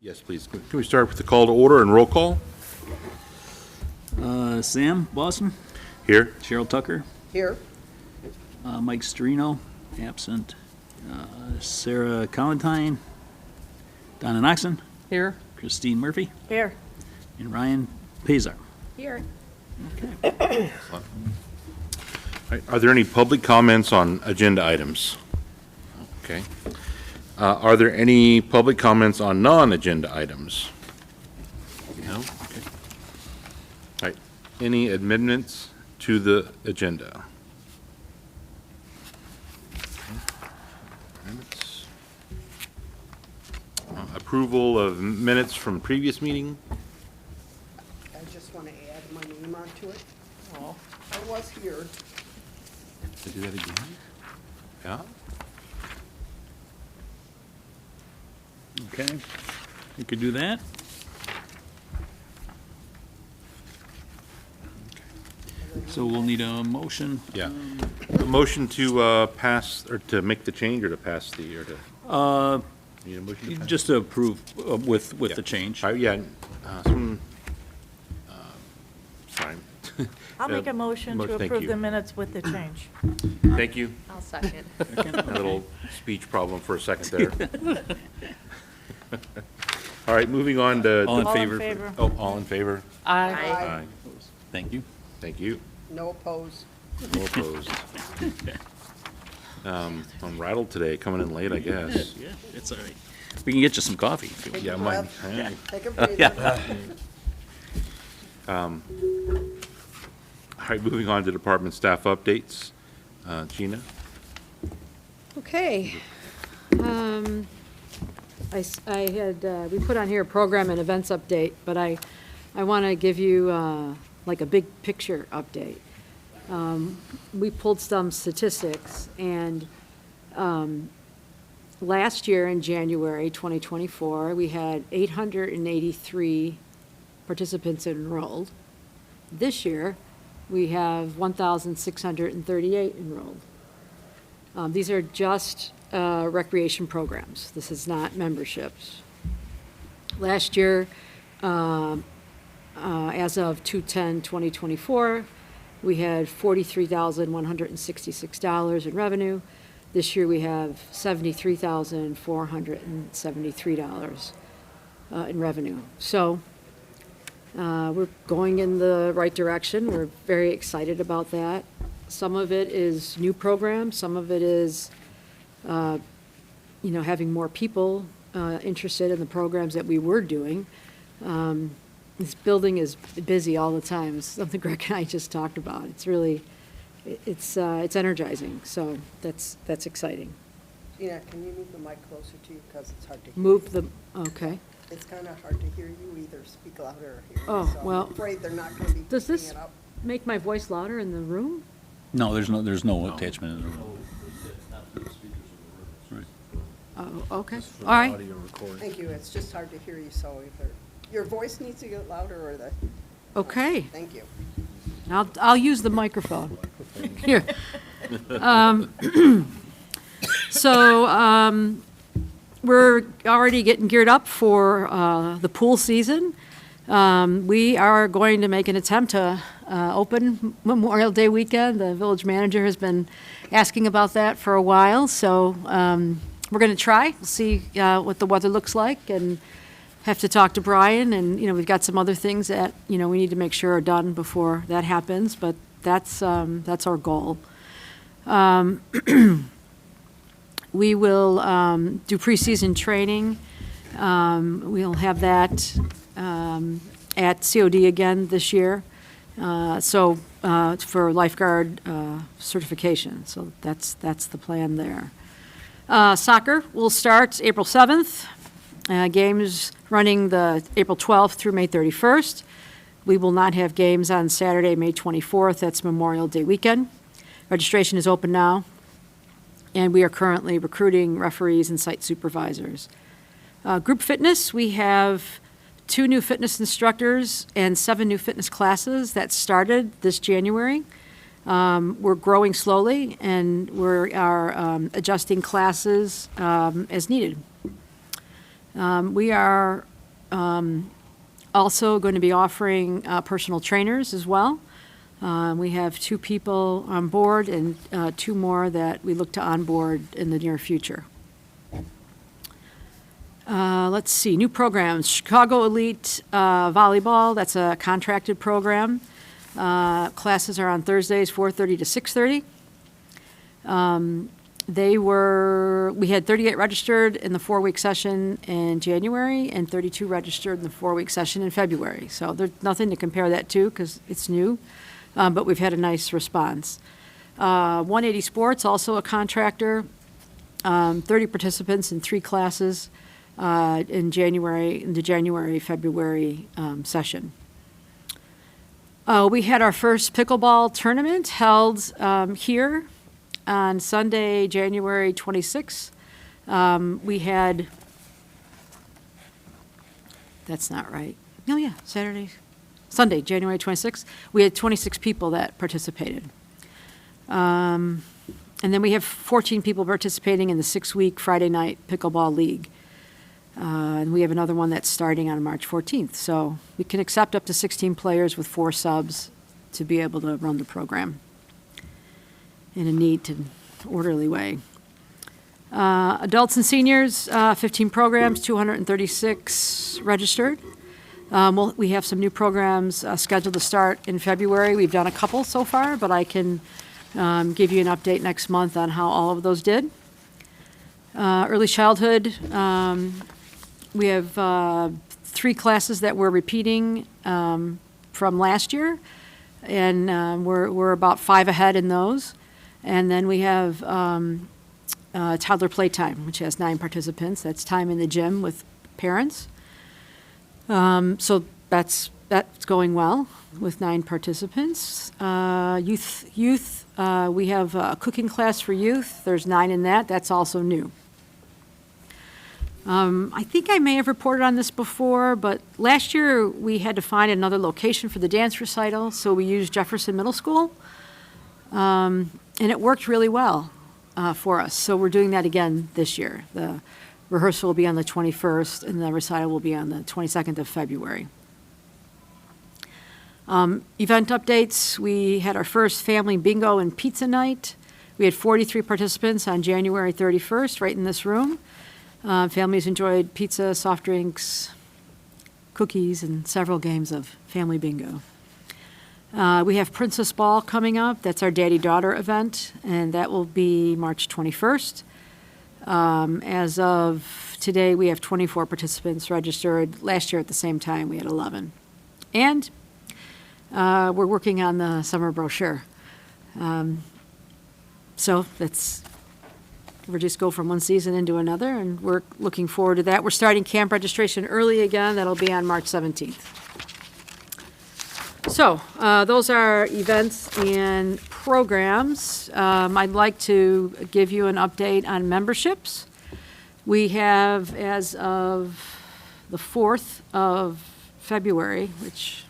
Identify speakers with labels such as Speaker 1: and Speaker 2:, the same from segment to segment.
Speaker 1: Yes, please. Can we start with the call to order and roll call?
Speaker 2: Sam Boston,
Speaker 1: Here.
Speaker 2: Cheryl Tucker,
Speaker 3: Here.
Speaker 2: Mike Storino, absent, Sarah Colentine, Donna Noxon,
Speaker 3: Here.
Speaker 2: Christine Murphy,
Speaker 3: Here.
Speaker 2: and Ryan Pazar.
Speaker 3: Here.
Speaker 1: All right, are there any public comments on agenda items? Okay. Are there any public comments on non-agenda items? No? Okay. All right, any amendments to the agenda? Amendments. Approval of minutes from previous meeting?
Speaker 3: I just want to add my name onto it. Oh, I was here.
Speaker 1: To do that again? Yeah?
Speaker 2: Okay, we could do that. So we'll need a motion.
Speaker 1: Yeah. A motion to pass, or to make the change, or to pass the, or to, need a motion to pass?
Speaker 2: Just to approve with
Speaker 1: Yeah.
Speaker 2: the change.
Speaker 1: Yeah, sorry.
Speaker 4: I'll make a motion to
Speaker 1: Thank
Speaker 4: approve
Speaker 1: you.
Speaker 4: the minutes with the change.
Speaker 1: Thank you.
Speaker 4: I'll second.
Speaker 1: A little speech problem for a second there. All right, moving on to.
Speaker 2: All in
Speaker 4: All in
Speaker 2: favor?
Speaker 4: favor.
Speaker 1: Oh, all in favor?
Speaker 3: Aye.
Speaker 2: Thank you.
Speaker 1: Thank you.
Speaker 3: No opposed.
Speaker 1: No opposed. I'm rattled today, coming in late, I guess.
Speaker 2: Yeah, it's all right. We can get you some coffee. if you want.
Speaker 1: Yeah,
Speaker 3: a
Speaker 1: my,
Speaker 3: breath. Take a breather.
Speaker 1: all right, moving on to department staff updates. Gina?
Speaker 5: Okay. We put on here a program and events update, but I want to give you like a big picture update. We pulled some statistics, and last year in January 2024, we had 883 participants enrolled. This year, we have 1,638 enrolled. These are just recreation programs. This is not memberships. Last year, as of 2/10/2024, we had $43,166 in revenue. This year, we have $73,473 in revenue. So we're going in the right direction. We're very excited about that. Some of it is new programs. Some of it is, having more people interested in the programs that we were doing. This building is busy all the time. It's something Greg and I just talked about. It's really, it's energizing. So that's exciting.
Speaker 3: Gina, can you move the mic closer to you because it's hard to hear?
Speaker 5: Move the, okay.
Speaker 3: It's kind of hard to hear you either. Speak louder or hear me.
Speaker 5: Oh,
Speaker 3: So
Speaker 5: well,
Speaker 3: I'm afraid they're not going to be
Speaker 5: Does
Speaker 3: picking
Speaker 5: this
Speaker 3: it up.
Speaker 5: make my voice louder in the room?
Speaker 2: No, there's no attachment in the room.
Speaker 5: Oh, okay. All right.
Speaker 3: Thank you. It's just hard to hear you, so either your voice needs to get louder or the,
Speaker 5: Okay.
Speaker 3: thank you.
Speaker 5: I'll use the microphone. Here. So, we're already getting geared up for the pool season. We are going to make an attempt to open Memorial Day weekend. The village manager has been asking about that for a while, so we're going to try. We'll see what the weather looks like, and have to talk to Brian, and, we've got some other things that, we need to make sure are done before that happens, but that's our goal. We will do preseason training. We'll have that at COD again this year, for lifeguard certification. So that's the plan there. Soccer will start April 7th. Games running the April 12th through May 31st. We will not have games on Saturday, May 24th. That's Memorial Day weekend. Registration is open now, and we are currently recruiting referees and site supervisors. Group fitness, we have 2 new fitness instructors and 7 new fitness classes that started this January. We're growing slowly, and we are adjusting classes as needed. We are Also going to be offering personal trainers as well. We have 2 people on board and 2 more that we look to onboard in the near future. Let's see, new programs. Chicago Elite Volleyball, that's a contracted program. Classes are on Thursdays, 4:30 to 6:30. We had 38 registered in the 4-week session in January and 32 registered in the 4-week session in February. So there's nothing to compare that to because it's new, but we've had a nice response. 180 Sports, also a contractor, 30 participants in 3 classes in the January-February session. We had our first pickleball tournament held here on Sunday, January 26th. We had, that's not right. No, yeah, Sunday, January 26th. We had 26 people that participated. And then we have 14 people participating in the 6-week Friday night pickleball league. And we have another one that's starting on March 14th. So we can accept up to 16 players with 4 subs to be able to run the program in a neat and orderly way. Adults and seniors, 15 programs, 236 registered. We have some new programs scheduled to start in February. We've done a couple so far, but I can give you an update next month on how all of those did. Early childhood, we have 3 classes that we're repeating from last year, and we're about 5 ahead in those. And then we have toddler playtime, which has 9 participants. That's time in the gym with parents. So that's going well with 9 participants. Youth, we have a cooking class for youth. There's 9 in that. That's also new. I think I may have reported on this before, but last year we had to find another location for the dance recital, so we used Jefferson Middle School. And it worked really well for us, so we're doing that again this year. The rehearsal will be on the 21st, and the recital will be on the 22nd of February. Event updates, we had our first family bingo and pizza night. We had 43 participants on January 31st, right in this room. Families enjoyed pizza, soft drinks, cookies, and several games of family bingo. We have Princess Ball coming up. That's our daddy-daughter event, and that will be March 21st. As of today, we have 24 participants registered. Last year at the same time, we had 11. And we're working on the summer brochure. So we'll just go from one season into another, and we're looking forward to that. We're starting camp registration early again. That'll be on March 17th. So those are events and programs. I'd like to give you an update on memberships. We have, as of the 4th of February, which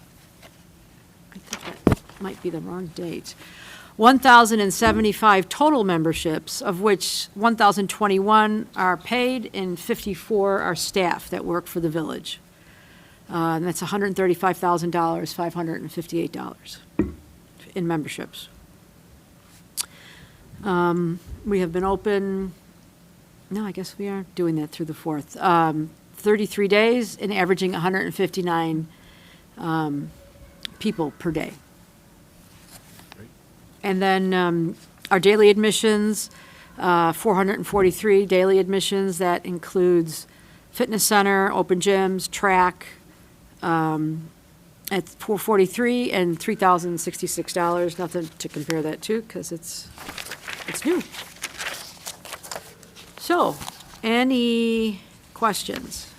Speaker 5: I think that might be the wrong date, 1,075 total memberships, of which 1,021 are paid and 54 are staff that work for the village. And that's $135,000, $558 in memberships. We have been open, no, I guess we are doing that through the 4th, 33 days and averaging 159 people per day. And then our daily admissions, 443 daily admissions. That includes fitness center, open gyms, track, at $443 and $3,066. Nothing to compare that to because it's new. So, any questions?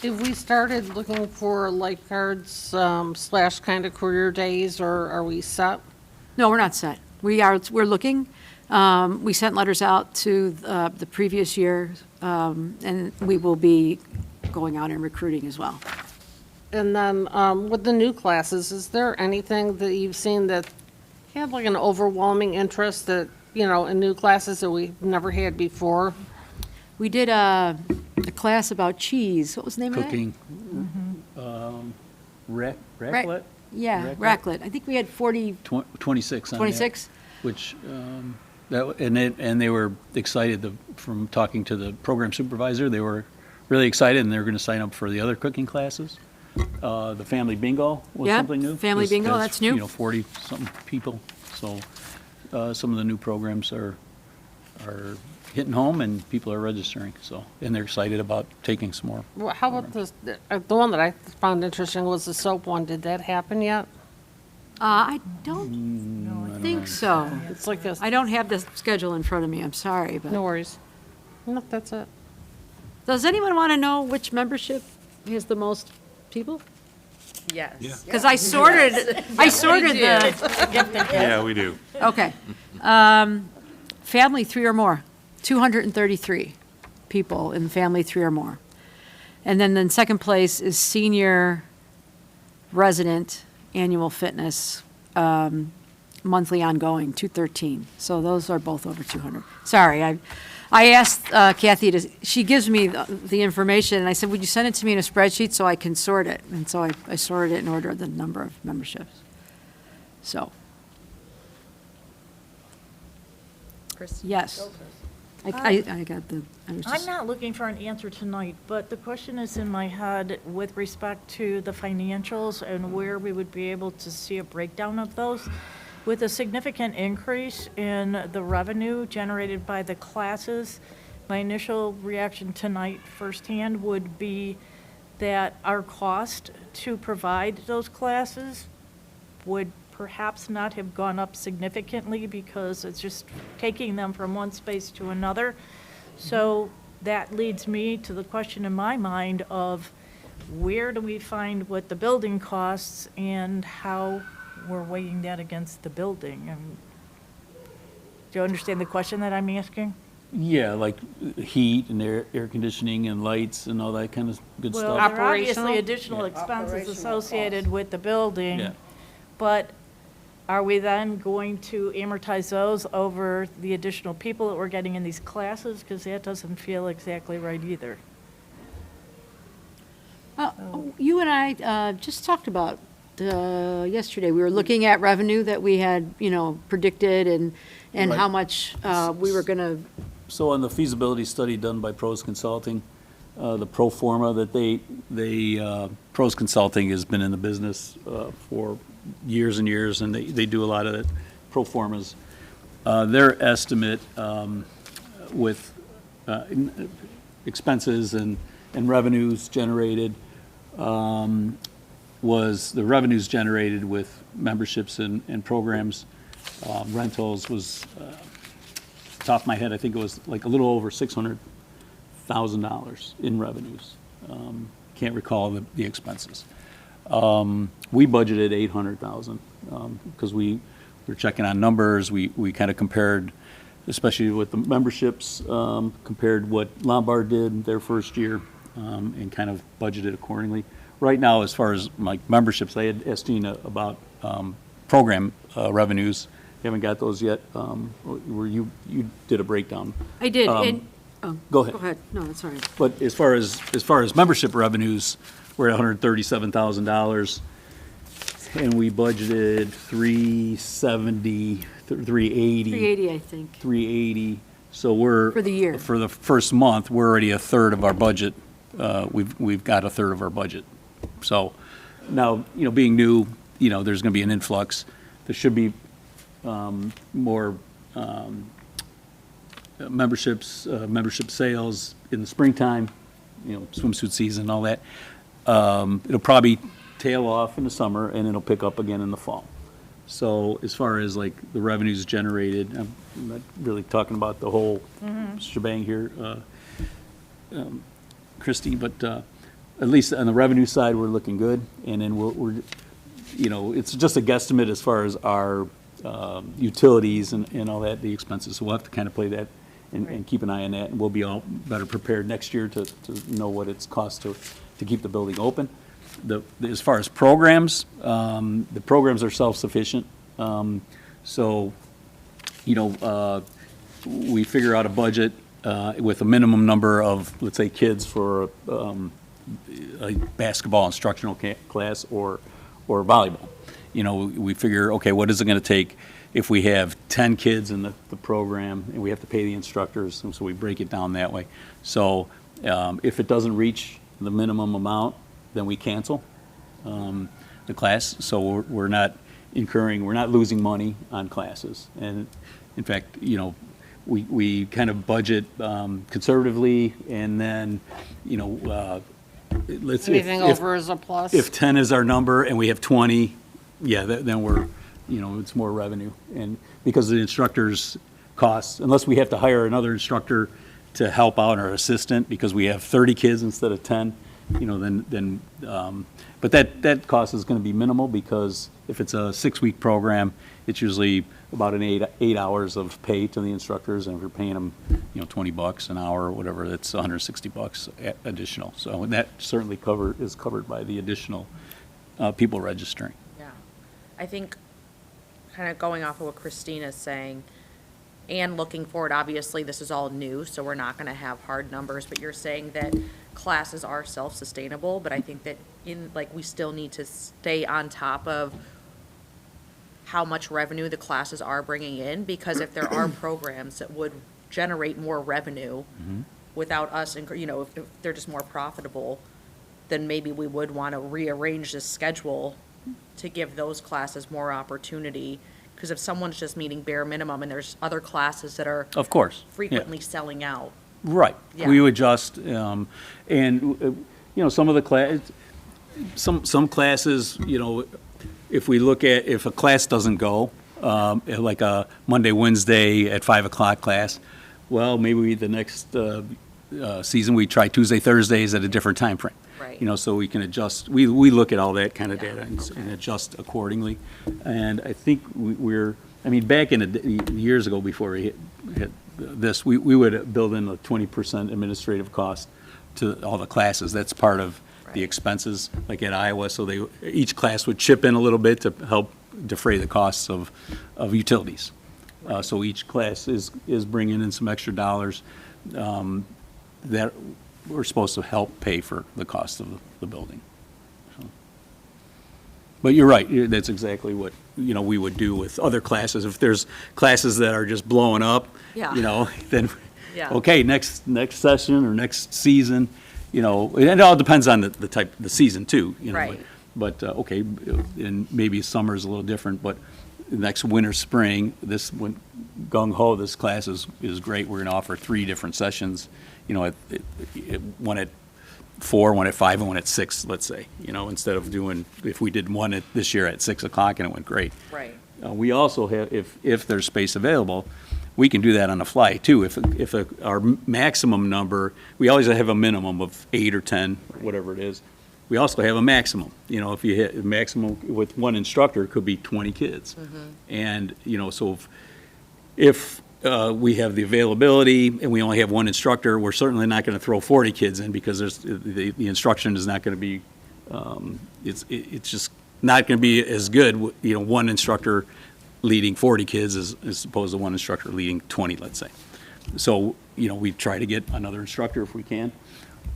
Speaker 3: If we started looking for lifeguards slash kind of career days, or are we set?
Speaker 5: No, we're not set. We're looking. We sent letters out to the previous year, and we will be going out and recruiting as well.
Speaker 3: And then with the new classes, is there anything that you've seen that had like an overwhelming interest that, in new classes that we've never had before?
Speaker 5: We did a class about cheese. What was the name of that?
Speaker 2: Cooking. Raclette?
Speaker 5: Yeah,
Speaker 2: Raclette?
Speaker 5: raclette. I think we had 40,
Speaker 2: 26 on that.
Speaker 5: 26?
Speaker 2: Which, and they were excited, from talking to the program supervisor, they were really excited, and they were going to sign up for the other cooking classes. The family bingo was
Speaker 5: Yep,
Speaker 2: something new.
Speaker 5: family bingo,
Speaker 2: Has,
Speaker 5: that's new.
Speaker 2: 40-something people. So some of the new programs are hitting home, and people are registering, so, and they're excited about taking some more.
Speaker 3: Well, how about this, the one that I found interesting was the soap one. Did that happen yet?
Speaker 5: I don't think so.
Speaker 3: It's like a,
Speaker 5: I don't have the schedule in front of me, I'm sorry,
Speaker 3: no
Speaker 5: but.
Speaker 3: worries. No, that's it.
Speaker 5: Does anyone want to know which membership has the most people?
Speaker 6: Yes.
Speaker 5: Because I sorted the,
Speaker 1: Yeah, we do.
Speaker 5: okay. Family 3 or more, 233 people in family 3 or more. And then in second place is senior resident annual fitness, monthly ongoing, 213. So those are both over 200. Sorry, I asked Kathy she gives me the information, and I said, would you send it to me in a spreadsheet so I can sort it? And so I sorted it in order of the number of memberships. So,
Speaker 6: Chris?
Speaker 5: yes. I got the, I was
Speaker 4: I'm
Speaker 5: just,
Speaker 4: not looking for an answer tonight, but the question is in my head with respect to the financials and where we would be able to see a breakdown of those. With a significant increase in the revenue generated by the classes, my initial reaction tonight firsthand would be that our cost to provide those classes would perhaps not have gone up significantly because it's just taking them from one space to another. So that leads me to the question in my mind of where do we find what the building costs and how we're weighing that against the building? And do you understand the question that I'm asking?
Speaker 2: Yeah, like heat and air conditioning and lights and all that kind of good
Speaker 4: Well,
Speaker 2: stuff.
Speaker 4: there are obviously
Speaker 3: Operational?
Speaker 4: additional expenses associated with the building.
Speaker 2: Yeah.
Speaker 4: But are we then going to amortize those over the additional people that we're getting in these classes? Because that doesn't feel exactly right either.
Speaker 5: you and I just talked about yesterday. We were looking at revenue that we had, predicted and
Speaker 2: Right.
Speaker 5: how much we were going to,
Speaker 2: So on the feasibility study done by Pros Consulting, the pro forma that Pros Consulting has been in the business for years and years, and they do a lot of pro formas. Their estimate with expenses and revenues generated was, the revenues generated with memberships and programs, rentals was, top of my head, I think it was like a little over $600,000 in revenues. Can't recall the expenses. We budgeted $800,000 because we were checking on numbers. We kind of compared, especially with the memberships, compared what Lombard did their first year and kind of budgeted accordingly. Right now, as far as like memberships, I had asked Gina about program revenues. You haven't got those yet. Where you did a breakdown.
Speaker 5: I did.
Speaker 2: Um,
Speaker 5: Oh,
Speaker 2: Go ahead.
Speaker 5: Go ahead. No, that's all right.
Speaker 2: But as far as membership revenues, we're at $137,000, and we budgeted 370, 380.
Speaker 5: 380, I think.
Speaker 2: 380. So we're
Speaker 5: For the year.
Speaker 2: For the first month, we're already a third of our budget. We've got a third of our budget. So now, being new, there's going to be an influx. There should be more membership sales in the springtime, swimsuit season, all that. It'll probably tail off in the summer, and it'll pick up again in the fall. So as far as like the revenues generated, I'm not really talking about the whole shebang here, Christie, but at least on the revenue side, we're looking good. And then we're it's just a guesstimate as far as our utilities and all that, the expenses. So we'll have to kind of play that and keep an eye on that, and we'll be all better prepared next year to know what it's cost to keep the building open. As far as programs, the programs are self-sufficient. So, we figure out a budget with a minimum number of, let's say, kids for a basketball instructional class or volleyball. You know, we figure, okay, what is it going to take if we have 10 kids in the program and we have to pay the instructors, and so we break it down that way. So if it doesn't reach the minimum amount, then we cancel the class. So we're not losing money on classes. And in fact, you know, we kind of budget conservatively, and then, you know,
Speaker 3: Anything over is a plus.
Speaker 2: if 10 is our number and we have 20, yeah, then we're, you know, it's more revenue. And because of the instructor's costs, unless we have to hire another instructor to help out our assistant because we have 30 kids instead of 10, you know, then but that cost is going to be minimal, because if it's a 6-week program, it's usually about an 8 hours of pay to the instructors, and if you're paying them, you know, $20 an hour or whatever, that's $160 additional. So that certainly is covered by the additional people registering.
Speaker 6: Yeah. I think, kind of going off of what Christina's saying, and looking forward, obviously, this is all new, so we're not going to have hard numbers, but you're saying that classes are self-sustainable, but I think that we still need to stay on top of how much revenue the classes are bringing in, because if there are programs that would generate more revenue without us, you know, if they're just more profitable, then maybe we would want to rearrange the schedule to give those classes more opportunity. Because if someone's just meeting bare minimum and there's other classes that are
Speaker 2: Of course. Yeah.
Speaker 6: frequently selling out.
Speaker 2: Right.
Speaker 6: Yeah.
Speaker 2: We would adjust, and, you know, some of the some classes, you know, if a class doesn't go, like a Monday, Wednesday at 5 o'clock class, well, maybe the next season we try Tuesday, Thursdays at a different time frame.
Speaker 6: Right.
Speaker 2: You know, so we can adjust. We look at all that kind of
Speaker 6: Yeah.
Speaker 2: data and adjust accordingly. And I think back in the years ago before we hit this, we would build in a 20% administrative cost to all the classes. That's part of the
Speaker 6: Right.
Speaker 2: expenses, like at Iowa. So each class would chip in a little bit to help defray the costs of utilities. So each class is bringing in some extra dollars that we're supposed to help pay for the cost of the building. So. But you're right, that's exactly what, you know, we would do with other classes. If there's classes that are just blowing up,
Speaker 6: Yeah.
Speaker 2: you know, then,
Speaker 6: Yeah.
Speaker 2: okay, next session or next season, you know, and it all depends on the season too, you know.
Speaker 6: Right.
Speaker 2: But, okay, and maybe summer's a little different, but next winter, spring, gung ho, this class is great. We're gonna offer 3 different sessions, you know, one at 4, one at 5, and one at 6, let's say, you know, instead of if we did one this year at 6 o'clock and it went great.
Speaker 6: Right.
Speaker 2: We also have, if there's space available, we can do that on the fly too. If our maximum number, we always have a minimum of 8 or 10, whatever it is. We also have a maximum. You know, if you hit a maximum with one instructor, it could be 20 kids. And, you know, so if we have the availability and we only have one instructor, we're certainly not going to throw 40 kids in, because the instruction is not going to be, it's just not going to be as good, you know, one instructor leading 40 kids as opposed to one instructor leading 20, let's say. So, you know, we try to get another instructor if we can.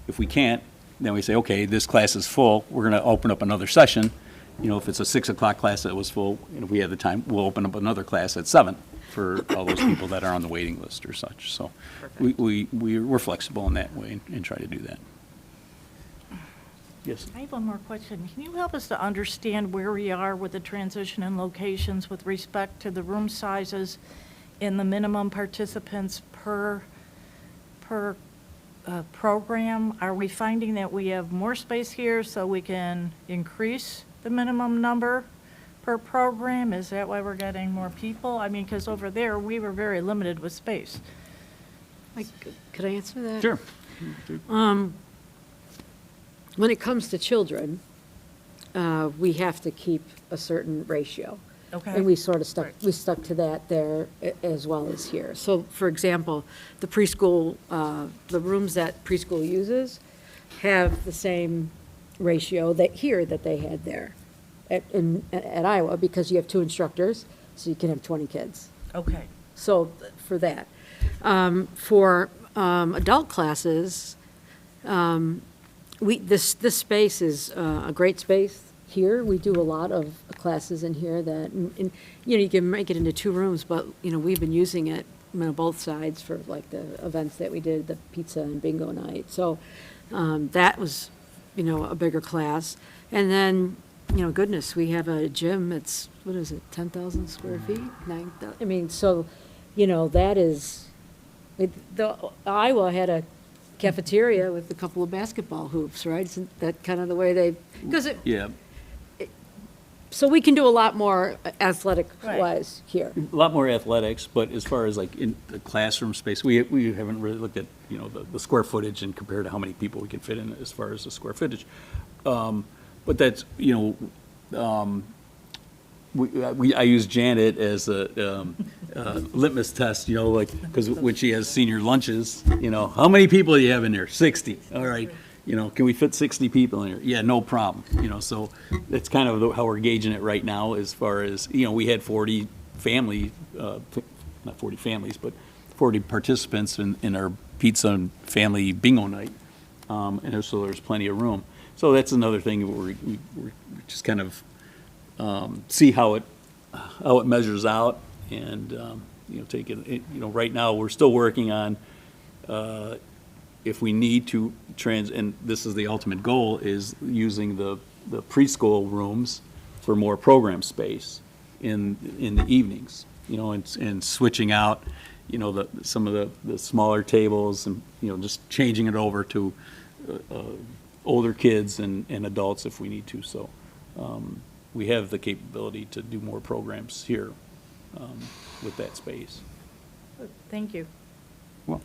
Speaker 2: If we can't, then we say, okay, this class is full, we're going to open up another session. You know, if it's a 6 o'clock class that was full, and if we have the time, we'll open up another class at 7 for all those people that are on the waiting list or such. So we're flexible in that way and try to do that. Yes.
Speaker 4: I have one more question. Can you help us to understand where we are with the transition in locations with respect to the room sizes and the minimum participants per program? Are we finding that we have more space here so we can increase the minimum number per program? Is that why we're getting more people? I mean, because over there, we were very limited with space.
Speaker 5: Could I answer that?
Speaker 2: Sure.
Speaker 5: When it comes to children, we have to keep a certain ratio.
Speaker 4: Okay.
Speaker 5: And we sort of
Speaker 4: Right.
Speaker 5: stuck to that there as well as here. So, for example, the preschool, the rooms that preschool uses have the same ratio that they had there at Iowa, because you have 2 instructors, so you can have 20 kids.
Speaker 4: Okay.
Speaker 5: So for that. For adult classes, this space is a great space here. We do a lot of classes in here that, and, you can make it into 2 rooms, but, we've been using it, both sides for like the events that we did, the pizza and bingo night. So that was, a bigger class. And then, goodness, we have a gym, it's, 10,000 square feet? 9,000, so, that is, Iowa had a cafeteria with a couple of basketball hoops, right? Isn't that kind of the way they, because
Speaker 2: Yeah,
Speaker 5: so we can do a lot more athletic-wise here.
Speaker 2: a lot more athletics, but as far as like in the classroom space, we haven't really looked at, the square footage and compared to how many people we can fit in as far as the square footage. But that's, I use Janet as a litmus test, because when she has senior lunches, how many people do you have in there? 60. All right. Can we fit 60 people in here? Yeah, no problem. So that's kind of how we're gauging it right now as far as, we had 40 family, not 40 families, but 40 participants in our pizza and family bingo night. And so there's plenty of room. So that's another thing we're just kind of see how it measures out and, take it, right now, we're still working on, if we need to and this is the ultimate goal, is using the preschool rooms for more program space in the evenings, and switching out, some of the smaller tables and, just changing it over to older kids and adults if we need to. So we have the capability to do more programs here with that space.
Speaker 4: Thank you.
Speaker 2: Well,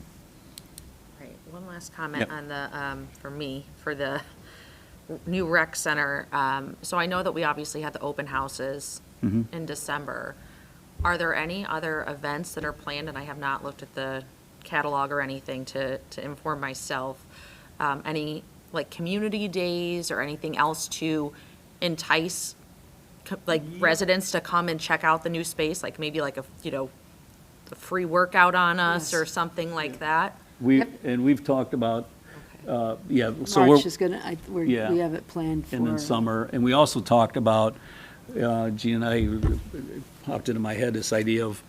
Speaker 6: Right, one last comment
Speaker 2: Yep.
Speaker 6: on the, for me, for the new rec center. So I know that we obviously had the open houses in December. Are there any other events that are planned, and I have not looked at the catalog or anything to inform myself, any like community days or anything else to entice residents to come and check out the new space, like maybe like a free workout on us or something like that?
Speaker 2: we've talked about, so
Speaker 5: March is gonna,
Speaker 2: Yeah.
Speaker 5: we have it planned for.
Speaker 2: and then summer, and we also talked about, Gene and I popped into my head this idea of,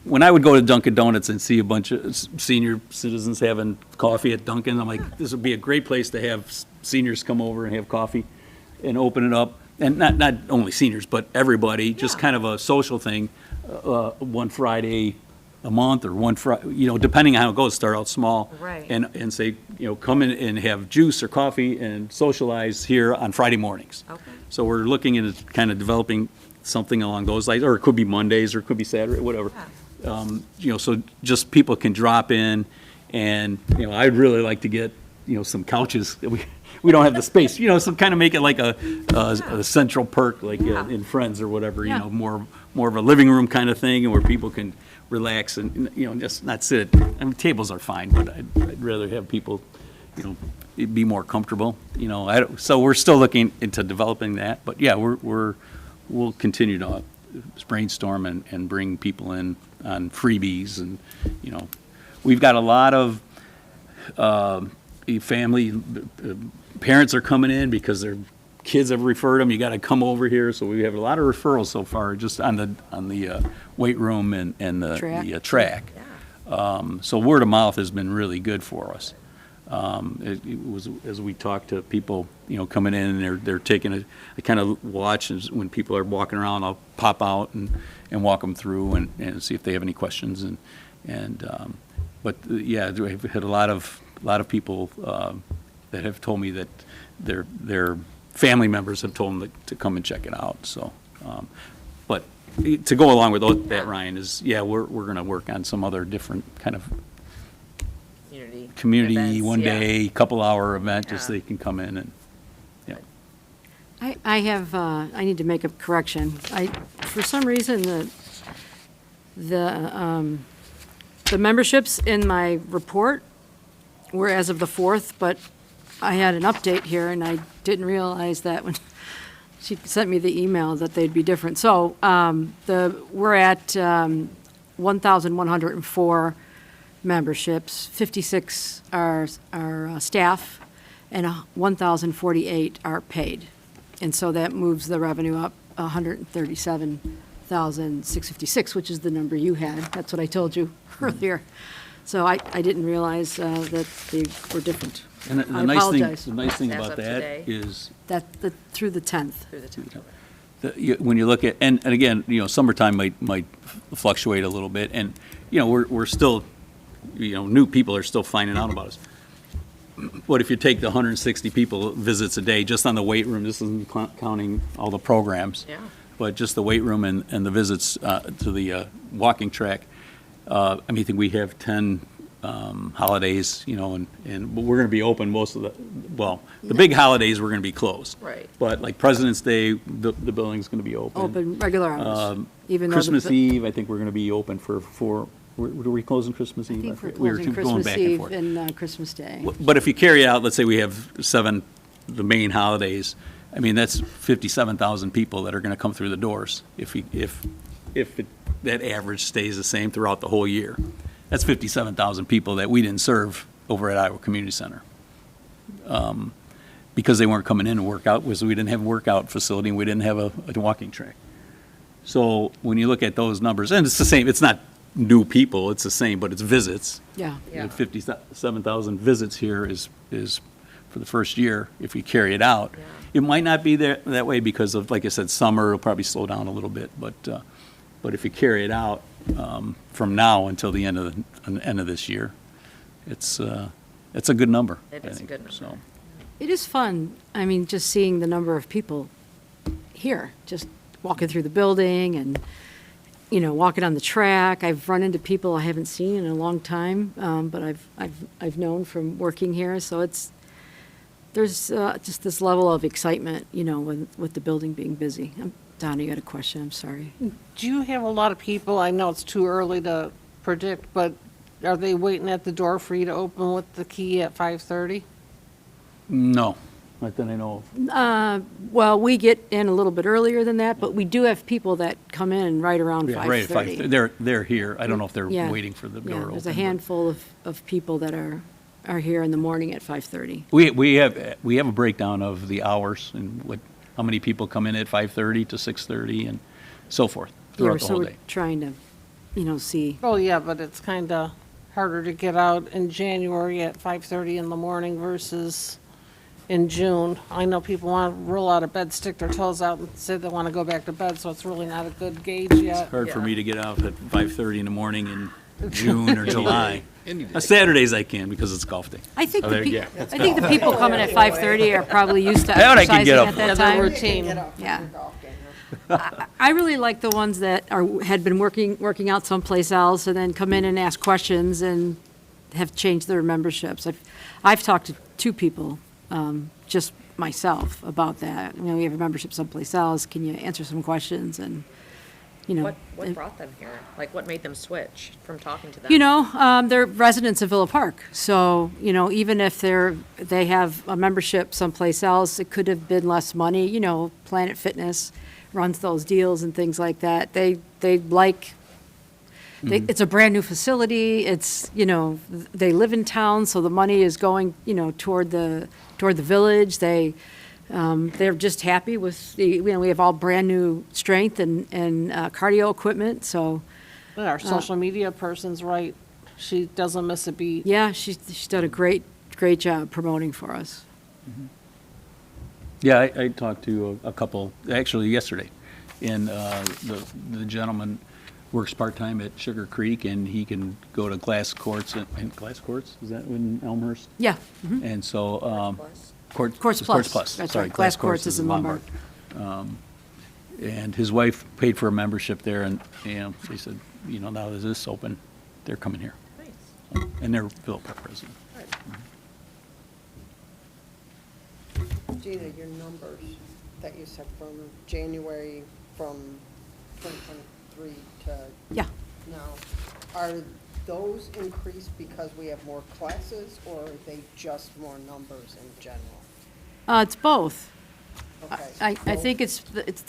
Speaker 2: when I would go to Dunkin' Donuts and see a bunch of senior citizens having coffee at Dunkin', I'm like, this would be a great place to have seniors come over and have coffee and open it up. And not only seniors, but everybody, just kind of a social thing, one Friday a month or one Friday, depending on how it goes, start out small.
Speaker 6: Right.
Speaker 2: And say, come in and have juice or coffee and socialize here on Friday mornings.
Speaker 6: Okay.
Speaker 2: So we're looking at kind of developing something along those lines, or it could be Mondays, or it could be Saturday, whatever. So just people can drop in, and, I'd really like to get, some couches. We don't have the space, so kind of make it like a central perk, like in Friends or whatever,
Speaker 5: Yeah.
Speaker 2: more of a living room kind of thing, and where people can relax and, just not sit. Tables are fine, but I'd rather have people, be more comfortable, so we're still looking into developing that, but yeah, we'll continue to brainstorm and bring people in on freebies, and, we've got a lot of family, parents are coming in because their kids have referred them, you gotta come over here, so we have a lot of referrals so far, just on the weight room and the track. So word of mouth has been really good for us. It was, as we talk to people, coming in, and they're taking I kind of watch when people are walking around, I'll pop out and walk them through and see if they have any questions, but yeah, we've had a lot of people that have told me that their family members have told them to come and check it out, so, but to go along with that, Ryan, is, we're gonna work on some other different kind of community,
Speaker 6: events,
Speaker 2: one
Speaker 6: yeah.
Speaker 2: day, couple-hour event, just so
Speaker 6: Yeah.
Speaker 2: they can come in and,
Speaker 5: I need to make a correction. For some reason, the memberships in my report were as of the 4th, but I had an update here, and I didn't realize that when she sent me the email that they'd be different. So we're at 1,104 memberships, 56 are staff, and 1,048 are paid. And so that moves the revenue up 137,656, which is the number you had. That's what I told you earlier. So I didn't realize that they were different.
Speaker 2: And the
Speaker 5: I
Speaker 2: nice thing,
Speaker 5: apologize.
Speaker 2: the nice thing
Speaker 6: As
Speaker 2: about
Speaker 6: of
Speaker 2: that
Speaker 6: today.
Speaker 2: is
Speaker 5: Through the 10th.
Speaker 6: Through the 10th.
Speaker 2: when you look at, and again, summertime might fluctuate a little bit, and, we're still, new people are still finding out about us. But if you take the 160 people visits a day, just on the weight room, this isn't counting all the programs.
Speaker 6: Yeah.
Speaker 2: But just the weight room and the visits to the walking track, I think we have 10 holidays, and but we're going to be open most of the big holidays, we're going to be closed.
Speaker 6: Right.
Speaker 2: But like President's Day, the building's going to be open.
Speaker 5: Open regular hours, even though.
Speaker 2: Christmas Eve, I think we're going to be open for 4, were we closing Christmas Eve?
Speaker 5: I think we're
Speaker 2: forget. We were
Speaker 5: closing
Speaker 2: going
Speaker 5: Christmas
Speaker 2: back and
Speaker 5: Eve
Speaker 2: forth.
Speaker 5: and Christmas Day.
Speaker 2: But if you carry it out, let's say we have 7, the main holidays, that's 57,000 people that are going to come through the doors if that average stays the same throughout the whole year. That's 57,000 people that we didn't serve over at Iowa Community Center. Because they weren't coming in to work out, because we didn't have a workout facility and we didn't have a walking track. So when you look at those numbers, and it's the same, it's not new people, it's the same, but it's visits.
Speaker 5: Yeah.
Speaker 2: You had 57,000 visits here is for the first year, if you carry it out.
Speaker 6: Yeah.
Speaker 2: It might not be that way because of, like I said, summer, it'll probably slow down a little bit, but if you carry it out from now until the end of this year, it's a good number.
Speaker 6: It
Speaker 2: I
Speaker 6: is a
Speaker 2: think.
Speaker 6: good number.
Speaker 2: So,
Speaker 5: It is fun, just seeing the number of people here, just walking through the building and, walking on the track. I've run into people I haven't seen in a long time, but I've known from working here, so there's just this level of excitement, with the building being busy. Donna, you had a question, I'm sorry.
Speaker 3: Do you have a lot of people, I know it's too early to predict, but are they waiting at the door for you to open with the key at 5:30?
Speaker 2: no, not that I know of.
Speaker 5: Well, we get in a little bit earlier than that, but we do have people that come in right around 5:30.
Speaker 2: Yeah, right at 5:30. They're here. I don't know if they're
Speaker 5: Yeah.
Speaker 2: waiting for the door to
Speaker 5: Yeah,
Speaker 2: open.
Speaker 5: there's a
Speaker 2: but-
Speaker 5: handful of people that are here in the morning at 5:30.
Speaker 2: We have a breakdown of the hours and how many people come in at 5:30 to 6:30 and so forth throughout the
Speaker 5: So
Speaker 2: whole
Speaker 5: we're
Speaker 2: day.
Speaker 5: trying to, see.
Speaker 3: Oh, yeah, but it's kind of harder to get out in January at 5:30 in the morning versus in June. I know people want to roll out of bed, stick their toes out, and say they want to go back to bed, so it's really not a good gauge yet.
Speaker 2: Hard for
Speaker 6: Yeah.
Speaker 2: me to get out at 5:30 in the morning in June or July. Saturdays I can because it's golf day.
Speaker 5: I think
Speaker 2: there you go.
Speaker 5: I think the people coming at 5:30 are probably used to
Speaker 2: That I can get
Speaker 5: exercising
Speaker 2: up
Speaker 5: at
Speaker 2: for.
Speaker 5: that
Speaker 3: Yeah, their
Speaker 5: time.
Speaker 3: routine.
Speaker 5: Yeah. I really like the ones that had been working out someplace else and then come in and ask questions and have changed their memberships. I've talked to 2 people, just myself, about that. We have a membership someplace else. Can you answer some questions? And,
Speaker 6: What brought them here? Like, what made them switch from talking to them?
Speaker 5: they're residents of Villa Park. So, even if they have a membership someplace else, it could have been less money. Planet Fitness runs those deals and things like that. They like, it's a brand-new facility. It's, they live in town, so the money is going, toward the village. They're just happy with we have all brand-new strength and cardio equipment, so.
Speaker 3: Our social media person's right. She doesn't miss a beat.
Speaker 5: Yeah, she's done a great job promoting for us.
Speaker 2: Yeah, I talked to a couple, actually yesterday, and the gentleman works part-time at Sugar Creek, and he can go to Glass Courts, Glass Courts, is that in Elmhurst?
Speaker 5: Yeah,
Speaker 2: And so,
Speaker 5: Courts
Speaker 2: Courts
Speaker 5: Plus.
Speaker 2: Plus.
Speaker 5: That's
Speaker 2: Sorry,
Speaker 5: right. Glass Courts is in Lombard.
Speaker 2: And his wife paid for a membership there, and, she said, now that this is open, they're coming here.
Speaker 6: Nice.
Speaker 2: And they're Villa Park residents.
Speaker 7: Gina, your numbers that you said from January, from 2023 to
Speaker 5: Yeah.
Speaker 7: now, are those increased because we have more classes, or are they just more numbers in general?
Speaker 5: It's both.
Speaker 7: Okay.
Speaker 5: I think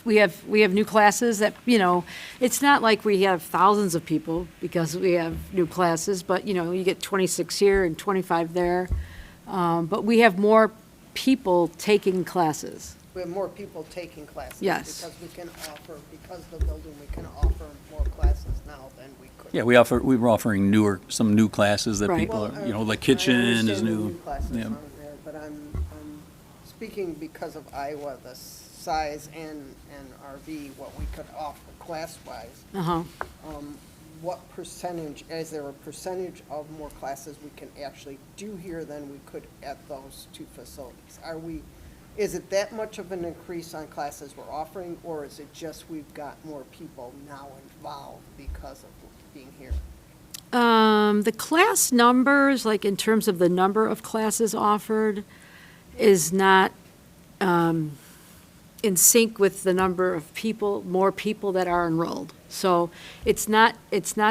Speaker 5: we have new classes that, you know, it's not like we have thousands of people because we have new classes, but, you know, you get 26 here and 25 there. But we have more people taking classes.
Speaker 7: We have more people taking classes.
Speaker 5: Yes.
Speaker 7: Because we can offer, because of the building, we can offer more classes now than we could.
Speaker 2: Yeah, we were offering some new classes that
Speaker 5: Right.
Speaker 2: people are, you know, the
Speaker 7: I
Speaker 2: kitchen is
Speaker 7: understand the
Speaker 2: new.
Speaker 7: classes
Speaker 2: Yeah.
Speaker 7: aren't there, but I'm speaking because of Iowa, the size and RV, what we could offer class-wise.
Speaker 5: Uh-huh.
Speaker 7: What percentage, is there a percentage of more classes we can actually do here than we could at those two facilities? Is it that much of an increase on classes we're offering, or is it just we've got more people now involved because of being here?
Speaker 5: The class numbers, like in terms of the number of classes offered, is not in sync with the number of people, more people that are enrolled. So it's not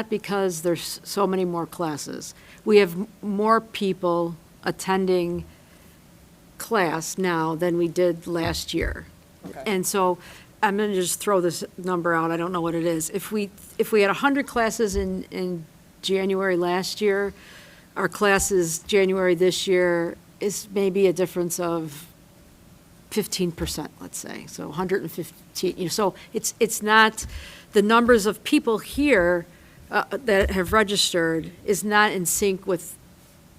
Speaker 5: because there's so many more classes. We have more people attending class now than we did last year.
Speaker 7: Okay.
Speaker 5: And so I'm going to just throw this number out. I don't know what it is. If we had 100 classes in January last year, our classes January this year is maybe a difference of 15%, let's say. So 115, you know, so it's not, the numbers of people here that have registered is not in sync with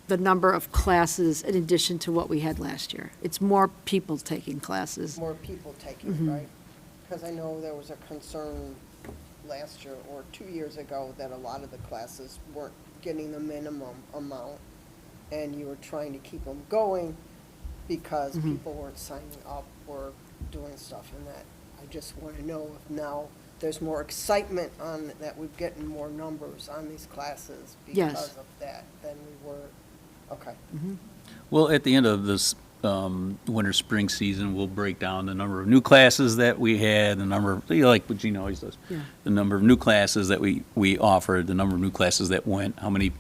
Speaker 5: the number of classes in addition to what we had last year. It's more people taking classes.
Speaker 7: More people taking it, right? Because I know there was a concern last year or 2 years ago that a lot of the classes weren't getting the minimum amount, and you were trying to keep them going because people weren't signing up or doing stuff, and that, I just want to know if now there's more excitement on, that we're getting more numbers on these classes
Speaker 5: Yes.
Speaker 7: because of that than we were, okay.
Speaker 2: Well, at the end of this winter, spring season, we'll break down the number of new classes that we had, the number of, you know, like what Gina always does.
Speaker 5: Yeah.
Speaker 2: The number of new classes that we offered, the number of new classes that went, how many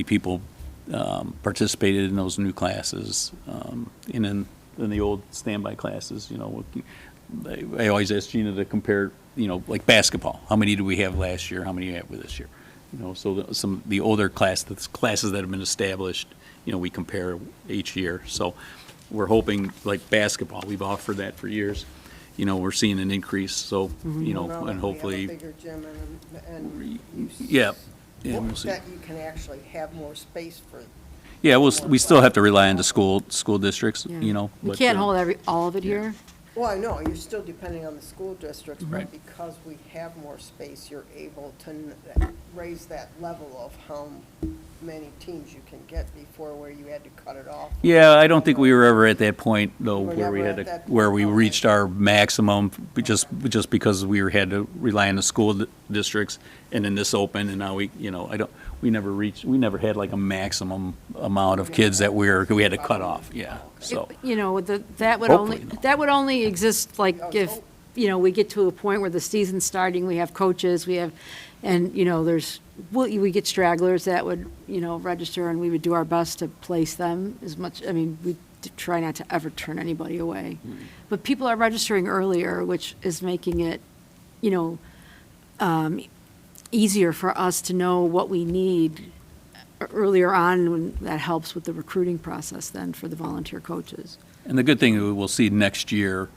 Speaker 2: people participated in those new classes, and in the old standby classes, you know. I always ask Gina to compare, you know, like basketball. How many do we have last year? How many do we have this year? You know, so the older classes that have been established, you know, we compare each year. So we're hoping, like basketball, we've offered that for years. You know, we're seeing an increase, so, you know,
Speaker 7: Now that
Speaker 2: and
Speaker 7: we
Speaker 2: hopefully,
Speaker 7: have a bigger gym and you
Speaker 2: yeah, we'll see.
Speaker 7: that you can actually have more space for.
Speaker 2: Yeah, we still have to rely on the school districts,
Speaker 5: Yeah.
Speaker 2: you know.
Speaker 5: We
Speaker 2: but,
Speaker 5: can't hold all of it here.
Speaker 7: Well, I know, you're still depending on the school districts, but
Speaker 2: Right.
Speaker 7: because we have more space, you're able to raise that level of how many teams you can get before where you had to cut it off.
Speaker 2: Yeah, I don't think we were ever at that point, though,
Speaker 7: We're
Speaker 2: where we
Speaker 7: never
Speaker 2: had
Speaker 7: at
Speaker 2: to,
Speaker 7: that
Speaker 2: where we
Speaker 7: point, okay.
Speaker 2: reached our maximum, just because we had to rely on the school districts, and then this opened, and now we, you know, we never had like a maximum amount of kids that we had to cut off, yeah, so.
Speaker 5: You know, that
Speaker 2: Hopefully, no.
Speaker 5: would only exist like
Speaker 7: Oh,
Speaker 5: if,
Speaker 7: oh.
Speaker 5: you know, we get to a point where the season's starting, we have coaches, and, you know, we get stragglers that would, you know, register, and we would do our best to place them as much, I mean, we try not to ever turn anybody away. But people are registering earlier, which is making it, you know, easier for us to know what we need earlier on, when that helps with the recruiting process then for the volunteer coaches.
Speaker 2: And the good thing we will see next year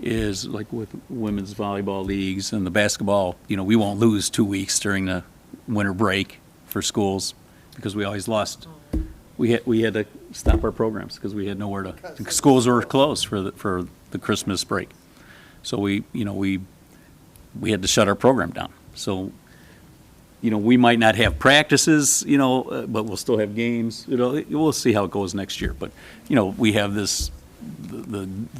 Speaker 2: is, like with women's volleyball leagues and the basketball, you know, we won't lose 2 weeks during the winter break for schools, because we always lost. We had to stop our programs because we had nowhere to, schools were closed for the Christmas break. So we had to shut our program down. So, you know, we might not have practices, you know, but we'll still have games. You know, we'll see how it goes next year. But, you know, we have the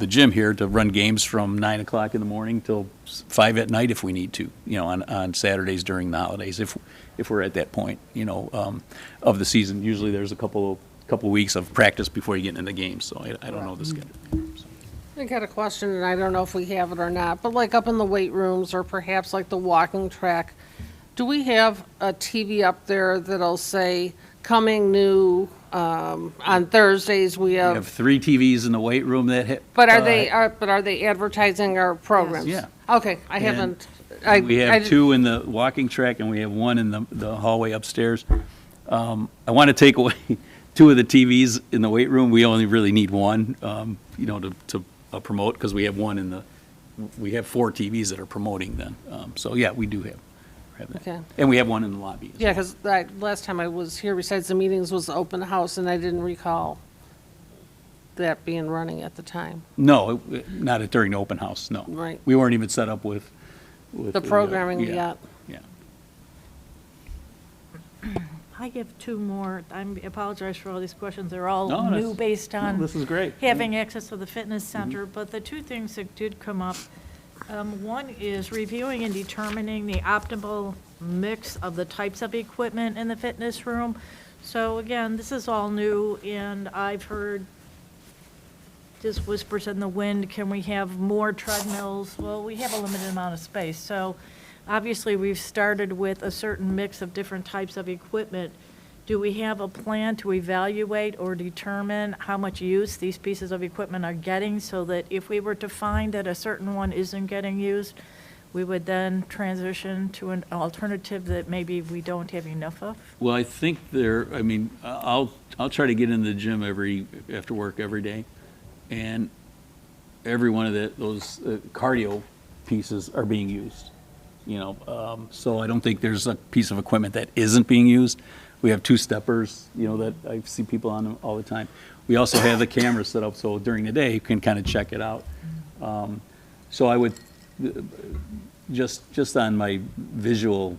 Speaker 2: gym here to run games from 9 o'clock in the morning till 5 at night if we need to, you know, on Saturdays during the holidays, if we're at that point, you know, of the season. Usually there's a couple weeks of practice before you get into the game, so I don't know the schedule. So.
Speaker 3: I got a question, and I don't know if we have it or not, but like up in the weight rooms or perhaps like the walking track, Do we have a TV up there that'll say, coming new, on Thursdays, we
Speaker 2: We have
Speaker 3: have,
Speaker 2: 3 TVs in the weight room that hit.
Speaker 3: but are they advertising our programs?
Speaker 2: Yeah.
Speaker 3: Okay, I
Speaker 2: And
Speaker 3: haven't,
Speaker 2: We
Speaker 3: I
Speaker 2: have
Speaker 3: didn't-
Speaker 2: 2 in the walking track, and we have 1 in the hallway upstairs. I want to take away 2 of the TVs in the weight room. We only really need 1, to promote, because we have 1 we have 4 TVs that are promoting then. So, yeah, we do have that.
Speaker 3: Okay.
Speaker 2: And we have 1 in the lobby. as
Speaker 3: Yeah,
Speaker 2: well.
Speaker 3: because last time I was here, besides the meetings, was the open house, and I didn't recall that being running at the time.
Speaker 2: No, not during the open house, no.
Speaker 3: Right.
Speaker 2: We weren't even set up with.
Speaker 3: The programming
Speaker 2: yeah,
Speaker 3: yet.
Speaker 2: Yeah.
Speaker 4: I have 2 more. I apologize for all these questions. They're all
Speaker 2: No, that's-
Speaker 4: new based
Speaker 2: no,
Speaker 4: on
Speaker 2: this is great.
Speaker 4: having access to the fitness center. But the 2 things that did come up, one is reviewing and determining the optimal mix of the types of equipment in the fitness room. So again, this is all new, and I've heard just whispers in the wind, can we have more treadmills? Well, we have a limited amount of space, so obviously, we've started with a certain mix of different types of equipment. Do we have a plan to evaluate or determine how much use these pieces of equipment are getting, so that if we were to find that a certain one isn't getting used, we would then transition to an alternative that maybe we don't have enough of?
Speaker 2: Well, I think I'll try to get in the gym after work every day, and every one of those cardio pieces are being used. So I don't think there's a piece of equipment that isn't being used. We have 2 steppers, that I see people on them all the time. We also have the camera set up, so during the day, you can kind of check it out. So I would, just on my visual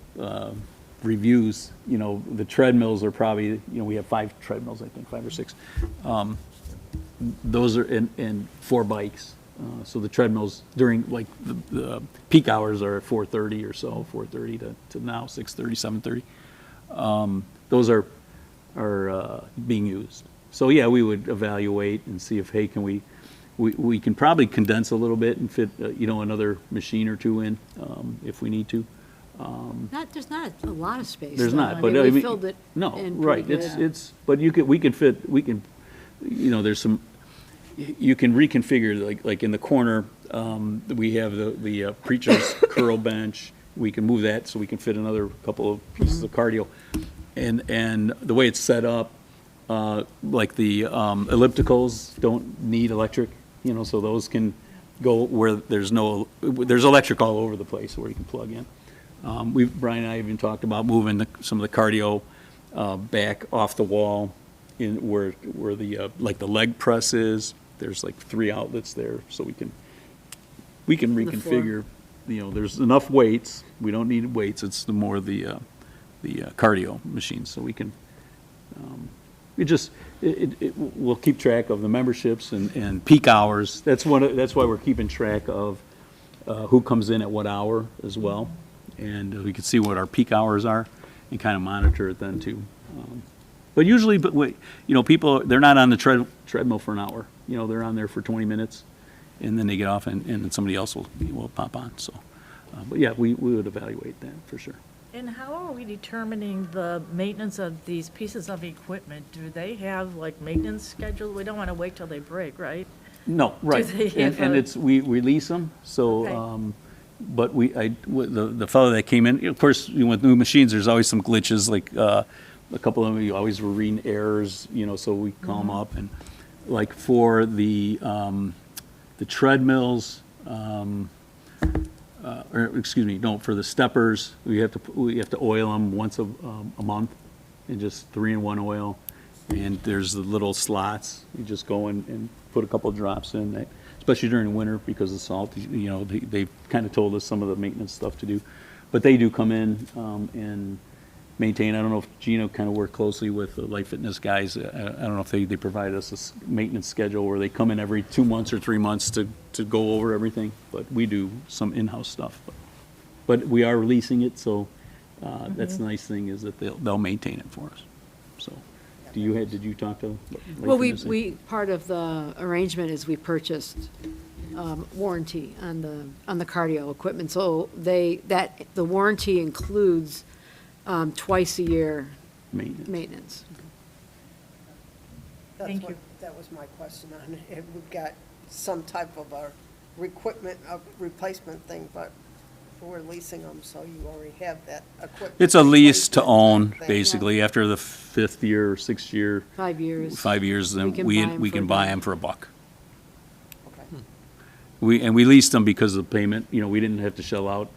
Speaker 2: reviews, the treadmills are probably, we have 5 treadmills, I think, 5 or 6. Those are, and 4 bikes. So the treadmills during, like, the peak hours are at 4:30 or so, 4:30 to now, 6:30, 7:30. Those are being used. So, yeah, we would evaluate and see if, hey, can we can probably condense a little bit and fit, another machine or 2 in, if we need to.
Speaker 5: There's not a lot of space.
Speaker 2: There's
Speaker 5: though.
Speaker 2: not,
Speaker 5: I
Speaker 2: but
Speaker 5: mean,
Speaker 2: I
Speaker 5: we
Speaker 2: mean.
Speaker 5: filled it
Speaker 2: No,
Speaker 5: in
Speaker 2: right,
Speaker 5: pretty good.
Speaker 2: it's, but we can fit, there's some, you can reconfigure, like in the corner, we have the preacher's curl bench. We can move that so we can fit another couple of pieces of cardio. And the way it's set up, like the ellipticals don't need electric, so those can go where there's electric all over the place where you can plug in. Brian and I even talked about moving some of the cardio back off the wall in where the like the leg press is. There's like 3 outlets there, so we can
Speaker 5: the floor.
Speaker 2: reconfigure. There's enough weights. We don't need weights. It's the cardio machines, so we can. We'll keep track of the memberships and peak hours. That's why we're keeping track of who comes in at what hour as well, and we can see what our peak hours are and kind of monitor it then too. But usually, people, they're not on the treadmill for an hour. They're on there for 20 minutes, and then they get off, and then somebody else will pop on. So, but yeah, we would evaluate that for sure.
Speaker 4: And how are we determining the maintenance of these pieces of equipment? Do they have, like, maintenance schedule? We don't want to wait till they break, right?
Speaker 2: No, right.
Speaker 4: they
Speaker 2: And
Speaker 4: have a-
Speaker 2: we release them, so,
Speaker 4: Okay.
Speaker 2: but the fellow that came in, of course, with new machines, there's always some glitches, like, a couple of them, you always were reading errors, so we call them up, and like for the treadmills, for the steppers, we have to oil them once a month, and just 3-in-1 oil. And there's the little slots, you just go and put a couple of drops in, especially during winter because of salt, they've kind of told us some of the maintenance stuff to do. But they do come in and maintain. I don't know if Gino kind of worked closely with the Life Fitness guys. I don't know if they provide us a maintenance schedule where they come in every 2 months or 3 months to go over everything. But we do some in-house stuff. But we are releasing it, so that's the nice thing is that they'll maintain it for us. So, did you talk to?
Speaker 5: Well,
Speaker 2: Lathan, is it?
Speaker 5: part of the arrangement is we purchased warranty on the cardio equipment. So the warranty includes twice a year
Speaker 2: Maintenance.
Speaker 5: maintenance.
Speaker 7: That's
Speaker 4: Thank
Speaker 7: what-
Speaker 4: you.
Speaker 7: That was my question on it. If we've got some type of a replacement thing, but we're leasing them, so you already have that equipment.
Speaker 2: It's a lease to own,
Speaker 7: replacement thing.
Speaker 2: basically. After the 5th year, 6th year,
Speaker 5: 5 years.
Speaker 2: 5 years, then
Speaker 5: We can
Speaker 2: we
Speaker 5: buy 'em
Speaker 2: we
Speaker 5: for
Speaker 2: can
Speaker 5: a
Speaker 2: buy
Speaker 5: buck.
Speaker 2: them for $1.
Speaker 7: Okay.
Speaker 2: We leased them because of payment, we didn't have to shell out,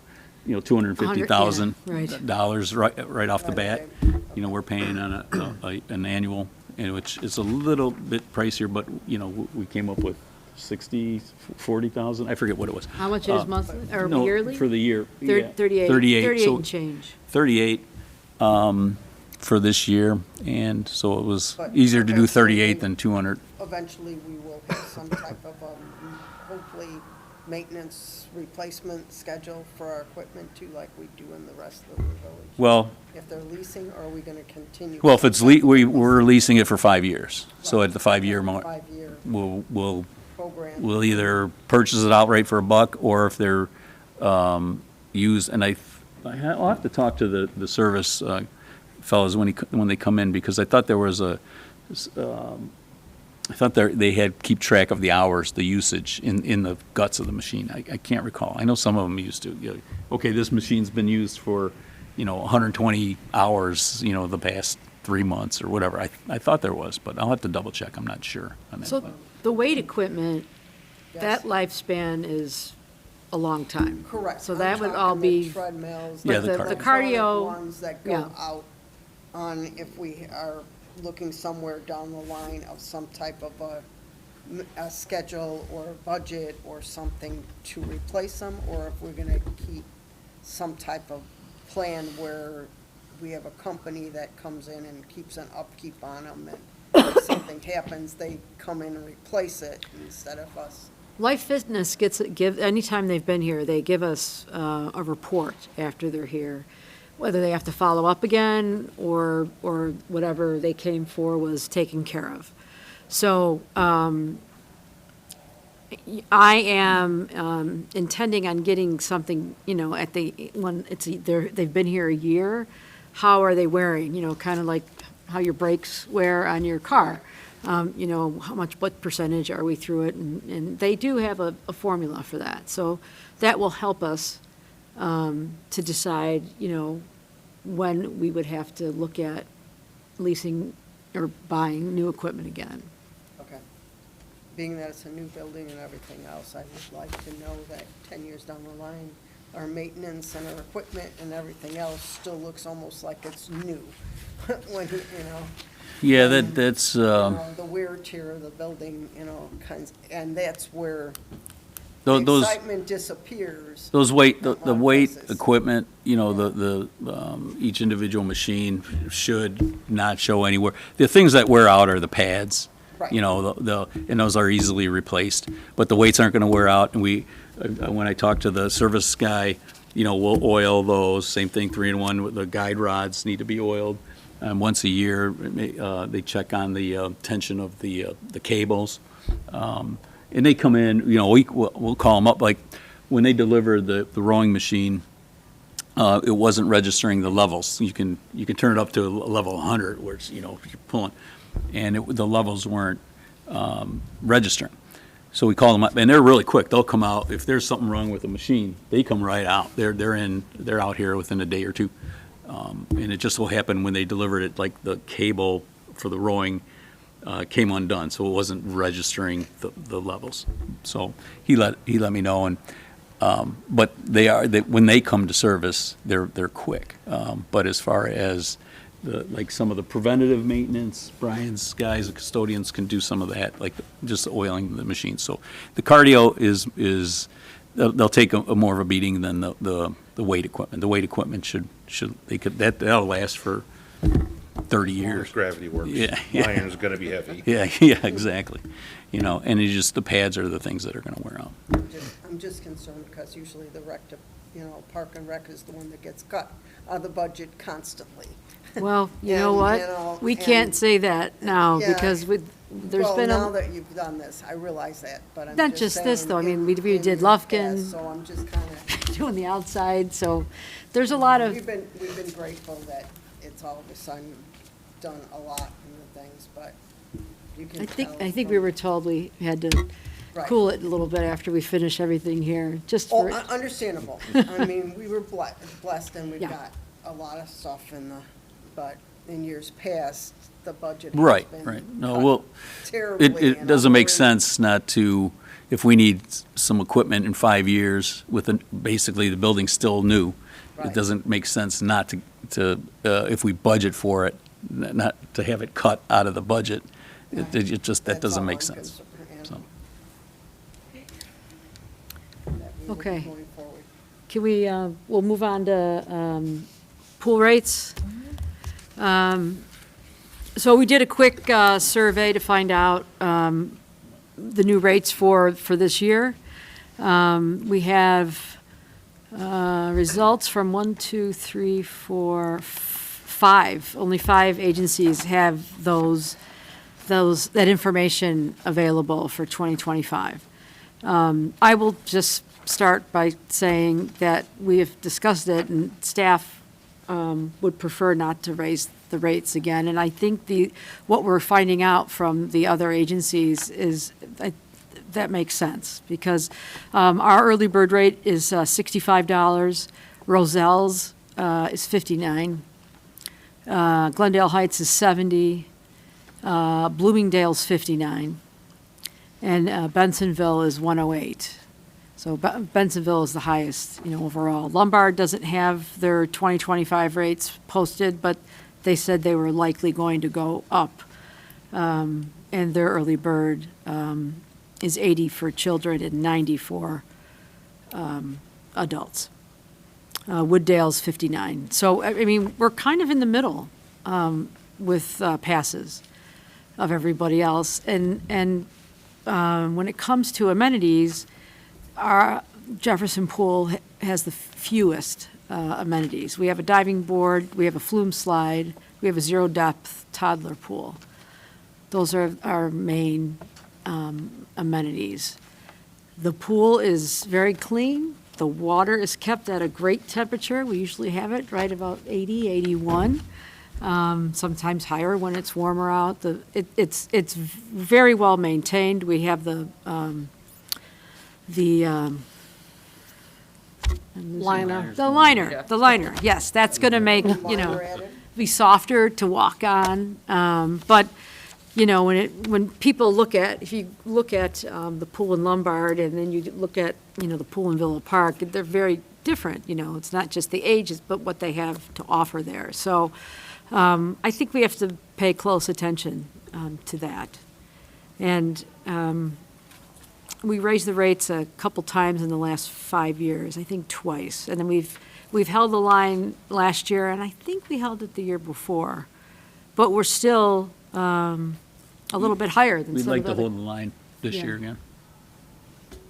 Speaker 2: $250,000
Speaker 5: right.
Speaker 2: dollars right off the bat.
Speaker 7: Right,
Speaker 2: We're paying on an annual, which is a little bit pricier, but, we came up with 40,000, I forget what it was.
Speaker 5: How much it is monthly, or
Speaker 2: No,
Speaker 5: yearly?
Speaker 2: for the year.
Speaker 5: Thir-
Speaker 2: yeah.
Speaker 5: 38.
Speaker 2: 38, so
Speaker 5: and change.
Speaker 2: 38 for this year, and so it was
Speaker 7: But
Speaker 2: easier to do
Speaker 7: eventually
Speaker 2: 38 than 200.
Speaker 7: Eventually, we will have some type of, hopefully, maintenance replacement schedule for our equipment too, like we do in the rest of the village.
Speaker 2: Well,
Speaker 7: If they're leasing, or are we gonna continue?
Speaker 2: if it's, we're leasing it for 5 years, so at the 5-year mark,
Speaker 7: 5-year
Speaker 2: we'll
Speaker 7: program.
Speaker 2: we'll either purchase it outright for $1, or if they're used, and I'll have to talk to the service fellows when they come in, because I thought there was I thought they had keep track of the hours, the usage in the guts of the machine. I can't recall. I know some of them used to. Okay, this machine's been used for 120 hours, the past 3 months or whatever. I thought there was, but I'll have to double check. I'm not sure on that.
Speaker 5: So the weight equipment,
Speaker 7: Yes.
Speaker 5: that lifespan is a long time.
Speaker 7: Correct.
Speaker 5: So
Speaker 7: I'm
Speaker 5: that would all
Speaker 7: talking the
Speaker 5: be,
Speaker 7: treadmills.
Speaker 2: Yeah,
Speaker 5: but
Speaker 2: the
Speaker 5: the
Speaker 2: cardio.
Speaker 5: cardio,
Speaker 7: Ones that
Speaker 5: yeah.
Speaker 7: go out on, if we are looking somewhere down the line of some type of a schedule or a budget or something to replace them, or if we're gonna keep some type of plan where we have a company that comes in and keeps an upkeep on them, and if something happens, they come in and replace it instead of us.
Speaker 5: Life Fitness anytime they've been here, they give us a report after they're here, whether they have to follow up again or whatever they came for was taken care of. So I am intending on getting something, when they've been here a year, how are they wearing, kind of like how your brakes wear on your car. What percentage are we through it? And they do have a formula for that. So that will help us to decide, when we would have to look at leasing or buying new equipment again.
Speaker 7: Okay. Being that it's a new building and everything else, I would like to know that 10 years down the line, our maintenance and our equipment and everything else still looks almost like it's new. When,
Speaker 2: Yeah, that's,
Speaker 7: the wear and tear of the building, and that's where the
Speaker 2: those,
Speaker 7: excitement disappears.
Speaker 2: those weight, the
Speaker 7: At a lot of
Speaker 2: weight
Speaker 7: places.
Speaker 2: equipment, each individual machine should not show anywhere. The things that wear out are the pads.
Speaker 7: Right.
Speaker 2: And those are easily replaced, but the weights aren't gonna wear out, and when I talk to the service guy, we'll oil those, same thing, 3-in-1, the guide rods need to be oiled. Once a year, they check on the tension of the cables. And they come in, we'll call them up, like, when they delivered the rowing machine, it wasn't registering the levels. You can turn it up to a level 100, where it's, you're pulling, and the levels weren't registering. So we call them up, and they're really quick. They'll come out, if there's something wrong with the machine, they come right out. They're out here within a day or two. And it just so happened when they delivered it, like, the cable for the rowing came undone, so it wasn't registering the levels. So he let me know, and but when they come to service, they're quick. But as far as like some of the preventative maintenance, Brian's guys, the custodians can do some of that, like just oiling the machine. So the cardio is they'll take a more of a beating than the weight equipment. The weight equipment that'll last for 30 years.
Speaker 1: Gravity works.
Speaker 2: Yeah.
Speaker 1: Iron's gonna be heavy.
Speaker 2: Yeah, exactly. And it's just the pads are the things that are going to wear out.
Speaker 7: I'm just concerned because usually the you know, Park and Rec is the one that gets cut out of the budget constantly.
Speaker 5: Well, you know
Speaker 7: And, you
Speaker 5: what?
Speaker 7: know,
Speaker 5: We can't
Speaker 7: and-
Speaker 5: say that now
Speaker 7: Yeah.
Speaker 5: because there's
Speaker 7: Well,
Speaker 5: been
Speaker 7: now
Speaker 5: a,
Speaker 7: that you've done this, I realize that, but I'm
Speaker 5: Not
Speaker 7: just
Speaker 5: just this,
Speaker 7: saying
Speaker 5: though. I mean,
Speaker 7: in-
Speaker 5: we
Speaker 7: in
Speaker 5: did
Speaker 7: the
Speaker 5: Lufkin.
Speaker 7: past, So I'm just kind of,
Speaker 5: doing the outside, so there's a lot of,
Speaker 7: we've been grateful that it's all of a sudden done a lot in the things, but you can tell.
Speaker 5: I think we
Speaker 7: from-
Speaker 5: were told we had to
Speaker 7: Right.
Speaker 5: cool it a little bit after we finish everything here, just
Speaker 7: Oh,
Speaker 5: for,
Speaker 7: understandable. I mean, we were blessed and we've
Speaker 5: Yeah.
Speaker 7: got a lot of stuff in the, but in years past, the budget has
Speaker 2: Right,
Speaker 7: been
Speaker 2: right. No,
Speaker 7: cut
Speaker 2: well,
Speaker 7: terribly.
Speaker 2: it
Speaker 7: and
Speaker 2: doesn't
Speaker 7: I'm
Speaker 2: make
Speaker 7: worried-
Speaker 2: sense not to, if we need some equipment in 5 years with, basically the building's still new, it
Speaker 7: Right.
Speaker 2: doesn't make sense not to, if we budget for it, not to have it cut out of the budget. It just, that
Speaker 7: That's
Speaker 2: doesn't
Speaker 7: all
Speaker 2: make
Speaker 7: I'm
Speaker 2: sense.
Speaker 7: concerned,
Speaker 2: So.
Speaker 7: that we will be
Speaker 5: Okay.
Speaker 7: going forward.
Speaker 5: can we, we'll move on to pool rates. So we did a quick survey to find out the new rates for this year. We have results from 1, 2, 3, 4, 5. Only 5 agencies have that information available for 2025. I will just start by saying that we have discussed it, and staff would prefer not to raise the rates again. And I think what we're finding out from the other agencies is that makes sense, because our early bird rate is $65. Roselle's is $59. Glendale Heights is $70. Bloomingdale's $59. And Bensonville is $108. So Bensonville is the highest, overall. Lombard doesn't have their 2025 rates posted, but they said they were likely going to go up. And their early bird is 80 for children and 90 for adults. Wooddale's 59. So, I mean, we're kind of in the middle with passes of everybody else. And when it comes to amenities, our Jefferson Pool has the fewest amenities. We have a diving board, we have a flume slide, we have a zero-depth toddler pool. Those are our main amenities. The pool is very clean. The water is kept at a great temperature. We usually have it right about 80, 81, sometimes higher when it's warmer out. It's very well maintained. We have the
Speaker 3: Liner.
Speaker 5: the liner, yes, that's going to make,
Speaker 7: Liner added?
Speaker 5: be softer to walk on. But, when people look at, if you look at the pool in Lombard and then you look at, the pool in Villa Park, they're very different, It's not just the ages, but what they have to offer there. So I think we have to pay close attention to that. And we raised the rates a couple times in the last 5 years, I think twice. And then we've held the line last year, and I think we held it the year before. But we're still a little bit higher than
Speaker 2: We'd
Speaker 5: some
Speaker 2: like
Speaker 5: of
Speaker 2: to
Speaker 5: the
Speaker 2: hold the line this
Speaker 5: Yeah.
Speaker 2: year again.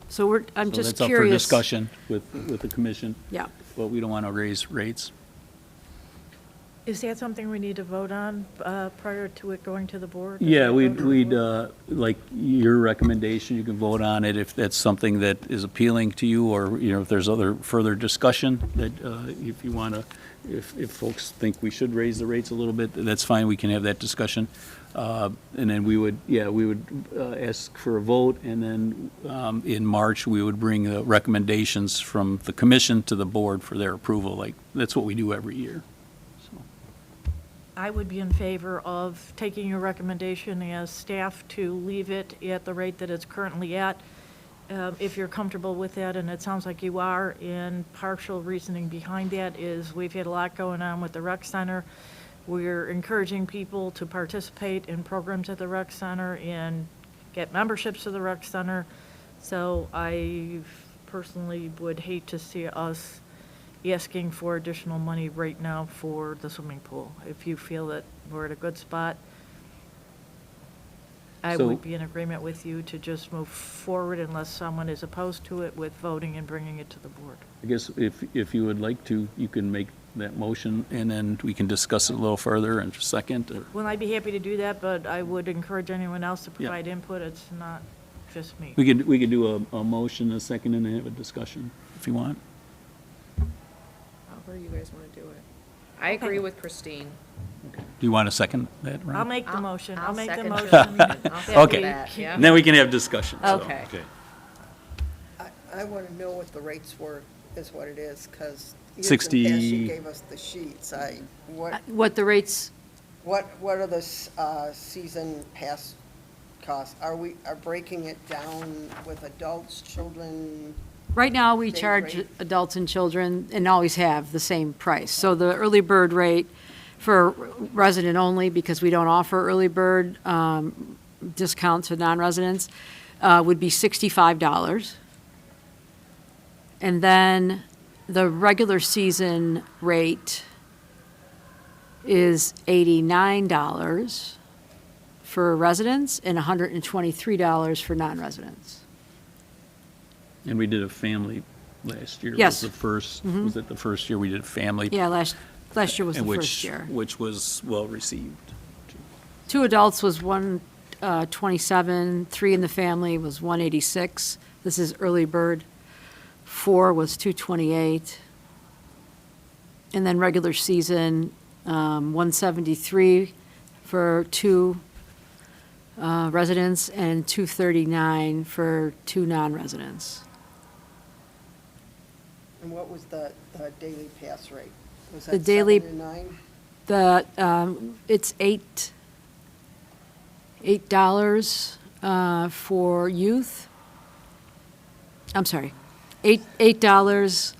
Speaker 5: So I'm
Speaker 2: So
Speaker 5: just
Speaker 2: that's up for
Speaker 5: curious.
Speaker 2: discussion with the commission,
Speaker 5: Yeah.
Speaker 2: but we don't want to raise rates.
Speaker 4: Is that something we need to vote on prior to it going to the board? Is
Speaker 2: Yeah,
Speaker 4: that
Speaker 2: we'd,
Speaker 4: vote?
Speaker 2: like your recommendation, you can vote on it if that's something that is appealing to you, or, if there's other further discussion that, if you want to, if folks think we should raise the rates a little bit, that's fine, we can have that discussion. And then we would ask for a vote, and then in March, we would bring the recommendations from the commission to the board for their approval, like, that's what we do every year.
Speaker 4: I would be in favor of taking your recommendation as staff to leave it at the rate that it's currently at, if you're comfortable with that, and it sounds like you are. And partial reasoning behind that is we've had a lot going on with the rec center. We're encouraging people to participate in programs at the rec center and get memberships to the rec center. So I personally would hate to see us asking for additional money right now for the swimming pool. If you feel that we're at a good spot. I
Speaker 2: So-
Speaker 4: would be in agreement with you to just move forward unless someone is opposed to it with voting and bringing it to the board.
Speaker 2: I guess if you would like to, you can make that motion, and then we can discuss it a little further in a second. Or-
Speaker 4: Well, I'd be happy to do that, but I would encourage anyone else to
Speaker 2: Yeah.
Speaker 4: provide input. It's not just me.
Speaker 2: We could do a motion, a second, and then have a discussion, if you want.
Speaker 6: However you guys want to do it. I agree with Christine.
Speaker 2: Do you want to second that, Ron?
Speaker 4: I'll make the motion. I'll make the
Speaker 6: second
Speaker 4: motion.
Speaker 6: it. I'll second
Speaker 2: Okay.
Speaker 6: that, yeah.
Speaker 2: And then we can have discussion. so.
Speaker 6: Okay.
Speaker 1: Okay.
Speaker 7: I want to know what the rates were, is what it is, because.
Speaker 2: 60
Speaker 7: You gave us the sheets.
Speaker 5: What the rates,
Speaker 7: What are the season pass costs? Are breaking it down with adults, children?
Speaker 5: right now, we
Speaker 7: Same
Speaker 5: charge
Speaker 7: rate?
Speaker 5: adults and children, and always have, the same price. So the early bird rate for resident only, because we don't offer early bird discount to non-residents, would be $65. And then the regular season rate is $89 for residents and $123 for non-residents.
Speaker 2: And we did a family last year.
Speaker 5: Yes.
Speaker 2: Was the first, was it the first year we did a family?
Speaker 5: Yeah, last year was the
Speaker 2: and
Speaker 5: first year.
Speaker 2: Which was well-received.
Speaker 5: 2 adults was 127, 3 in the family was 186. This is early bird. 4 was 228. And then regular season, 173 for 2 residents and 239 for 2 non-residents.
Speaker 7: And what was the daily pass rate? Was
Speaker 5: The
Speaker 7: that
Speaker 5: daily-
Speaker 7: 7 to 9?
Speaker 5: It's $8 for youth. I'm sorry, $8,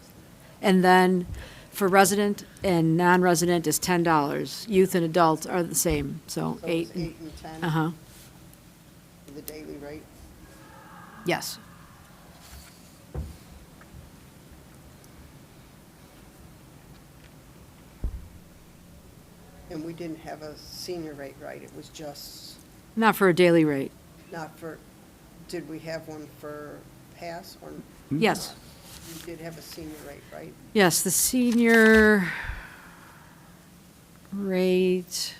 Speaker 5: and then for resident and non-resident is $10. Youth and adults are the same, so
Speaker 7: So
Speaker 5: 8.
Speaker 7: it's 8 and 10
Speaker 5: Uh-huh,
Speaker 7: for the daily rate?
Speaker 5: yes.
Speaker 7: And we didn't have a senior rate, right? It was just
Speaker 5: Not for a daily rate.
Speaker 7: not for, did we have one for pass or?
Speaker 5: Yes,
Speaker 7: We did have a senior rate, right?
Speaker 5: yes, the senior rate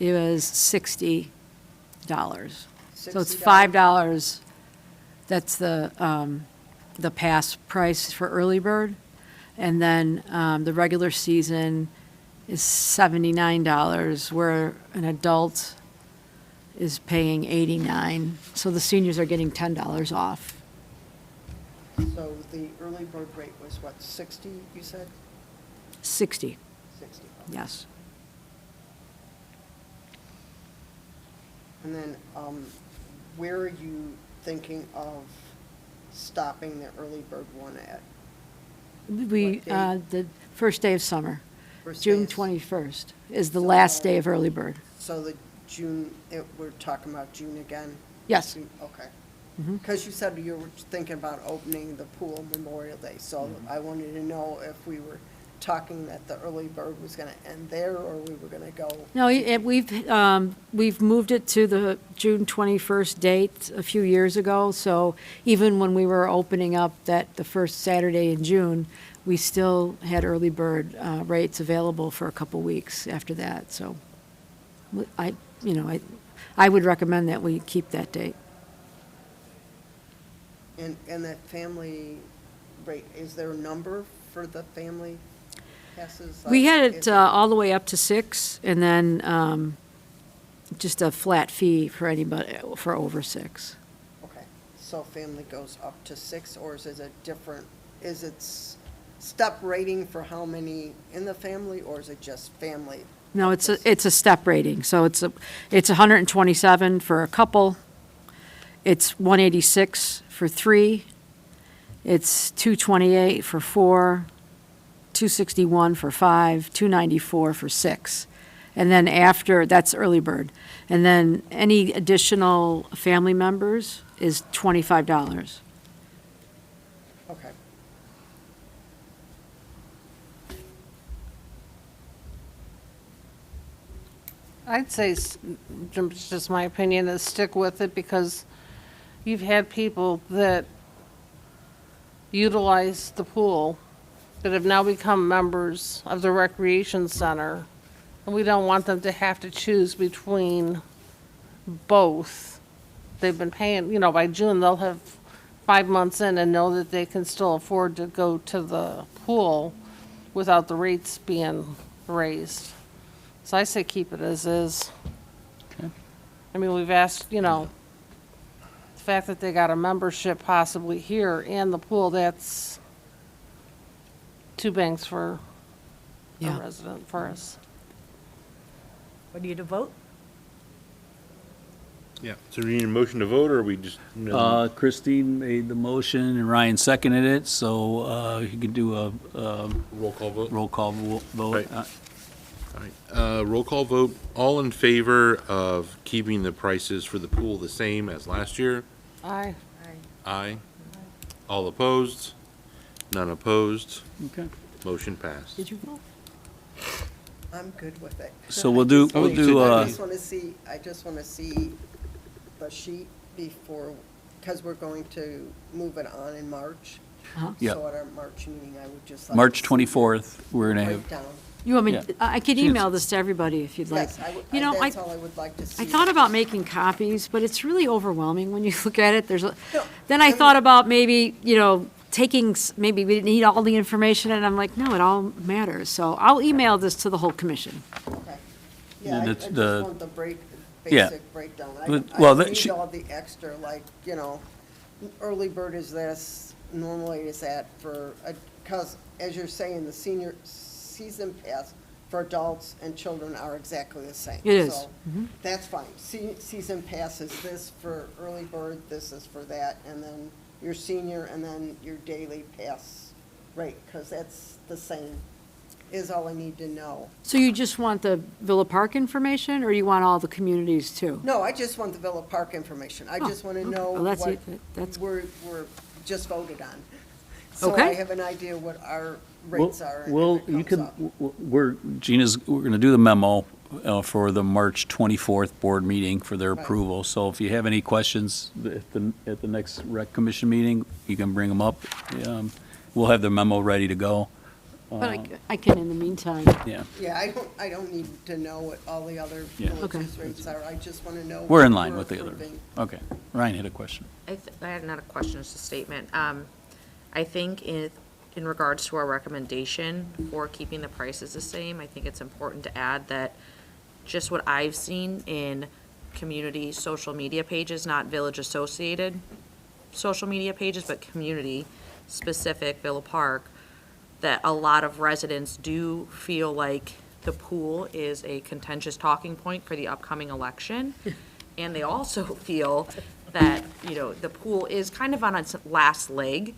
Speaker 5: is $60. So it's
Speaker 7: $60.
Speaker 5: $5. That's the pass price for early bird. And then the regular season is $79, where an adult is paying $89. So the seniors are getting $10 off.
Speaker 7: So the early bird rate was what, 60, you said?
Speaker 5: 60,
Speaker 7: 60.
Speaker 5: yes.
Speaker 7: And then, where are you thinking of stopping the early bird one at?
Speaker 5: We,
Speaker 7: What date?
Speaker 5: the first day of summer,
Speaker 7: First
Speaker 5: June
Speaker 7: day is-
Speaker 5: 21st, is the last day of early bird.
Speaker 7: So the June, we're talking about June again?
Speaker 5: Yes.
Speaker 7: Okay. Because you said you were thinking about opening the pool Memorial Day, so I wanted to know if we were talking that the early bird was going to end there, or we were going to go.
Speaker 5: No, we've moved it to the June 21st date a few years ago, so even when we were opening up the first Saturday in June, we still had early bird rates available for a couple weeks after that, so I would recommend that we keep that date.
Speaker 7: And that family rate, is there a number for the family passes?
Speaker 5: We
Speaker 7: Like,
Speaker 5: had
Speaker 7: is
Speaker 5: it all the way up to 6, and then just a flat fee for anybody, for over 6.
Speaker 7: Okay, so family goes up to 6, or is it different, is it step rating for how many in the family, or is it just family?
Speaker 5: No, it's a step rating, so it's 127 for a couple, it's 186 for 3, it's 228 for 4, 261 for 5, 294 for 6. And then after, that's early bird. And then any additional family members is $25.
Speaker 7: Okay.
Speaker 3: I'd say, it's just my opinion, is stick with it because you've had people that utilize the pool that have now become members of the recreation center, and we don't want them to have to choose between both. They've been paying, by June, they'll have 5 months in and know that they can still afford to go to the pool without the rates being raised. So I say keep it as is.
Speaker 2: Okay.
Speaker 3: I mean, we've asked, the fact that they got a membership possibly here and the pool, that's 2 banks for a
Speaker 5: Yeah.
Speaker 3: resident for us.
Speaker 4: What do you to vote?
Speaker 1: Yeah. So do you need a motion to vote, or are we just?
Speaker 2: Christine made the motion and Ryan seconded it, so you can do a
Speaker 1: Roll call vote?
Speaker 2: roll call vote.
Speaker 1: Right. All right, roll call vote. All in favor of keeping the prices for the pool the same as last year?
Speaker 3: Aye.
Speaker 1: Aye. All opposed? None opposed?
Speaker 2: Okay.
Speaker 1: Motion passed.
Speaker 5: Did you vote?
Speaker 7: I'm good with it.
Speaker 2: So we'll do,
Speaker 1: Oh,
Speaker 2: we'll
Speaker 1: you
Speaker 2: do,
Speaker 1: said
Speaker 7: I just want to see the sheet before, because we're going to move it on in March.
Speaker 5: Uh-huh.
Speaker 2: Yeah.
Speaker 7: So at our March meeting, I would just like.
Speaker 2: March
Speaker 7: to see
Speaker 2: 24th, we're gonna have,
Speaker 7: breakdown.
Speaker 5: You want me,
Speaker 2: Yeah.
Speaker 5: I could
Speaker 2: She
Speaker 5: email
Speaker 2: is-
Speaker 5: this to everybody if you'd like.
Speaker 7: Yes, I would,
Speaker 5: You know,
Speaker 7: that's all I would like to see.
Speaker 5: I thought about making copies, but it's really overwhelming when you look at it.
Speaker 7: No,
Speaker 5: Then I
Speaker 7: I
Speaker 5: thought
Speaker 7: mean-
Speaker 5: about maybe, taking, maybe we didn't need all the information, and I'm like, no, it all matters. So I'll email this to the whole commission.
Speaker 7: Okay. Yeah,
Speaker 2: And
Speaker 7: I
Speaker 2: it's
Speaker 7: just
Speaker 2: the-
Speaker 7: want the
Speaker 2: Yeah.
Speaker 7: basic breakdown.
Speaker 2: Well,
Speaker 7: I
Speaker 2: that
Speaker 7: need
Speaker 2: she-
Speaker 7: all the extra, like, early bird is this, normally is that for, because as you're saying, the senior season pass for adults and children are exactly the same.
Speaker 5: It is.
Speaker 7: So that's fine. Season pass is this for early bird, this is for that, and then your senior, and then your daily pass rate, because that's the same, is all I need to know.
Speaker 5: So you just want the Villa Park information, or you want all the communities too?
Speaker 7: No, I just want the Villa Park information. I
Speaker 5: Oh,
Speaker 7: just want to
Speaker 5: okay.
Speaker 7: know
Speaker 5: Well, that's
Speaker 7: what
Speaker 5: it. That's-
Speaker 7: we're just voted on. So
Speaker 5: Okay.
Speaker 7: I have an idea what our rates are. and
Speaker 2: well,
Speaker 7: if it
Speaker 2: you
Speaker 7: comes
Speaker 2: could,
Speaker 7: up.
Speaker 2: we're gonna do the memo for the March 24th board meeting for their
Speaker 7: Right.
Speaker 2: approval. So if you have any questions at the next rec commission meeting, you can bring them up. We'll have the memo ready to go.
Speaker 5: But I can in the meantime.
Speaker 2: Yeah,
Speaker 7: Yeah, I don't need to know what all the other
Speaker 2: Yeah.
Speaker 7: villages' rates are. I just want to know.
Speaker 2: we're in
Speaker 7: what
Speaker 2: line
Speaker 7: we're
Speaker 2: with the other.
Speaker 7: approving.
Speaker 2: Okay. Ryan had a question.
Speaker 6: I had not a question, it's a statement. I think in regards to our recommendation for keeping the prices the same, I think it's important to add that just what I've seen in community social media pages, not village associated social media pages, but community specific Villa Park, that a lot of residents do feel like the pool is a contentious talking point for the upcoming election. And they also feel that, the pool is kind of on its last leg.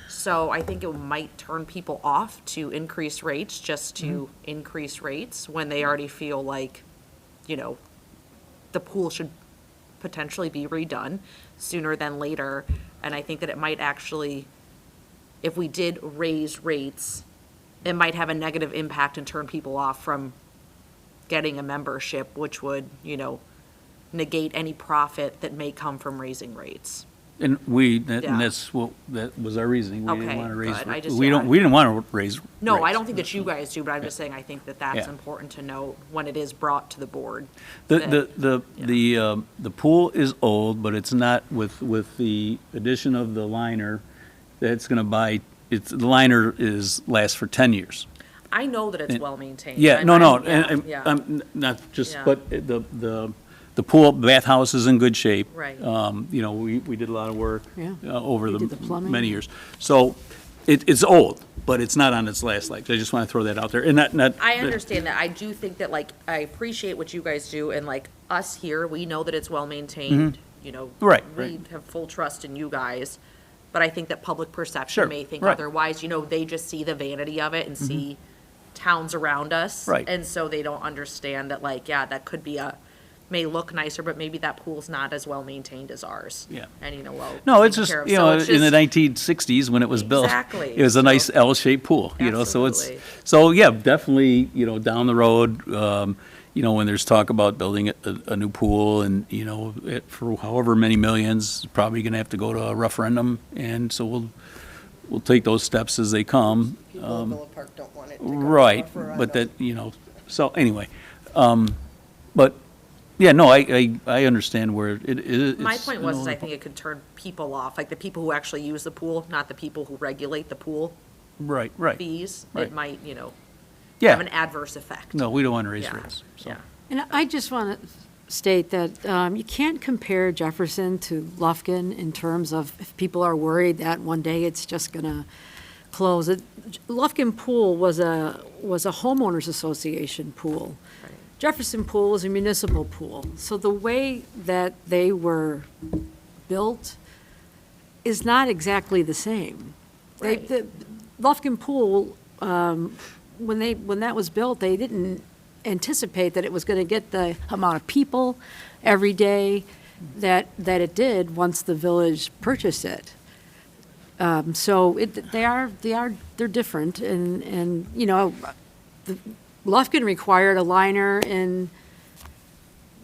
Speaker 6: So I think it might turn people off to increase rates, just to increase rates, when they already feel like, the pool should potentially be redone sooner than later. And I think that it might actually, if we did raise rates, it might have a negative impact and turn people off from getting a membership, which would, negate any profit that may come from raising rates.
Speaker 2: And
Speaker 6: Yeah.
Speaker 2: that was our reasoning. We didn't
Speaker 6: Okay,
Speaker 2: want to raise,
Speaker 6: good. I just-
Speaker 2: we
Speaker 6: yeah.
Speaker 2: didn't want to raise.
Speaker 6: No, I
Speaker 2: rates.
Speaker 6: don't think that you guys do, but I'm just saying, I think that that's
Speaker 2: Yeah.
Speaker 6: important to note when it is brought to the board.
Speaker 2: The pool is old, but it's not with the addition of the liner that's going to buy, the liner lasts for 10 years.
Speaker 6: I know that it's
Speaker 2: And-
Speaker 6: well-maintained.
Speaker 2: Yeah,
Speaker 6: I'm-
Speaker 2: no,
Speaker 6: I'm-
Speaker 2: no,
Speaker 6: yeah,
Speaker 2: and
Speaker 6: yeah.
Speaker 2: I'm not just,
Speaker 6: Yeah.
Speaker 2: but the pool, bathhouse is in good shape.
Speaker 6: Right.
Speaker 2: We did a lot of work
Speaker 5: Yeah.
Speaker 2: over
Speaker 5: We
Speaker 2: the
Speaker 5: did the plumbing.
Speaker 2: many years. So it's old, but it's not on its last legs. I just want to throw that out there. And not.
Speaker 6: I understand that. I do think that, I appreciate what you guys do, and us here, we know that it's well-maintained,
Speaker 2: Right,
Speaker 6: We
Speaker 2: right.
Speaker 6: have full trust in you guys, but I think that public perception
Speaker 2: Sure,
Speaker 6: may think
Speaker 2: right.
Speaker 6: otherwise, they just see the vanity of it and see towns around us.
Speaker 2: Right.
Speaker 6: And so they don't understand that, that could be may look nicer, but maybe that pool's not as well-maintained as ours.
Speaker 2: Yeah.
Speaker 6: And, well.
Speaker 2: No, it's
Speaker 6: taken
Speaker 2: just,
Speaker 6: care of.
Speaker 2: in
Speaker 6: So it's
Speaker 2: the
Speaker 6: just-
Speaker 2: 1960s, when it was built.
Speaker 6: Exactly.
Speaker 2: It was a nice
Speaker 6: So-
Speaker 2: L-shaped pool, so
Speaker 6: Absolutely.
Speaker 2: so yeah, definitely, down the road, you know, when there's talk about building a new pool and, you know, for however many millions, probably gonna have to go to a referendum, and so we'll take those steps as they come.
Speaker 7: People in Villa Park don't want it to go to
Speaker 2: Right,
Speaker 7: referendum.
Speaker 2: but that, you know, so anyway, but, yeah, no, I understand where it.
Speaker 6: My
Speaker 2: it's,
Speaker 6: point
Speaker 2: you
Speaker 6: was,
Speaker 2: know,
Speaker 6: is I think it could turn people off, like the people who actually use the pool, not the people who regulate the pool
Speaker 2: Right, right,
Speaker 6: fees.
Speaker 2: Right.
Speaker 6: It might, have an
Speaker 2: yeah,
Speaker 6: adverse effect.
Speaker 2: no, we don't want to raise
Speaker 6: Yeah,
Speaker 2: rates, so.
Speaker 6: yeah.
Speaker 5: And I just want to state that you can't compare Jefferson to Lufkin in terms of if people are worried that one day it's just going to close. Lufkin Pool was a homeowners association pool.
Speaker 6: Right.
Speaker 5: Jefferson Pool was a municipal pool. So the way that they were built is not exactly the same.
Speaker 6: Right.
Speaker 5: The Lufkin Pool, when that was built, they didn't anticipate that it was going to get the amount of people every day that it did once the village purchased it. So they're different, and you know, Lufkin required a liner in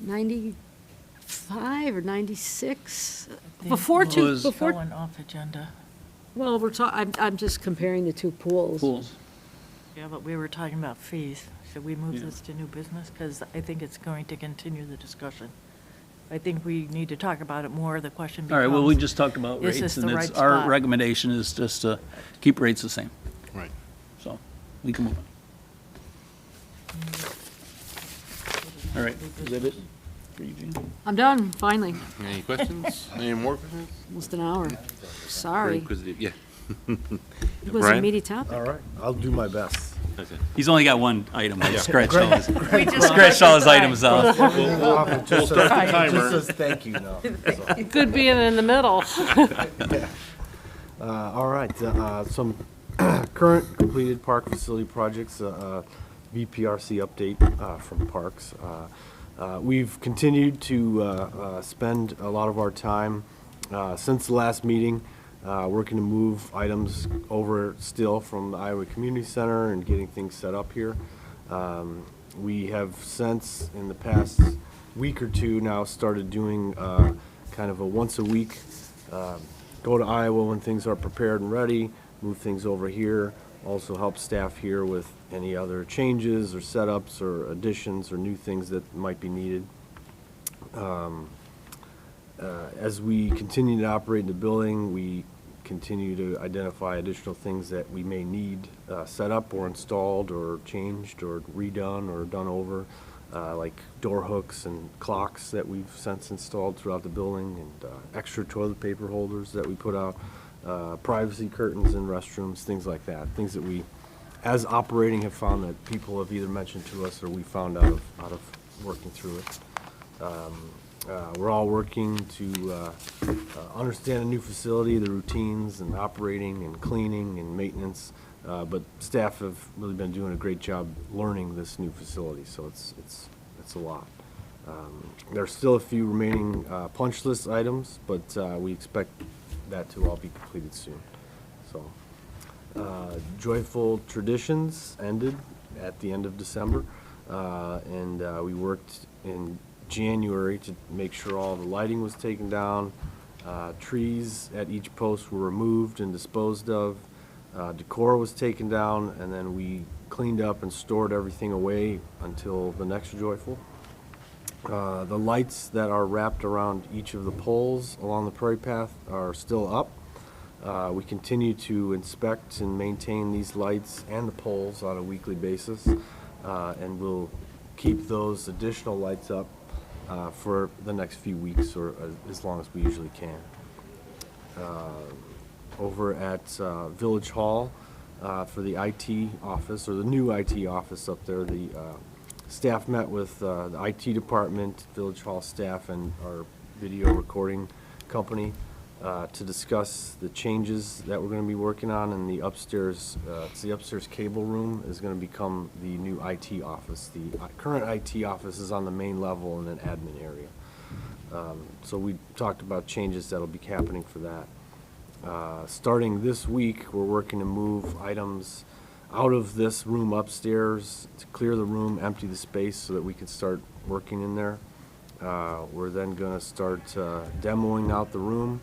Speaker 5: 95 or 96 before
Speaker 4: Going off agenda.
Speaker 5: well, I'm just comparing the two pools.
Speaker 2: Pools.
Speaker 4: Yeah, but we were talking about fees. Should we move this to new business? Because I think it's going to continue the discussion. I think we need to talk about it more. The question
Speaker 2: All right,
Speaker 4: becomes.
Speaker 2: well, we just talked about
Speaker 4: Is
Speaker 2: rates,
Speaker 4: this
Speaker 2: and
Speaker 4: the
Speaker 2: it's,
Speaker 4: right
Speaker 2: our
Speaker 4: spot?
Speaker 2: recommendation is just to keep rates the same,
Speaker 1: Right.
Speaker 2: so we can move on. All right, is that it for you, Gene?
Speaker 5: I'm done, finally,
Speaker 1: Any questions? Any more questions?
Speaker 5: almost an hour.
Speaker 1: Very
Speaker 5: Sorry,
Speaker 1: inquisitive, yeah.
Speaker 5: it was a
Speaker 1: Brian?
Speaker 5: meaty topic.
Speaker 8: All right, I'll do my best.
Speaker 2: He's only got one item, I scratched all his, scratched all his items off.
Speaker 8: We'll
Speaker 1: start the timer.
Speaker 8: Just as thank you now. So,
Speaker 3: Good being in the middle.
Speaker 8: all right, some current completed park facility projects, VPRC update from Parks. We've continued to spend a lot of our time since the last meeting working to move items over still from the Iowa Community Center and getting things set up here. We have since, in the past week or two now, started doing kind of a once a week, go to Iowa when things are prepared and ready, move things over here, also help staff here with any other changes or setups or additions or new things that might be needed. As we continue to operate in the building, we continue to identify additional things that we may need set up or installed or changed or redone or done over, like door hooks and clocks that we've since installed throughout the building, and extra toilet paper holders that we put out, privacy curtains in restrooms, things like that. Things that we, as operating, have found that people have either mentioned to us or we found out of working through it. We're all working to understand a new facility, the routines and operating and cleaning and maintenance, but staff have really been doing a great job learning this new facility, so it's a lot. There's still a few remaining punch list items, but we expect that to all be completed soon. So, Joyful Traditions ended at the end of December, and we worked in January to make sure all the lighting was taken down, trees at each post were removed and disposed of, decor was taken down, and then we cleaned up and stored everything away until the next Joyful. The lights that are wrapped around each of the poles along the Prairie Path are still up. We continue to inspect and maintain these lights and the poles on a weekly basis, and we'll keep those additional lights up for the next few weeks or as long as we usually can. Over at Village Hall for the IT office, or the new IT office up there, the staff met with the IT department, Village Hall staff, and our video recording company to discuss the changes that we're going to be working on in the upstairs. It's the upstairs cable room is going to become the new IT office. The current IT office is on the main level in an admin area. So we talked about changes that'll be happening for that. Starting this week, we're working to move items out of this room upstairs, to clear the room, empty the space so that we can start working in there. We're then gonna start demoing out the room,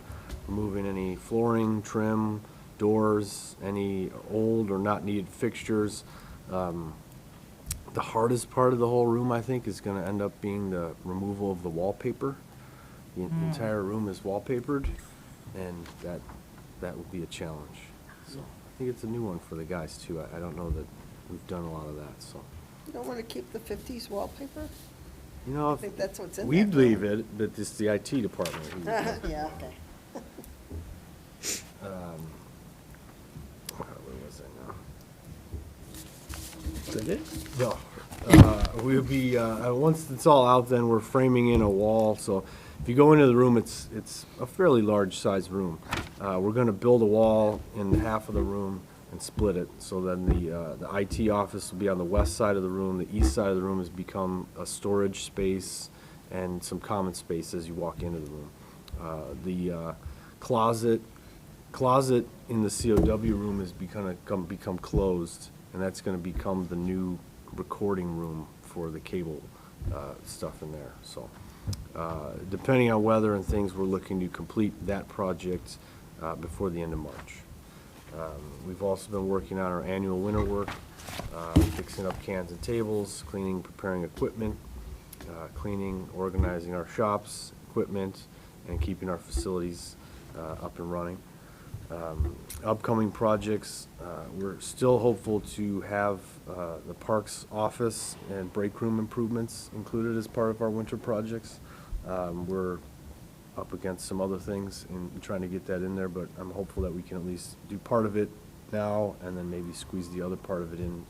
Speaker 8: removing any flooring, trim, doors, any old or not needed fixtures. The hardest part of the whole room, I think, is gonna end up being the removal of the wallpaper. The entire room is wallpapered, and that will be a challenge. So I think it's a new one for the guys too. I don't know that we've done a lot of that, so.
Speaker 7: You don't want to keep the 50s wallpaper?
Speaker 8: You know,
Speaker 7: I think that's what's in that
Speaker 8: we'd
Speaker 7: room.
Speaker 8: leave it, but it's the IT department. who would leave it.
Speaker 7: Yeah, okay.
Speaker 8: Where was I now?
Speaker 2: Is that it?
Speaker 8: No. We'll be, once it's all out, then we're framing in a wall, so if you go into the room, it's a fairly large sized room. We're gonna build a wall in half of the room and split it, so then the IT office will be on the west side of the room, the east side of the room has become a storage space and some common space as you walk into the room. The closet in the COW room is become closed, and that's gonna become the new recording room for the cable stuff in there, so. Depending on weather and things, we're looking to complete that project before the end of March. We've also been working on our annual winter work, fixing up cans and tables, cleaning, preparing equipment, cleaning, organizing our shops, equipment, and keeping our facilities up and running. Upcoming projects, we're still hopeful to have the Parks office and break room improvements included as part of our winter projects. We're up against some other things in trying to get that in there, but I'm hopeful that we can at least do part of it now and then maybe squeeze the other part of it in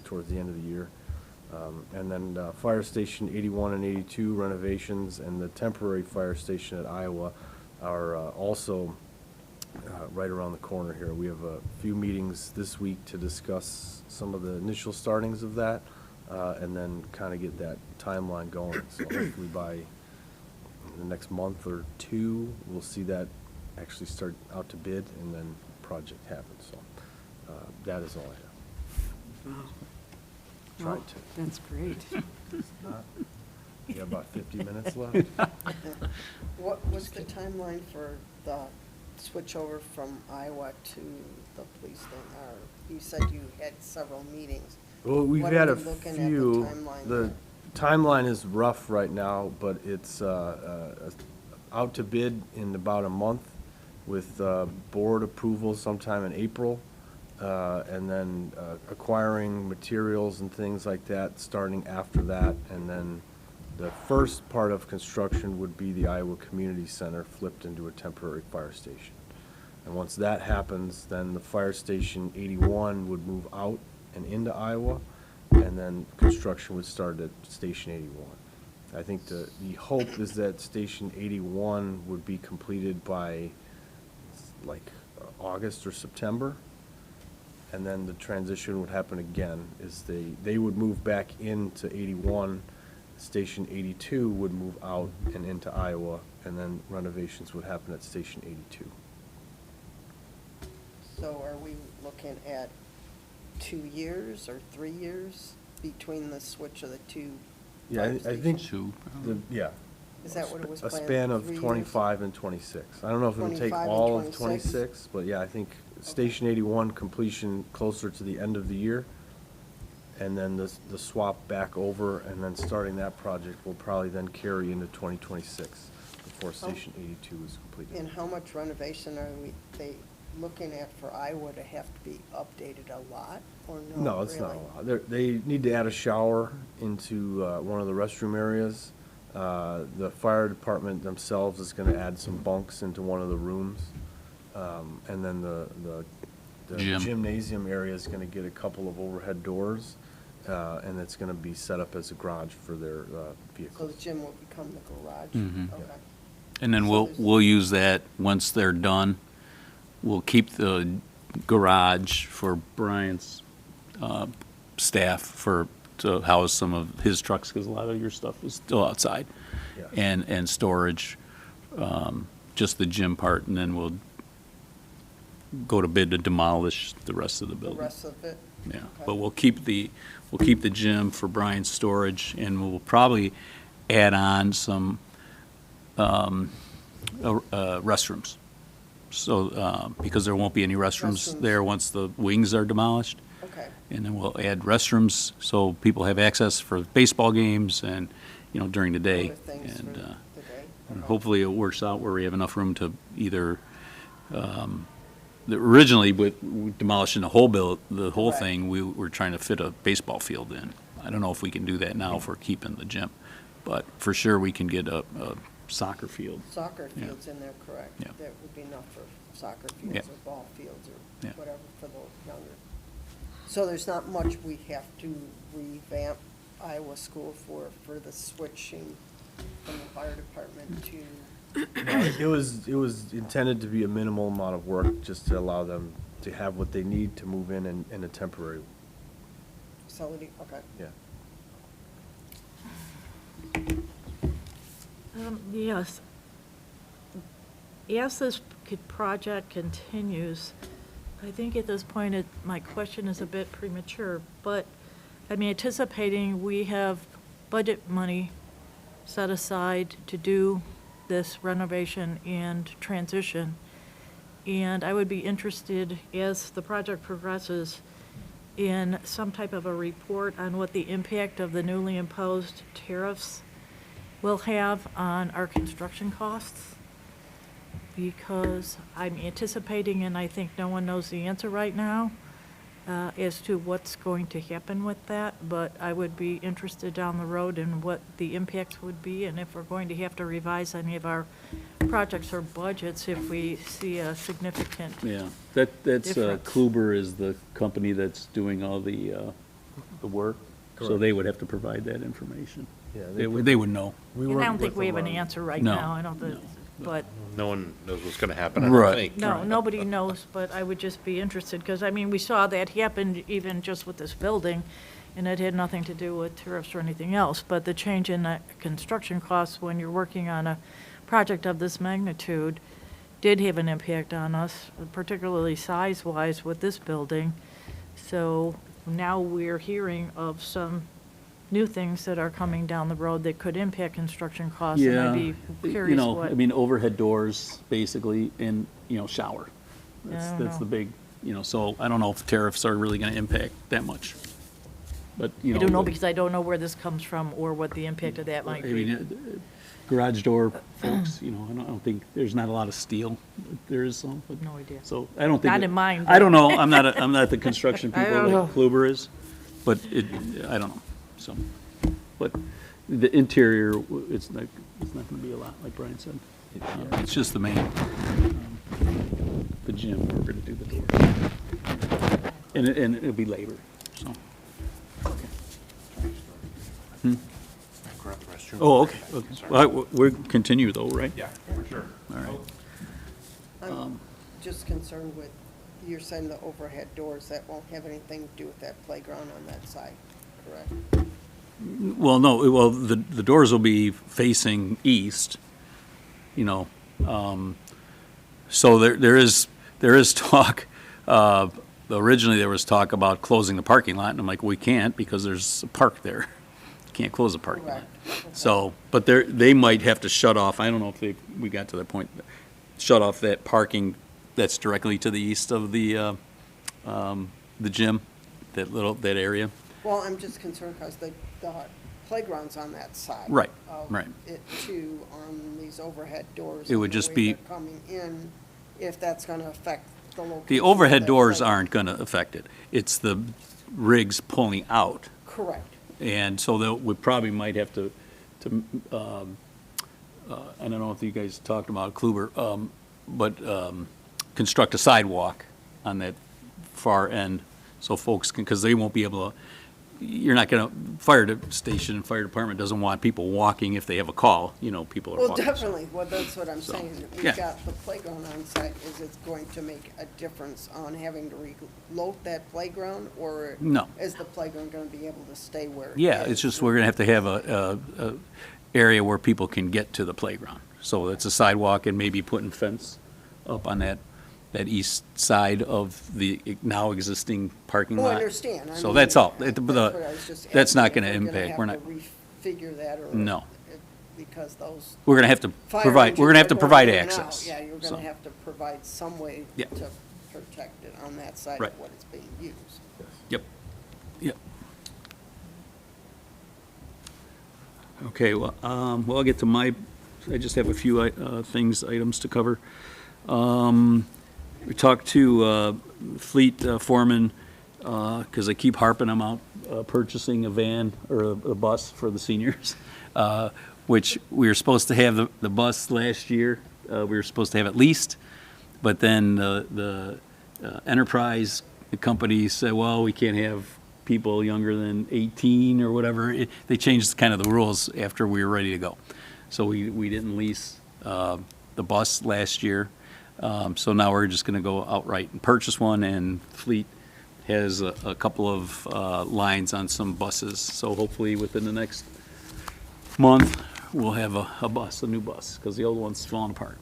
Speaker 8: towards the end of the year. And then Fire Station 81 and 82 renovations and the temporary fire station at Iowa are also right around the corner here. We have a few meetings this week to discuss some of the initial startings of that, and then kind of get that timeline going. So hopefully by the next month or two, we'll see that actually start out to bid, and then project happen. So that is all I have.
Speaker 5: Well,
Speaker 8: Tried to.
Speaker 5: That's great.
Speaker 8: You got about 50 minutes left.
Speaker 7: What was the timeline for the switch over from Iowa to the police thing? Or you said you had several meetings.
Speaker 8: Well, we've
Speaker 7: What
Speaker 8: had
Speaker 7: are
Speaker 8: a
Speaker 7: we looking at the
Speaker 8: few.
Speaker 7: timeline
Speaker 8: The
Speaker 7: there?
Speaker 8: timeline is rough right now, but it's out to bid in about a month with board approval sometime in April, and then acquiring materials and things like that starting after that. And then the first part of construction would be the Iowa Community Center flipped into a temporary fire station. And once that happens, then the Fire Station 81 would move out and into Iowa, and then construction would start at Station 81. I think the hope is that Station 81 would be completed by like August or September, and then the transition would happen again, is they would move back into 81, Station 82 would move out and into Iowa, and then renovations would happen at Station 82.
Speaker 7: So are we looking at 2 years or 3 years between the switch of the two?
Speaker 8: Yeah,
Speaker 7: fire
Speaker 8: I think,
Speaker 7: stations?
Speaker 8: yeah.
Speaker 7: Is that what it was
Speaker 8: A
Speaker 7: planned,
Speaker 8: span of
Speaker 7: 3 years?
Speaker 8: 25 and 26. I don't know if it'll take
Speaker 7: 25 and
Speaker 8: all of
Speaker 7: 26?
Speaker 8: 26, but yeah, I think Station 81 completion closer to the end of the year, and then the swap back over, and then starting that project will probably then carry into 2026 before Station 82 is completed.
Speaker 7: And how much renovation are they looking at for Iowa to have to be updated a lot, or no?
Speaker 8: No, it's not
Speaker 7: really?
Speaker 8: a lot. They need to add a shower into one of the restroom areas. The fire department themselves is gonna add some bunks into one of the rooms. And then the
Speaker 2: Gym.
Speaker 8: gymnasium area is gonna get a couple of overhead doors, and it's gonna be set up as a garage for their
Speaker 7: So
Speaker 8: vehicles.
Speaker 7: the gym will become the garage?
Speaker 2: Mhm.
Speaker 7: Okay.
Speaker 2: And then
Speaker 7: So
Speaker 2: we'll,
Speaker 7: there's-
Speaker 2: we'll use that, once they're done, we'll keep the garage for Brian's staff to house some of his trucks, because a lot of your stuff is still outside.
Speaker 8: Yeah.
Speaker 2: And storage, just the gym part, and then we'll go to bid to demolish the rest of the
Speaker 7: The
Speaker 2: building.
Speaker 7: rest of it?
Speaker 2: yeah. But we'll keep the gym for Brian's storage, and we'll probably add on some restrooms. So, because there won't be any restrooms
Speaker 7: Restrooms.
Speaker 2: there once the wings are demolished.
Speaker 7: Okay,
Speaker 2: And then we'll add restrooms so people have access for baseball games and, during the day.
Speaker 7: other things for
Speaker 2: And
Speaker 7: the day.
Speaker 2: and
Speaker 7: Okay.
Speaker 2: hopefully it works out where we have enough room to either, originally with demolishing the whole the whole
Speaker 7: Right.
Speaker 2: thing, we were trying to fit a baseball field in. I don't know if we can do that now if we're keeping the gym, but for sure we can get a soccer field.
Speaker 7: Soccer
Speaker 2: Yeah.
Speaker 7: fields in there, correct?
Speaker 2: Yeah.
Speaker 7: That would be enough for soccer
Speaker 2: Yeah.
Speaker 7: fields or ball fields or
Speaker 2: Yeah.
Speaker 7: whatever for the younger. So there's not much we have to revamp Iowa School for the switching from the fire department to,
Speaker 8: It was intended to be a minimal amount of work, just to allow them to have what they need to move in a temporary,
Speaker 7: facility, okay.
Speaker 8: yeah.
Speaker 4: Yes. As this project continues, I think at this point, my question is a bit premature, but I'm anticipating we have budget money set aside to do this renovation and transition. And I would be interested, as the project progresses, in some type of a report on what the impact of the newly imposed tariffs will have on our construction costs. Because I'm anticipating, and I think no one knows the answer right now, as to what's going to happen with that, but I would be interested down the road in what the impacts would be, and if we're going to have to revise any of our projects or budgets if we see a significant.
Speaker 2: Yeah, that's,
Speaker 4: Difference.
Speaker 2: Kluber is the company that's doing all the work, so
Speaker 8: Correct.
Speaker 2: they would have to provide that information.
Speaker 8: Yeah,
Speaker 2: They would know.
Speaker 8: We
Speaker 4: And I
Speaker 8: worked
Speaker 4: don't think
Speaker 8: with
Speaker 4: we have
Speaker 8: them
Speaker 4: an
Speaker 8: on-
Speaker 4: answer right
Speaker 2: No,
Speaker 4: now, I don't think,
Speaker 2: no.
Speaker 4: but,
Speaker 1: No one knows what's gonna happen, I don't
Speaker 2: Right.
Speaker 1: think.
Speaker 4: no, nobody knows, but I would just be interested, because, I mean, we saw that happen even just with this building, and it had nothing to do with tariffs or anything else, but the change in the construction costs when you're working on a project of this magnitude did have an impact on us, particularly size-wise with this building. So now we're hearing of some new things that are coming down the road that could impact construction costs, and I'd be curious what.
Speaker 2: I mean, overhead doors, basically, and, shower.
Speaker 4: I don't
Speaker 2: That's the
Speaker 4: know.
Speaker 2: big, so I don't know if tariffs are really gonna impact that much. But,
Speaker 4: I don't know, because I don't know where this comes from or what the impact of that might
Speaker 2: I mean,
Speaker 4: be.
Speaker 2: garage door folks, I don't think, there's not a lot of steel. There is some, but.
Speaker 4: No idea.
Speaker 2: So I don't think.
Speaker 4: Not in mine,
Speaker 2: I don't know. I'm not the construction
Speaker 3: I
Speaker 2: people
Speaker 3: don't know.
Speaker 2: like Kluber is, but I don't know. So, but the interior, it's not gonna be a lot, like Brian said. It's just the main, the gym where we're gonna do the door. And it'll be labor, so.
Speaker 1: Grab the restroom.
Speaker 2: Oh, okay. Well, we'll continue though, right?
Speaker 1: Yeah, for sure.
Speaker 2: All right.
Speaker 7: I'm just concerned with, you're saying the overhead doors, that won't have anything to do with that playground on that side, correct?
Speaker 2: Well, no, the doors will be facing east, so there is talk, originally there was talk about closing the parking lot, and I'm like, we can't, because there's a park there. Can't close a parking lot.
Speaker 7: Correct.
Speaker 2: So, but they might have to shut off, I don't know if we got to that point, shut off that parking that's directly to the east of the gym, that area.
Speaker 7: Well, I'm just concerned because the playground's on that side.
Speaker 2: Right,
Speaker 7: of
Speaker 2: right.
Speaker 7: It too, on these overhead doors.
Speaker 2: It would
Speaker 7: and the
Speaker 2: just
Speaker 7: way
Speaker 2: be-
Speaker 7: they're coming in, if that's gonna affect the location.
Speaker 2: The
Speaker 7: of
Speaker 2: overhead
Speaker 7: that
Speaker 2: doors
Speaker 7: playground.
Speaker 2: aren't going to affect it. It's the rigs pulling out.
Speaker 7: Correct.
Speaker 2: And so we probably might have to, I don't know if you guys talked about Kluber, but construct a sidewalk on that far end so folks can, because they won't be able to, you're not going to, fire station and fire department doesn't want people walking if they have a call, people are
Speaker 7: Well,
Speaker 2: walking.
Speaker 7: definitely, well, that's what I'm
Speaker 2: So,
Speaker 7: saying.
Speaker 2: yeah.
Speaker 7: We've got the playground on site. Is it going to make a difference on having to reload that playground? Or
Speaker 2: No.
Speaker 7: is the playground gonna be able to stay where it is?
Speaker 2: Yeah, it's just, we're going to have a area where people can get to the playground. So it's a sidewalk and maybe putting fence up on that that east side of the now existing parking
Speaker 7: Oh,
Speaker 2: lot.
Speaker 7: I understand. I
Speaker 2: So
Speaker 7: mean,
Speaker 2: that's all.
Speaker 7: that's
Speaker 2: The-
Speaker 7: what I was just
Speaker 2: That's not
Speaker 7: asking,
Speaker 2: gonna
Speaker 7: if we're
Speaker 2: impact, we're not,
Speaker 7: have to refigure that, or.
Speaker 2: No.
Speaker 7: Because those.
Speaker 2: we're gonna have to
Speaker 7: fire
Speaker 2: provide, we're gonna have to
Speaker 7: engines are
Speaker 2: provide
Speaker 7: going in and out.
Speaker 2: access.
Speaker 7: Yeah, you're
Speaker 2: So,
Speaker 7: gonna have to provide some way
Speaker 2: Yeah.
Speaker 7: to protect it on that side
Speaker 2: Right.
Speaker 7: of what it's being used.
Speaker 2: Yep, yep. Okay, well, I'll get to I just have a few, items to cover. We talked to, fleet foreman, because I keep harping them out, purchasing a van or a bus for the seniors, which we were supposed to have the bus last year. We were supposed to have at least, but then the enterprise company said, well, we can't have people younger than 18 or whatever. They changed kind of the rules after we were ready to go. So we didn't lease the bus last year. So now we're just going to go outright and purchase one, and Fleet has a couple of lines on some buses. So hopefully within the next month, we'll have a new bus, because the old one's falling apart.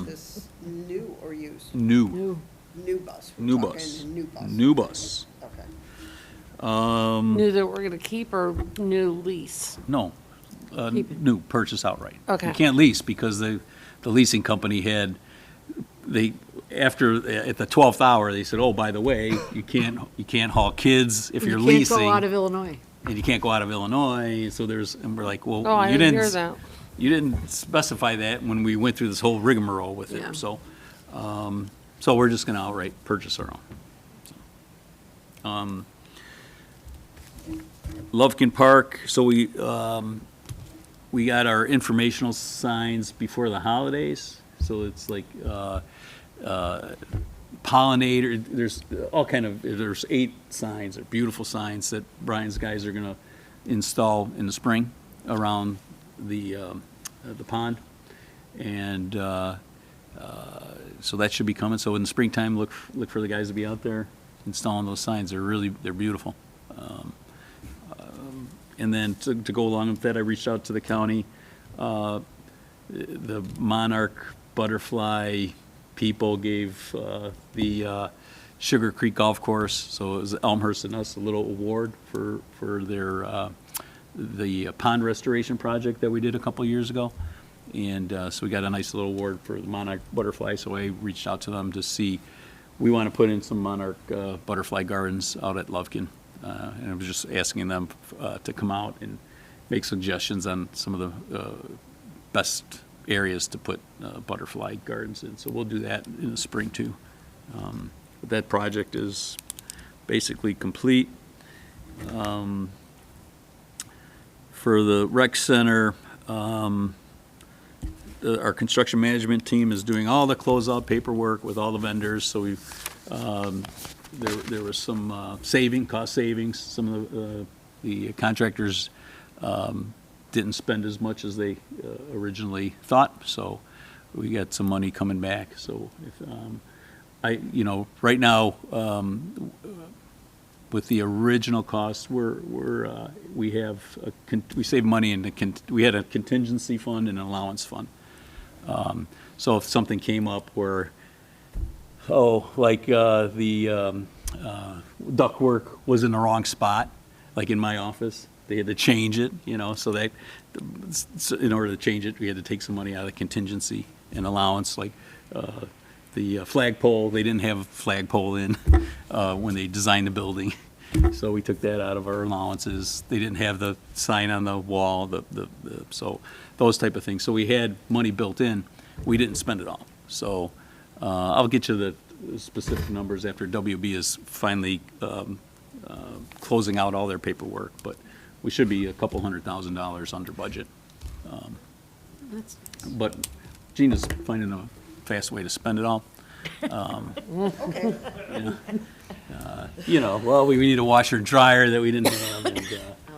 Speaker 7: This new or used?
Speaker 2: New
Speaker 7: New bus. We're
Speaker 2: New
Speaker 7: talking
Speaker 2: bus.
Speaker 7: New bus.
Speaker 2: New bus.
Speaker 7: Okay.
Speaker 3: New that we're gonna keep or new lease?
Speaker 2: No,
Speaker 5: Keep it.
Speaker 2: new, purchase outright.
Speaker 3: Okay.
Speaker 2: You can't lease, because the leasing company at the 12th hour, they said, oh, by the way, you can't haul kids if you're
Speaker 5: You
Speaker 2: leasing.
Speaker 5: can't go out of Illinois.
Speaker 2: And you can't go out of Illinois, so and we're like, well,
Speaker 3: Oh, I
Speaker 2: you
Speaker 3: didn't
Speaker 2: didn't.
Speaker 3: hear that.
Speaker 2: You didn't specify that when we went through this whole rigmarole with
Speaker 5: Yeah.
Speaker 2: it, so we're just gonna outright purchase our own. Lovekin Park, so we got our informational signs before the holidays, so it's like, pollinator, there's all kind of, there's 8 signs, they're beautiful signs that Brian's guys are gonna install in the spring around the pond. And, so that should be coming, so in the springtime, look for the guys to be out there installing those signs, they're beautiful. And then to go along with that, I reached out to the county, the Monarch Butterfly people gave the Sugar Creek Golf Course, so it was Elmhurst and us, a little award for their, the pond restoration project that we did a couple years ago. And so we got a nice little award for the Monarch Butterfly, so I reached out to them to see, we want to put in some Monarch Butterfly gardens out at Lovekin. And I was just asking them to come out and make suggestions on some of the best areas to put butterfly gardens in. So we'll do that in the spring too. But that project is basically complete. For the rec center, our construction management team is doing all the closeout paperwork with all the vendors, so we, there was some cost savings. Some of the contractors didn't spend as much as they originally thought, so we got some money coming back. So if, right now, with the original cost, we saved money we had a contingency fund and an allowance fund. So if something came up where, the ductwork was in the wrong spot, like in my office, they had to change it, so that, in order to change it, we had to take some money out of the contingency and allowance, like, the flagpole, they didn't have a flagpole in, when they designed the building. So we took that out of our allowances. They didn't have the sign on the wall, so those type of things. So we had money built in. We didn't spend it all. So I'll get you the specific numbers after WB is finally closing out all their paperwork, but we should be a couple $100,000 under budget.
Speaker 5: That's-
Speaker 2: But Gina's finding a fast way to spend it all.
Speaker 7: Okay.
Speaker 2: Well, we need a washer and dryer that we didn't have, and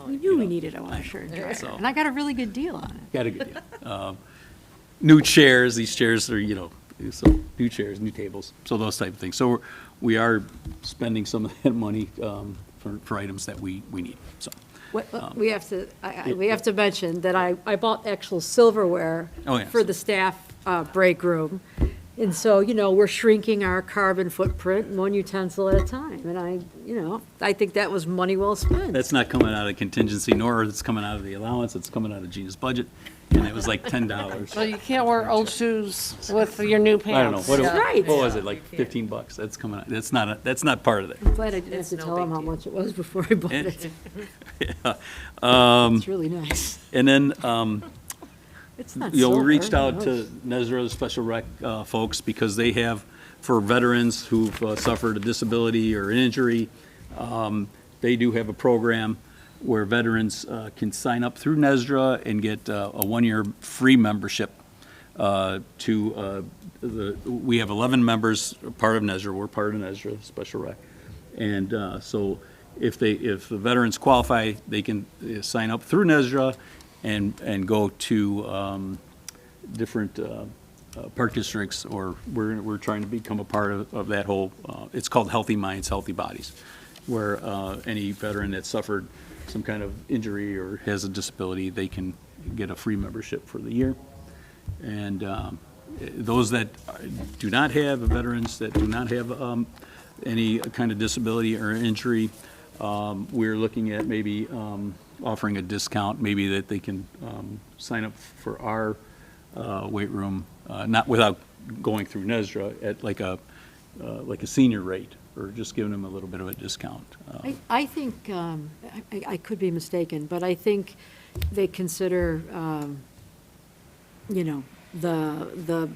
Speaker 5: We knew we needed a washer and dryer,
Speaker 2: So-
Speaker 5: and I got a really good deal on it.
Speaker 2: got a good deal. New chairs, these chairs are, so new chairs, new tables, so those type of things. So we are spending some of that money for items that we need, so.
Speaker 5: We have to, we have to mention that I bought actual silverware
Speaker 2: Oh, yes.
Speaker 5: for the staff break room, And so, we're shrinking our carbon footprint 1 utensil at a time. And I think that was money well spent.
Speaker 2: That's not coming out of contingency, nor it's coming out of the allowance, it's coming out of Gina's budget, and it was like $10.
Speaker 3: Well, you can't wear old shoes with your new pants.
Speaker 2: I don't know,
Speaker 5: Right.
Speaker 2: what was it, like $15? That's coming out, that's not part of it.
Speaker 5: I'm glad I didn't have
Speaker 6: It's
Speaker 5: to
Speaker 6: no
Speaker 5: tell him
Speaker 6: big
Speaker 5: how
Speaker 6: deal.
Speaker 5: much it was before I bought it.
Speaker 2: Yeah.
Speaker 5: It's really nice.
Speaker 2: And then,
Speaker 5: It's not
Speaker 2: we
Speaker 5: silver,
Speaker 2: reached
Speaker 5: who
Speaker 2: out to
Speaker 5: knows?
Speaker 2: Nezra Special Rec folks because they have, for veterans who've suffered a disability or an injury, they do have a program where veterans can sign up through Nezra and get a 1-year free membership to we have 11 members, part of Nezra, we're part of Nezra Special Rec. And so if the veterans qualify, they can sign up through Nezra and go to different park districts, or we're trying to become a part of that whole, it's called Healthy Minds, Healthy Bodies, where any veteran that suffered some kind of injury or has a disability, they can get a free membership for the year. And those that do not have, veterans that do not have any kind of disability or injury, we're looking at maybe offering a discount, maybe that they can sign up for our weight room, not without going through Nezra, at like a senior rate, or just giving them a little bit of a discount.
Speaker 5: I think, I could be mistaken, but I think they consider, the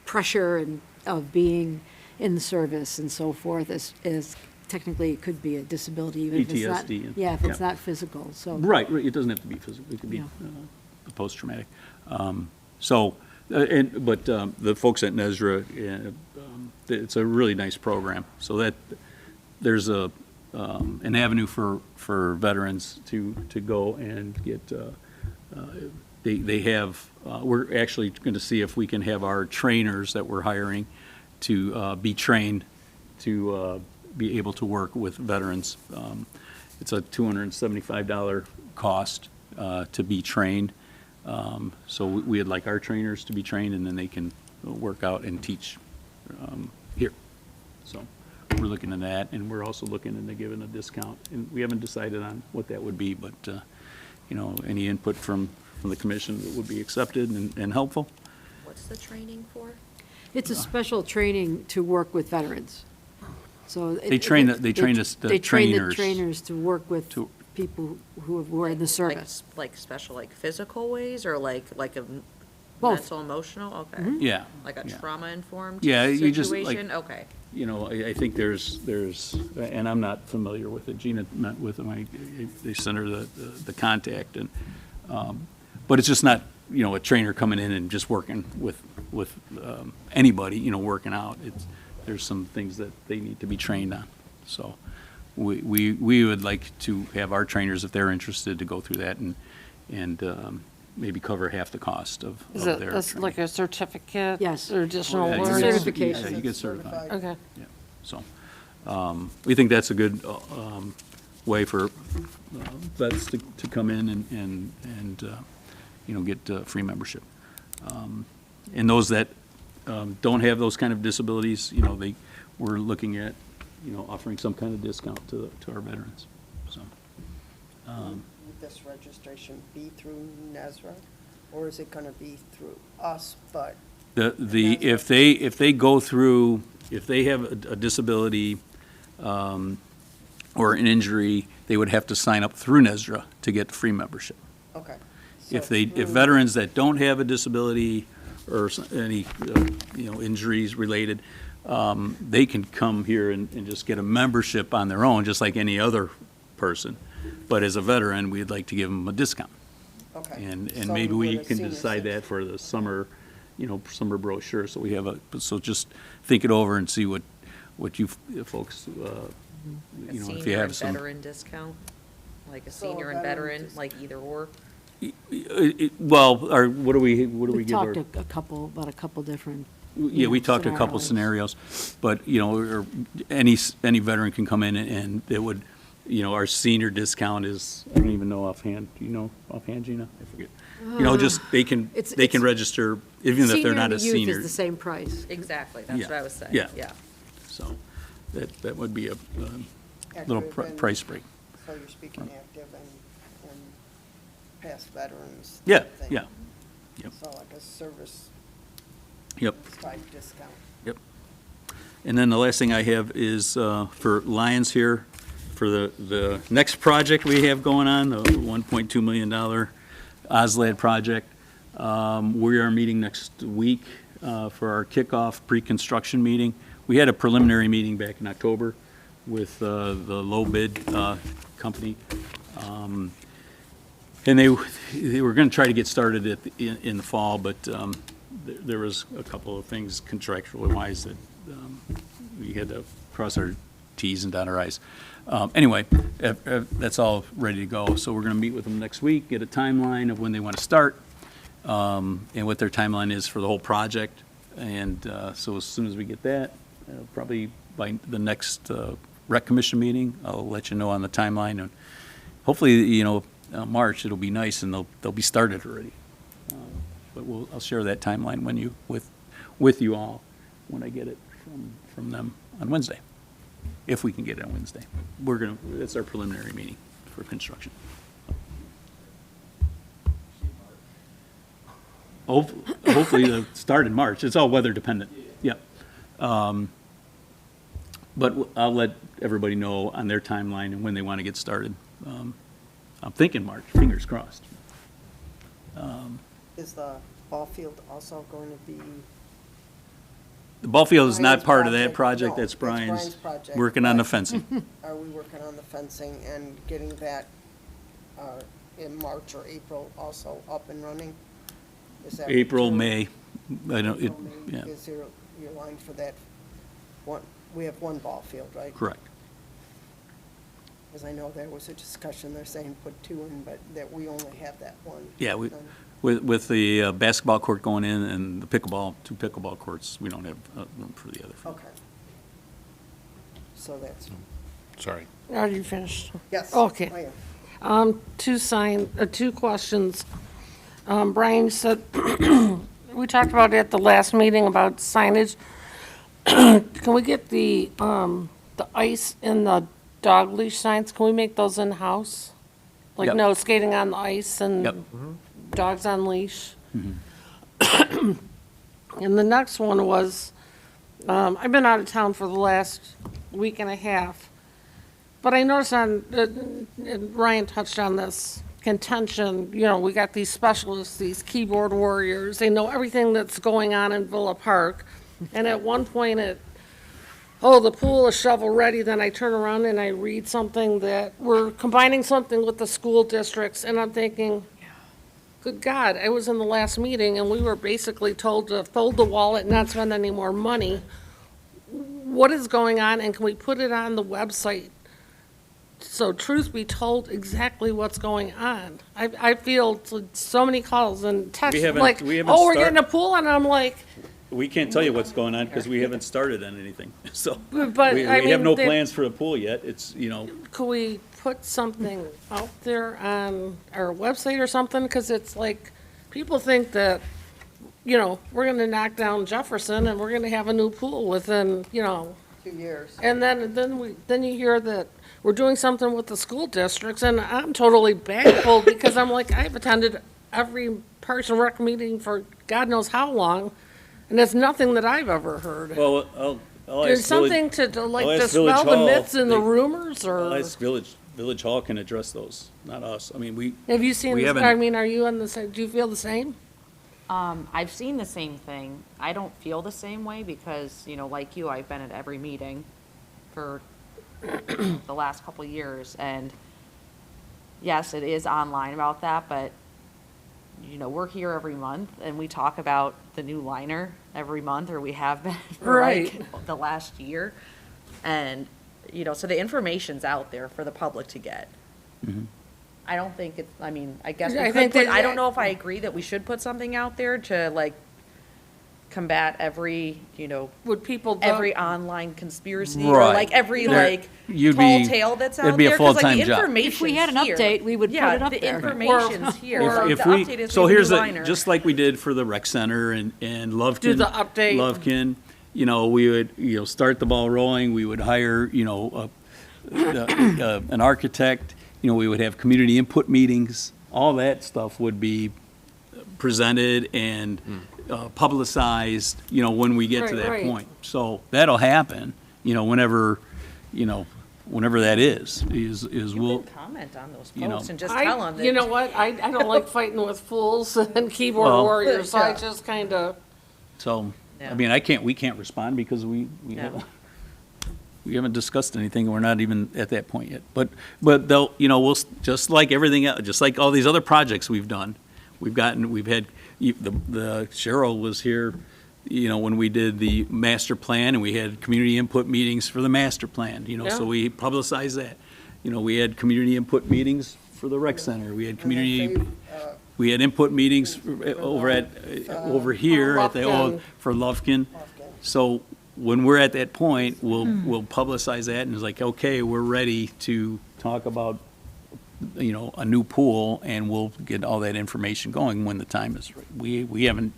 Speaker 5: pressure of being in the service and so forth as technically it could be a disability, even if it's not.
Speaker 2: PTSD and-
Speaker 5: Yeah, if it's
Speaker 2: yeah.
Speaker 5: not physical, so.
Speaker 2: Right, it doesn't have to be physical, it could be
Speaker 5: Yeah.
Speaker 2: post-traumatic. But the folks at Nezra, it's a really nice program, so that there's an avenue for veterans to go and get, they have, we're actually going to see if we can have our trainers that we're hiring to be trained to be able to work with veterans. It's a $275 cost to be trained. So we'd like our trainers to be trained, and then they can work out and teach here. So we're looking at that, and we're also looking into giving a discount. And we haven't decided on what that would be, but, any input from the commission would be accepted and helpful.
Speaker 6: What's the training for?
Speaker 5: It's a special training to work with veterans. So.
Speaker 2: They train the trainers.
Speaker 5: They train the trainers to work with
Speaker 2: To-
Speaker 5: people who are in the service.
Speaker 6: Like special, like physical ways, or like a
Speaker 5: Both.
Speaker 6: mental, emotional? Okay.
Speaker 2: Yeah.
Speaker 6: Like a
Speaker 2: yeah.
Speaker 6: trauma-informed
Speaker 2: Yeah, you just, like-
Speaker 6: situation? Okay.
Speaker 2: I think there's, and I'm not familiar with it. Gina met with them, they sent her the contact, and, but it's just not, a trainer coming in and just working with anybody, working out. There's some things that they need to be trained on. So we would like to have our trainers, if they're interested, to go through that and maybe cover half the cost of
Speaker 3: Is
Speaker 2: their
Speaker 3: it
Speaker 2: training.
Speaker 3: that's like a certificate?
Speaker 5: Yes.
Speaker 3: Or additional
Speaker 2: Yeah, you
Speaker 5: It's a
Speaker 2: get-
Speaker 3: learning?
Speaker 5: certification.
Speaker 2: Yeah, you get certified.
Speaker 3: Okay.
Speaker 2: Yeah, so, we think that's a good way for vets to come in and get free membership. And those that don't have those kind of disabilities, we're looking at, offering some kind of discount to our veterans, so.
Speaker 7: Would this registration be through Nezra, or is it gonna be through us, but?
Speaker 2: If they go through, if they have a disability or an injury, they would have to sign up through Nezra to get free membership.
Speaker 7: Okay.
Speaker 2: If
Speaker 7: So through-
Speaker 2: veterans that don't have a disability or any, injuries related, they can come here and just get a membership on their own, just like any other person. But as a veteran, we'd like to give them a discount.
Speaker 7: Okay.
Speaker 2: And
Speaker 7: So
Speaker 2: maybe we
Speaker 7: with a
Speaker 2: can
Speaker 7: senior
Speaker 2: decide that
Speaker 7: citizen-
Speaker 2: for the summer, summer brochure, so we have so just think it over and see what you folks,
Speaker 6: A
Speaker 2: if you
Speaker 6: senior
Speaker 2: have
Speaker 6: and
Speaker 2: some.
Speaker 6: veteran discount? Like a
Speaker 7: So a
Speaker 6: senior and
Speaker 7: veteran
Speaker 6: veteran,
Speaker 7: discount.
Speaker 6: like either or?
Speaker 2: Well, what do we
Speaker 5: We
Speaker 2: give our?
Speaker 5: talked about a couple different.
Speaker 2: Yeah, we talked a couple
Speaker 5: scenarios.
Speaker 2: scenarios, but, or any veteran can come in and it would, our senior discount is, I don't even know offhand. Do you know offhand, Gina? I forget. Just they can
Speaker 5: It's-
Speaker 2: register even if they're not a
Speaker 5: Senior and
Speaker 2: senior.
Speaker 5: youth is the same price.
Speaker 6: Exactly, that's
Speaker 2: Yeah.
Speaker 6: what I was saying,
Speaker 2: Yeah.
Speaker 6: yeah.
Speaker 2: So that would be a little
Speaker 7: Active and-
Speaker 2: price break.
Speaker 7: So you're speaking active and past veterans.
Speaker 2: Yeah,
Speaker 7: type thing.
Speaker 2: yeah. Yep.
Speaker 7: So like a service
Speaker 2: Yep.
Speaker 7: type discount.
Speaker 2: Yep. And then the last thing I have is for Lions here, for the next project we have going on, the $1.2 million OSLAD project. We are meeting next week for our kickoff pre-construction meeting. We had a preliminary meeting back in October with the low bid company. And they were going to try to get started in the fall, but there was a couple of things contractually wise that we had to cross our Ts and dot our Is. Anyway, that's all ready to go. So we're going to meet with them next week, get a timeline of when they want to start, and what their timeline is for the whole project. And so as soon as we get that, probably by the next rec commission meeting, I'll let you know on the timeline. And hopefully, March, it'll be nice and they'll be started already. But I'll share that timeline with you all when I get it from them on Wednesday, if we can get it on Wednesday. That's our preliminary meeting for construction. Hopefully the start in March. It's all weather dependent. Yep. But I'll let everybody know on their timeline and when they want to get started. I'm thinking March, fingers crossed.
Speaker 7: Is the ball field also going to be?
Speaker 2: The ball field is not
Speaker 7: Brian's
Speaker 2: part of that
Speaker 7: project?
Speaker 2: project,
Speaker 7: No,
Speaker 2: that's
Speaker 7: it's
Speaker 2: Brian's.
Speaker 7: Brian's project,
Speaker 2: Working on the
Speaker 7: but-
Speaker 2: fencing.
Speaker 7: Are we working on the fencing and getting that in March or April also up and running? Is that what
Speaker 2: April,
Speaker 7: you're-
Speaker 2: May, I don't, it,
Speaker 7: April, May
Speaker 2: yeah,
Speaker 7: is your line for that one? We have one ball field, right?
Speaker 2: correct.
Speaker 7: Because I know there was a discussion, they're saying put two in, but that we only have that one.
Speaker 2: Yeah,
Speaker 7: done.
Speaker 2: with the basketball court going in and the pickleball, 2 pickleball courts, we don't have room for the other.
Speaker 7: Okay. So that's,
Speaker 1: Sorry.
Speaker 3: Are you finished?
Speaker 7: yes.
Speaker 3: Okay.
Speaker 7: I am.
Speaker 3: Two questions. Brian said, we talked about it at the last meeting about signage. Can we get the ice and the dog leash signs, can we make those in-house? Like
Speaker 2: Yep.
Speaker 3: no skating on the ice and
Speaker 2: Yep.
Speaker 3: dogs on leash? And the next one was, I've been out of town for the last week and a half, but I noticed and Ryan touched on this contention, we got these specialists, these keyboard warriors, they know everything that's going on in Villa Park. And at one point the pool is shovel-ready, then I turn around and I read something that we're combining something with the school districts, and I'm thinking, good God, I was in the last meeting and we were basically told to fold the wallet and not spend any more money. What is going on, and can we put it on the website? So truth be told, exactly what's going on. I feel so many calls and texts,
Speaker 2: haven't-
Speaker 3: like,
Speaker 2: we haven't
Speaker 3: oh, we're
Speaker 2: start-
Speaker 3: getting a pool, and I'm like,
Speaker 2: We can't tell you what's going on because we haven't started on anything, so.
Speaker 3: but
Speaker 2: We
Speaker 3: I
Speaker 2: have
Speaker 3: mean,
Speaker 2: no
Speaker 3: they-
Speaker 2: plans for a pool yet, it's,
Speaker 3: could we put something out there on our website or something? Because it's like, people think that, we're gonna knock down Jefferson and we're gonna have a new pool within,
Speaker 7: 2 years.
Speaker 3: and then you hear that we're doing something with the school districts, and I'm totally baffled because I'm like, I've attended every Parks and Rec meeting for God knows how long, and it's nothing that I've ever heard.
Speaker 2: well, I'll
Speaker 3: There's
Speaker 2: ask
Speaker 3: something
Speaker 2: Village,
Speaker 3: to like
Speaker 2: I'll ask Village
Speaker 3: dispel the
Speaker 2: Hall.
Speaker 3: myths and the
Speaker 2: They-
Speaker 3: rumors,
Speaker 2: I'll
Speaker 3: or
Speaker 2: ask Village Hall can address those, not us. I mean,
Speaker 3: have you seen,
Speaker 2: we
Speaker 3: this?
Speaker 2: haven't-
Speaker 3: I mean, are you on the same, do you feel the same?
Speaker 6: I've seen the same thing. I don't feel the same way because, like you, I've been at every meeting for the last couple of years. And yes, it is online about that, but, we're here every month and we talk about the new liner every month, or we have been for
Speaker 3: Right.
Speaker 6: like the last year. And, so the information's out there for the public to get. I don't think it's, I guess
Speaker 3: I
Speaker 6: we
Speaker 3: think
Speaker 6: could put,
Speaker 3: that-
Speaker 6: I don't know if I agree that we should put something out there to like combat every, you know,
Speaker 3: Would people do?
Speaker 6: every online conspiracy or
Speaker 2: Right.
Speaker 6: like every
Speaker 2: There-
Speaker 6: like
Speaker 2: you'd
Speaker 6: tall
Speaker 2: be-
Speaker 6: tale that's out
Speaker 2: it'd be a
Speaker 6: there. 'Cause,
Speaker 2: full-time
Speaker 6: like, the
Speaker 2: job.
Speaker 6: information's
Speaker 5: If we had an
Speaker 6: here.
Speaker 5: update, we would put
Speaker 6: Yeah,
Speaker 5: it up
Speaker 6: the
Speaker 5: there.
Speaker 6: information's here.
Speaker 2: If
Speaker 6: The
Speaker 2: we,
Speaker 6: update is
Speaker 2: so
Speaker 6: we have a
Speaker 2: here's
Speaker 6: new
Speaker 2: the,
Speaker 6: liner.
Speaker 2: just like we did for the rec center and Lovekin.
Speaker 3: Do the update.
Speaker 2: Lovekin, you know, we would, you know, start the ball rolling, we would hire, you know, an architect, you know, we would have community input meetings, all that stuff would be presented and publicized, you know, when we get to
Speaker 3: Right,
Speaker 2: that
Speaker 3: right.
Speaker 2: point. So that'll happen, you know, whenever that is
Speaker 6: You
Speaker 2: we'll,
Speaker 6: can comment on those
Speaker 2: you know.
Speaker 6: posts and just tell them that.
Speaker 3: You know what, I don't like fighting with fools and keyboard
Speaker 2: Well-
Speaker 3: warriors, so I
Speaker 6: Yeah.
Speaker 3: just kind of,
Speaker 2: so,
Speaker 6: Yeah.
Speaker 2: I mean, we can't respond because we
Speaker 6: Yeah.
Speaker 2: haven't discussed anything, we're not even at that point yet. But they'll, you know, just like everything else, just like all these other projects we've done, we've had, the Cheryl was here, you know, when we did the master plan, and we had community input meetings for the master plan, you know, so
Speaker 3: Yeah.
Speaker 2: we publicized that. You know, we had community input meetings for the rec center, we had community, we had input meetings over here at the old,
Speaker 3: Lufkin.
Speaker 2: for Lovekin. So when we're at that point, we'll publicize that, and it's like, okay, we're ready to talk about, you know, a new pool, and we'll get all that information going when the time is right. We haven't,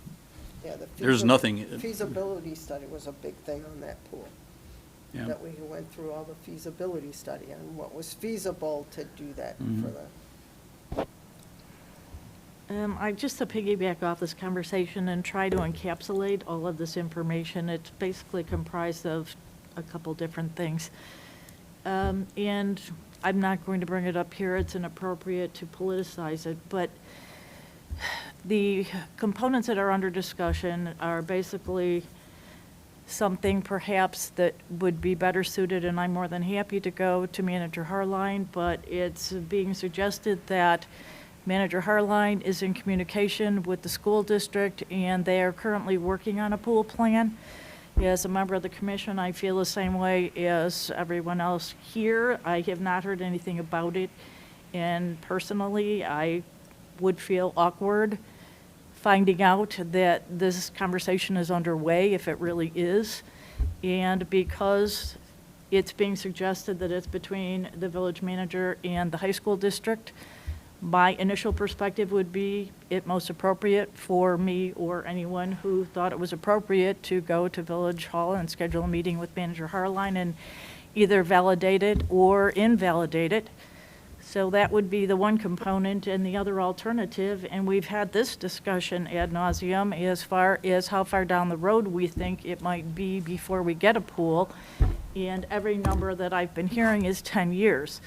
Speaker 7: Yeah, the
Speaker 2: there's nothing-
Speaker 7: Feasibility study was a big thing on that pool.
Speaker 2: Yeah.
Speaker 7: That we went through all the feasibility study on what was feasible to do that
Speaker 2: Mm-hmm.
Speaker 7: for the.
Speaker 4: Just to piggyback off this conversation and try to encapsulate all of this information, it's basically comprised of a couple different things. And I'm not going to bring it up here, it's inappropriate to politicize it, but the components that are under discussion are basically something perhaps that would be better suited, and I'm more than happy to go to Manager Harline, but it's being suggested that Manager Harline is in communication with the school district, and they are currently working on a pool plan. As a member of the commission, I feel the same way as everyone else here. I have not heard anything about it, and personally, I would feel awkward finding out that this conversation is underway, if it really is. And because it's being suggested that it's between the village manager and the high school district, my initial perspective would be it most appropriate for me or anyone who thought it was appropriate to go to Village Hall and schedule a meeting with Manager Harline and either validate it or invalidate it. So that would be the one component, and the other alternative, and we've had this discussion ad nauseum as far as how far down the road we think it might be before we get a pool, and every number that I've been hearing is 10 years.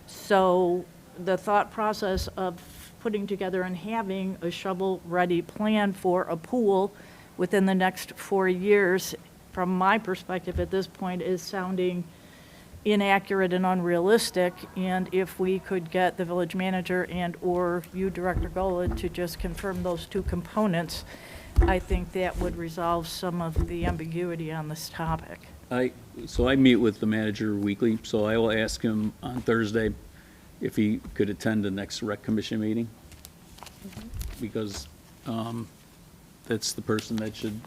Speaker 4: So the thought process of putting together and having a shovel-ready plan for a pool within the next 4 years, from my perspective at this point, is sounding inaccurate and unrealistic, and if we could get the village manager and/or you, Director Gola, to just confirm those two components, I think that would resolve some of the ambiguity on this topic.
Speaker 2: So I meet with the manager weekly, so I will ask him on Thursday if he could attend the next rec commission meeting, because that's the person that should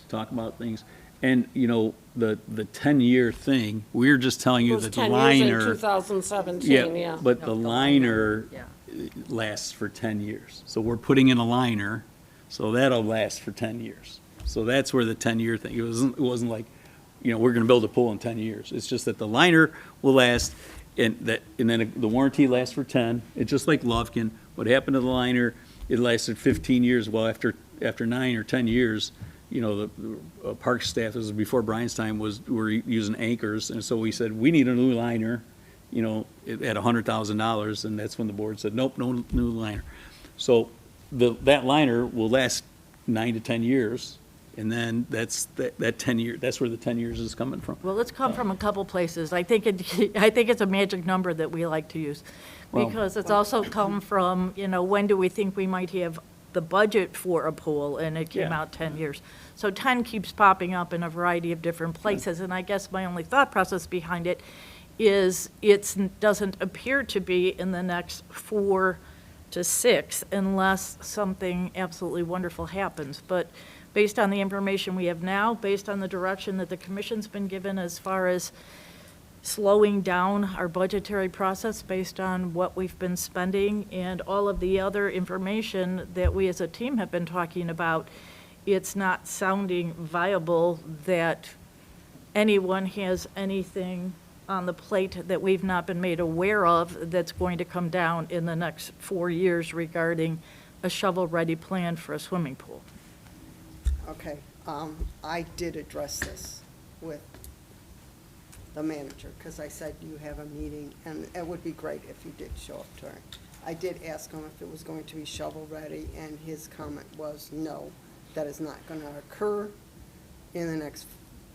Speaker 2: talk about things. And, you know, the 10-year thing, we're just telling
Speaker 3: it
Speaker 2: you
Speaker 3: was
Speaker 2: that the
Speaker 3: 10 years in
Speaker 2: liner.
Speaker 3: 2017, yeah.
Speaker 2: But the liner
Speaker 6: Yeah.
Speaker 2: lasts for 10 years. So we're putting in a liner, so that'll last for 10 years. So that's where the 10-year thing, it wasn't like, you know, we're gonna build a pool in 10 years. It's just that the liner will last, and then the warranty lasts for 10. It's just like Lovekin. What happened to the liner, it lasted 15 years. Well, after 9 or 10 years, you know, the park staff, this was before Brian's time, were using anchors, and so we said, we need a new liner, you know, at $100,000, and that's when the board said, nope, no new liner. So that liner will last 9 to 10 years, and then that's 10 year, that's where the 10 years is coming from.
Speaker 4: Well, it's come from a couple places. I think it's a magic number that we like to use,
Speaker 2: Well-
Speaker 4: because it's also come from, you know, when do we think we might have the budget for a pool, and it came
Speaker 2: Yeah.
Speaker 4: out 10 years. So 10 keeps popping up in a variety of different places, and I guess my only thought process behind it is it doesn't appear to be in the next 4 to 6 unless something absolutely wonderful happens. But based on the information we have now, based on the direction that the commission's been given as far as slowing down our budgetary process based on what we've been spending and all of the other information that we as a team have been talking about, it's not sounding viable that anyone has anything on the plate that we've not been made aware of that's going to come down in the next 4 years regarding a shovel-ready plan for a swimming pool.
Speaker 7: Okay, I did address this with the manager, because I said you have a meeting, and it would be great if you did show up to it. I did ask him if it was going to be shovel-ready, and his comment was, no, that is not gonna occur in the next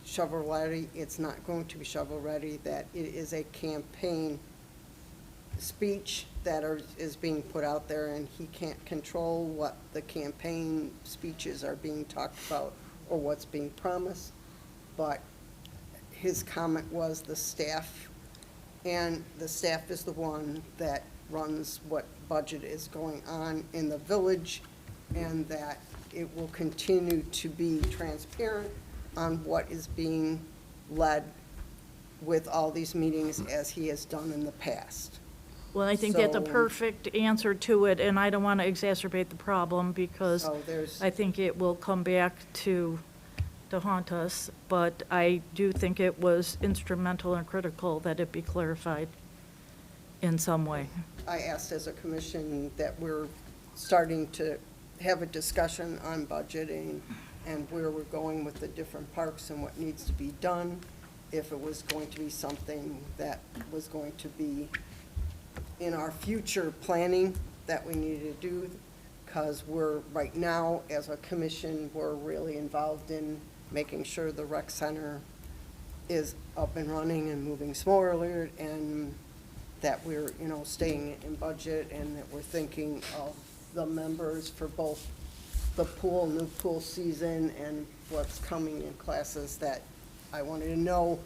Speaker 7: shovel-ready. It's not going to be shovel-ready, that it is a campaign speech that is being put out there, and he can't control what the campaign speeches are being talked about or what's being promised. But his comment was the staff, and the staff is the one that runs what budget is going on in the village, and that it will continue to be transparent on what is being led with all these meetings as he has done in the past.
Speaker 4: Well, I think that's a
Speaker 7: So-
Speaker 4: perfect answer to it, and I don't want to exacerbate the problem because
Speaker 7: So there's,
Speaker 4: I think it will come back to haunt us, but I do think it was instrumental and critical that it be clarified in some way.
Speaker 7: I asked as a commission that we're starting to have a discussion on budgeting and where we're going with the different parks and what needs to be done, if it was going to be something that was going to be in our future planning that we needed to do, because we're, right now, as a commission, we're really involved in making sure the rec center is up and running and moving smoothly, and that we're, staying in budget, and that we're thinking of the members for both the pool, new pool season, and what's coming in classes, that I wanted to know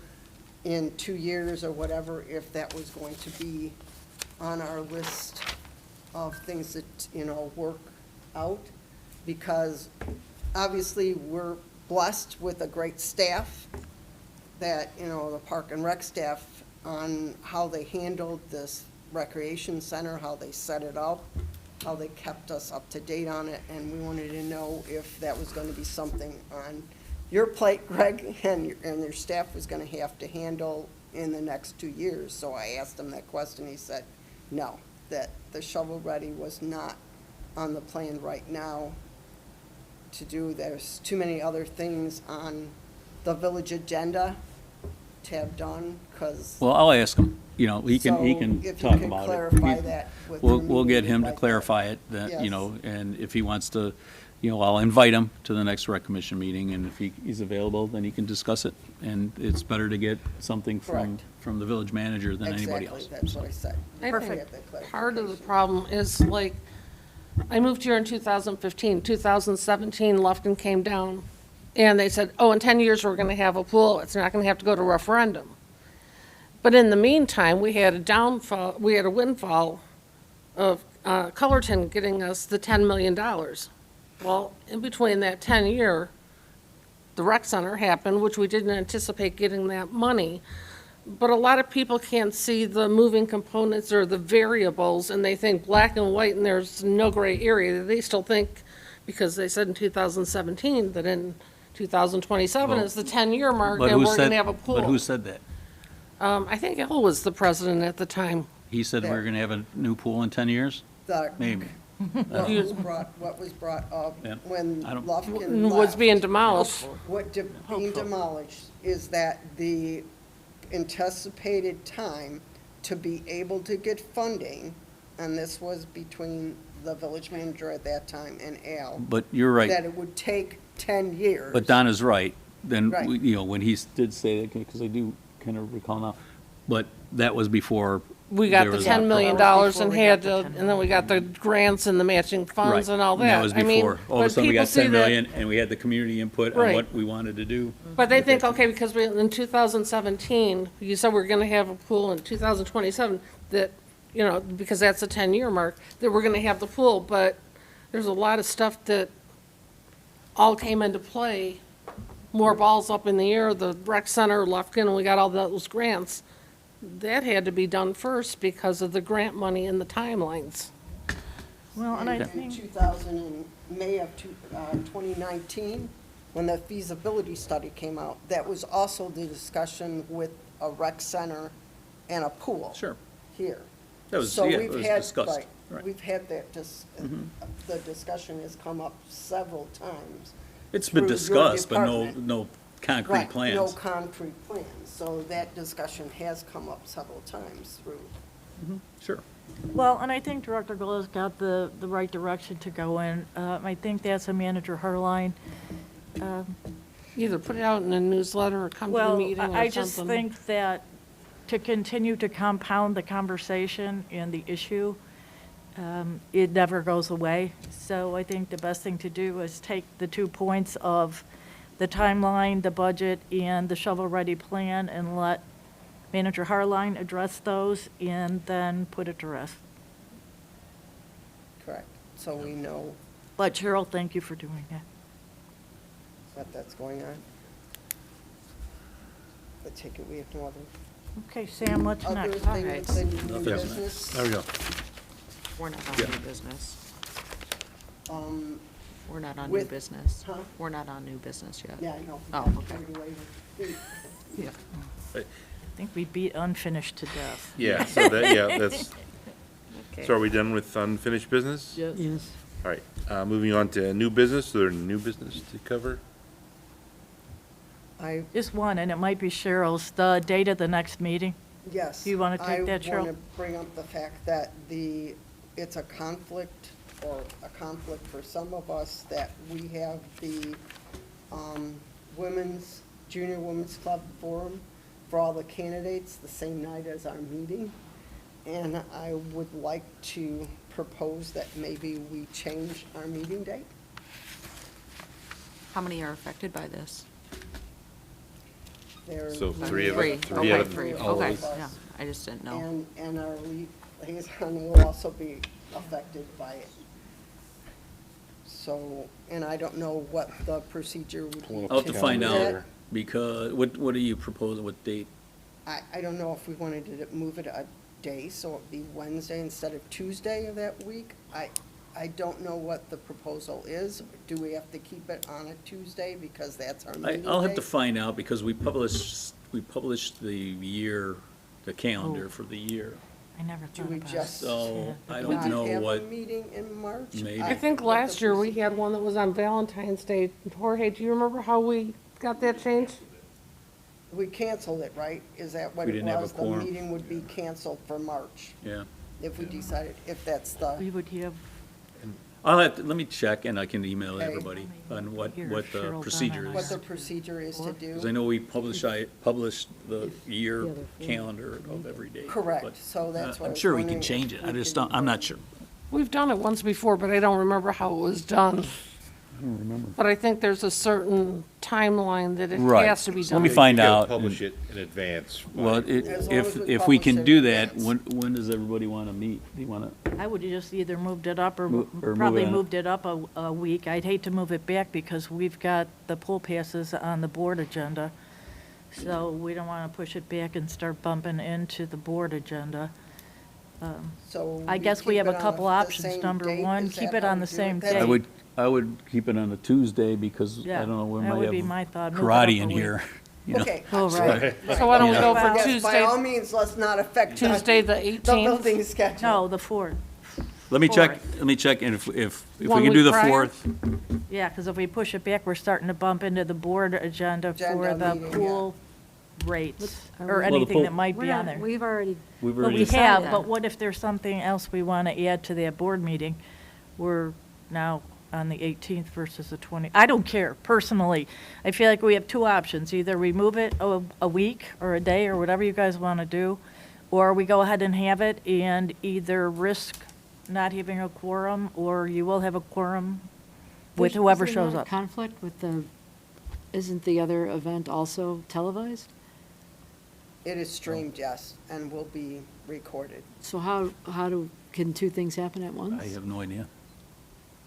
Speaker 7: in 2 years or whatever, if that was going to be on our list of things that, work out. Because obviously, we're blessed with a great staff that, the park and rec staff, on how they handled this recreation center, how they set it up, how they kept us up to date on it, and we wanted to know if that was gonna be something on your plate, Greg, and your staff was gonna have to handle in the next 2 years. So I asked him that question, he said, no, that the shovel-ready was not on the plan right now to do. There's too many other things on the village agenda to have done, because.
Speaker 2: Well, I'll ask him, he can
Speaker 7: If you
Speaker 2: talk
Speaker 7: could
Speaker 2: about it.
Speaker 7: clarify that with
Speaker 2: We'll get him to
Speaker 7: like that.
Speaker 2: clarify it, that,
Speaker 7: Yes.
Speaker 2: and if he wants to, I'll invite him to the next rec commission meeting, and if he's available, then he can discuss it. And it's better to get something
Speaker 7: Correct.
Speaker 2: from the village manager than anybody else.
Speaker 7: Exactly, that's what I said.
Speaker 3: I
Speaker 7: Perfect.
Speaker 3: think part of the problem is, like, I moved here in 2015, 2017, Lufkin came down, and they said, oh, in 10 years, we're gonna have a pool, it's not gonna have to go to referendum. But in the meantime, we had a windfall of Cullerton getting us the $10 million. Well, in between that 10-year, the rec center happened, which we didn't anticipate getting that money. But a lot of people can't see the moving components or the variables, and they think black and white and there's no gray area. They still think, because they said in 2017 that in 2027
Speaker 2: Well,
Speaker 3: is the 10-year mark
Speaker 2: But
Speaker 3: and
Speaker 2: who
Speaker 3: we're
Speaker 2: said,
Speaker 3: gonna have a pool.
Speaker 2: but who said that?
Speaker 3: I think Al was the president at the time.
Speaker 2: He said we're gonna have a new pool in 10 years? Maybe.
Speaker 7: What was brought up
Speaker 2: Yeah,
Speaker 7: when
Speaker 2: I don't-
Speaker 7: Lufkin
Speaker 3: Was
Speaker 7: left.
Speaker 3: being demolished.
Speaker 7: Being demolished is that the anticipated time to be able to get funding, and this was between the village manager at that time and Al,
Speaker 2: But you're right.
Speaker 7: that it would take 10 years.
Speaker 2: But Donna's right. Then,
Speaker 7: Right.
Speaker 2: when he did say that, because I do kind of recall now, but that was before.
Speaker 3: We got
Speaker 2: there
Speaker 3: the
Speaker 2: was
Speaker 3: $10
Speaker 2: a-
Speaker 3: million
Speaker 4: Before
Speaker 3: and
Speaker 4: we
Speaker 3: had
Speaker 4: got the
Speaker 3: to,
Speaker 4: 10
Speaker 3: and then we got the grants and the matching funds
Speaker 2: Right.
Speaker 3: and all that.
Speaker 2: That was
Speaker 3: I mean,
Speaker 2: before. All of a
Speaker 3: but
Speaker 2: sudden, we
Speaker 3: people
Speaker 2: got
Speaker 3: see
Speaker 2: 10
Speaker 3: that-
Speaker 2: million, and we had the community input on
Speaker 3: Right.
Speaker 2: what we wanted to do.
Speaker 3: But they think, okay, because in 2017, you said we're gonna have a pool in 2027, that, because that's a 10-year mark, that we're gonna have the pool, but there's a lot of stuff that all came into play, more balls up in the air, the rec center, Lufkin, and we got all those grants. That had to be done first because of the grant money and the timelines.
Speaker 4: Well, and I
Speaker 7: In
Speaker 4: think,
Speaker 7: 2000, in May of 2019, when the feasibility study came out, that was also the discussion with a rec center and a pool.
Speaker 2: Sure.
Speaker 7: Here.
Speaker 2: That was,
Speaker 7: So
Speaker 2: yeah, it
Speaker 7: we've
Speaker 2: was
Speaker 7: had,
Speaker 2: discussed.
Speaker 7: right,
Speaker 2: Right.
Speaker 7: we've had that, the discussion has come up several times.
Speaker 2: It's been
Speaker 7: through your
Speaker 2: discussed, but
Speaker 7: department.
Speaker 2: no concrete
Speaker 7: Right, no
Speaker 2: plans.
Speaker 7: concrete plans. So that discussion has come up several times through.
Speaker 2: Sure.
Speaker 4: well, and I think Director Gill's got the right direction to go in. I think that's a Manager Harline.
Speaker 3: Either put it out in a newsletter or come to the
Speaker 4: Well,
Speaker 3: meeting or something.
Speaker 4: I just think that to continue to compound the conversation and the issue, it never goes away. So I think the best thing to do is take the 2 points of the timeline, the budget, and the shovel-ready plan, and let Manager Harline address those, and then put it to rest.
Speaker 7: Correct. So we know
Speaker 4: But Cheryl, thank you for doing that.
Speaker 7: that that's going on. I take it we have no
Speaker 4: Okay, Sam, what's
Speaker 7: other
Speaker 4: next?
Speaker 7: things in new
Speaker 1: Nothing.
Speaker 7: business.
Speaker 1: There we go.
Speaker 6: We're not on
Speaker 2: Yeah.
Speaker 6: new business.
Speaker 7: Um,
Speaker 6: We're not on new
Speaker 7: With-
Speaker 6: business.
Speaker 7: huh?
Speaker 6: We're not on new business yet.
Speaker 7: Yeah, I know.
Speaker 6: Oh,
Speaker 7: Got
Speaker 6: okay.
Speaker 7: carried away with-
Speaker 4: I think we beat unfinished to death.
Speaker 1: Yeah, so that, yeah, that's,
Speaker 6: Okay.
Speaker 1: so are we done with unfinished business?
Speaker 5: Yes.
Speaker 1: All right, moving on to new business, is there new business to cover?
Speaker 7: I,
Speaker 4: Just one, and it might be Cheryl's, the date of the next meeting.
Speaker 7: yes.
Speaker 4: Do you wanna take that,
Speaker 7: I
Speaker 4: Cheryl?
Speaker 7: want to bring up the fact that it's a conflict, or a conflict for some of us, that we have the Junior Women's Club Forum for all the candidates the same night as our meeting. And I would like to propose that maybe we change our meeting date.
Speaker 6: How many are affected by this?
Speaker 7: There-
Speaker 1: So three of
Speaker 6: Three.
Speaker 1: us, three
Speaker 6: Okay,
Speaker 1: out of
Speaker 6: three.
Speaker 1: all
Speaker 6: Okay,
Speaker 1: of us.
Speaker 6: yeah, I just didn't know.
Speaker 7: And our liaison will also be affected by it. So, and I don't know what the procedure would be.
Speaker 2: I'll have to
Speaker 7: do
Speaker 2: find
Speaker 7: that.
Speaker 2: out, because, what do you propose, what date?
Speaker 7: I don't know if we wanted to move it a day, so it'd be Wednesday instead of Tuesday of that week. I don't know what the proposal is. Do we have to keep it on a Tuesday because that's our meeting
Speaker 2: I'll have to
Speaker 7: day?
Speaker 2: find out, because we published the year, the calendar for the year.
Speaker 4: I never
Speaker 7: Do
Speaker 4: thought
Speaker 7: we
Speaker 4: about it.
Speaker 7: just
Speaker 2: So, I don't
Speaker 7: not
Speaker 2: know
Speaker 7: have a
Speaker 2: what,
Speaker 7: meeting in March?
Speaker 2: Maybe.
Speaker 3: I think last year we had one that was on Valentine's Day. Jorge, do you remember how we got that changed?
Speaker 7: We canceled it, right? Is that what
Speaker 2: We
Speaker 7: it
Speaker 2: didn't have a
Speaker 7: was? The
Speaker 2: quorum.
Speaker 7: meeting would be canceled for March,
Speaker 2: yeah.
Speaker 7: if we decided, if that's the,
Speaker 4: We would have,
Speaker 2: Let me check, and I can email
Speaker 7: Okay.
Speaker 2: everybody on what
Speaker 4: Here,
Speaker 2: the
Speaker 4: Cheryl
Speaker 2: procedure
Speaker 4: Dunn
Speaker 7: what
Speaker 2: is.
Speaker 7: the procedure is to
Speaker 2: Because I
Speaker 7: do.
Speaker 2: know we published the year calendar of every day.
Speaker 7: Correct.
Speaker 2: but,
Speaker 7: So that's what I
Speaker 2: I'm
Speaker 7: was
Speaker 2: sure we can
Speaker 7: wondering
Speaker 2: change
Speaker 7: if
Speaker 2: it, I
Speaker 7: we
Speaker 2: just
Speaker 7: can-
Speaker 2: don't, I'm not sure.
Speaker 3: We've done it once before, but I don't remember how it was done. I don't remember. But I think there's a certain timeline that it
Speaker 2: Right.
Speaker 3: has to be
Speaker 2: So let me
Speaker 3: done.
Speaker 2: find
Speaker 1: You gotta
Speaker 2: out.
Speaker 1: Publish it in advance.
Speaker 2: Well,
Speaker 7: As long as we
Speaker 2: if we
Speaker 7: publish
Speaker 2: can
Speaker 7: it
Speaker 2: do
Speaker 7: in
Speaker 2: that,
Speaker 7: advance.
Speaker 2: when does everybody want to meet? Do you want to?
Speaker 4: I would have just either moved it up or
Speaker 2: Or move
Speaker 4: probably
Speaker 2: it on.
Speaker 4: moved it up a week. I'd hate to move it back because we've got the poll passes on the board agenda. So we don't want to push it back and start bumping into the board agenda.
Speaker 7: So
Speaker 4: I guess we
Speaker 7: keep
Speaker 4: have
Speaker 7: it
Speaker 4: a
Speaker 7: on
Speaker 4: couple
Speaker 7: the
Speaker 4: options.
Speaker 7: same
Speaker 4: Number
Speaker 7: date?
Speaker 4: one,
Speaker 7: Is
Speaker 4: keep
Speaker 7: that
Speaker 4: it
Speaker 7: how
Speaker 4: on
Speaker 7: we
Speaker 4: the
Speaker 7: do it?
Speaker 4: same
Speaker 7: That's-
Speaker 4: day.
Speaker 2: I would keep it on a Tuesday, because I
Speaker 4: Yeah,
Speaker 2: don't know, we
Speaker 4: that
Speaker 2: might
Speaker 4: would be my
Speaker 2: have
Speaker 4: thought. Move it up
Speaker 2: karate
Speaker 4: a
Speaker 2: in
Speaker 4: week.
Speaker 2: here, you know?
Speaker 7: Okay.
Speaker 4: Oh, right.
Speaker 3: So why don't we go for
Speaker 4: Well-
Speaker 7: Yes, by all
Speaker 3: Tuesday,
Speaker 7: means, let's not affect
Speaker 3: Tuesday the
Speaker 7: the
Speaker 3: 18th?
Speaker 7: building schedule.
Speaker 4: No, the 4th.
Speaker 2: Let me check, and if we
Speaker 3: One
Speaker 2: can do
Speaker 3: week
Speaker 2: the
Speaker 3: prior?
Speaker 2: 4th,
Speaker 4: Yeah, because if we push it back, we're starting to bump into the board agenda for
Speaker 7: Agenda
Speaker 4: the
Speaker 7: meeting, yeah.
Speaker 4: pool rates,
Speaker 5: Are
Speaker 4: or
Speaker 5: we-
Speaker 2: Well, the
Speaker 4: anything that
Speaker 2: pool-
Speaker 4: might
Speaker 5: We're
Speaker 4: be on
Speaker 5: not-
Speaker 4: there.
Speaker 5: We've already,
Speaker 2: we've
Speaker 4: But
Speaker 2: already.
Speaker 4: we
Speaker 5: decided
Speaker 4: have,
Speaker 5: that.
Speaker 4: but what if there's something else we want to add to that board meeting? We're now on the 18th versus the 20th. I don't care, personally. I feel like we have two options. Either we move it a week or a day or whatever you guys want to do, or we go ahead and have it and either risk not having a quorum, or you will have a quorum with whoever
Speaker 5: Isn't there
Speaker 4: shows
Speaker 5: a
Speaker 4: up.
Speaker 5: conflict with isn't the other event also televised?
Speaker 7: It is streamed, yes, and will be recorded.
Speaker 5: So can two things happen at once?
Speaker 2: I have no idea.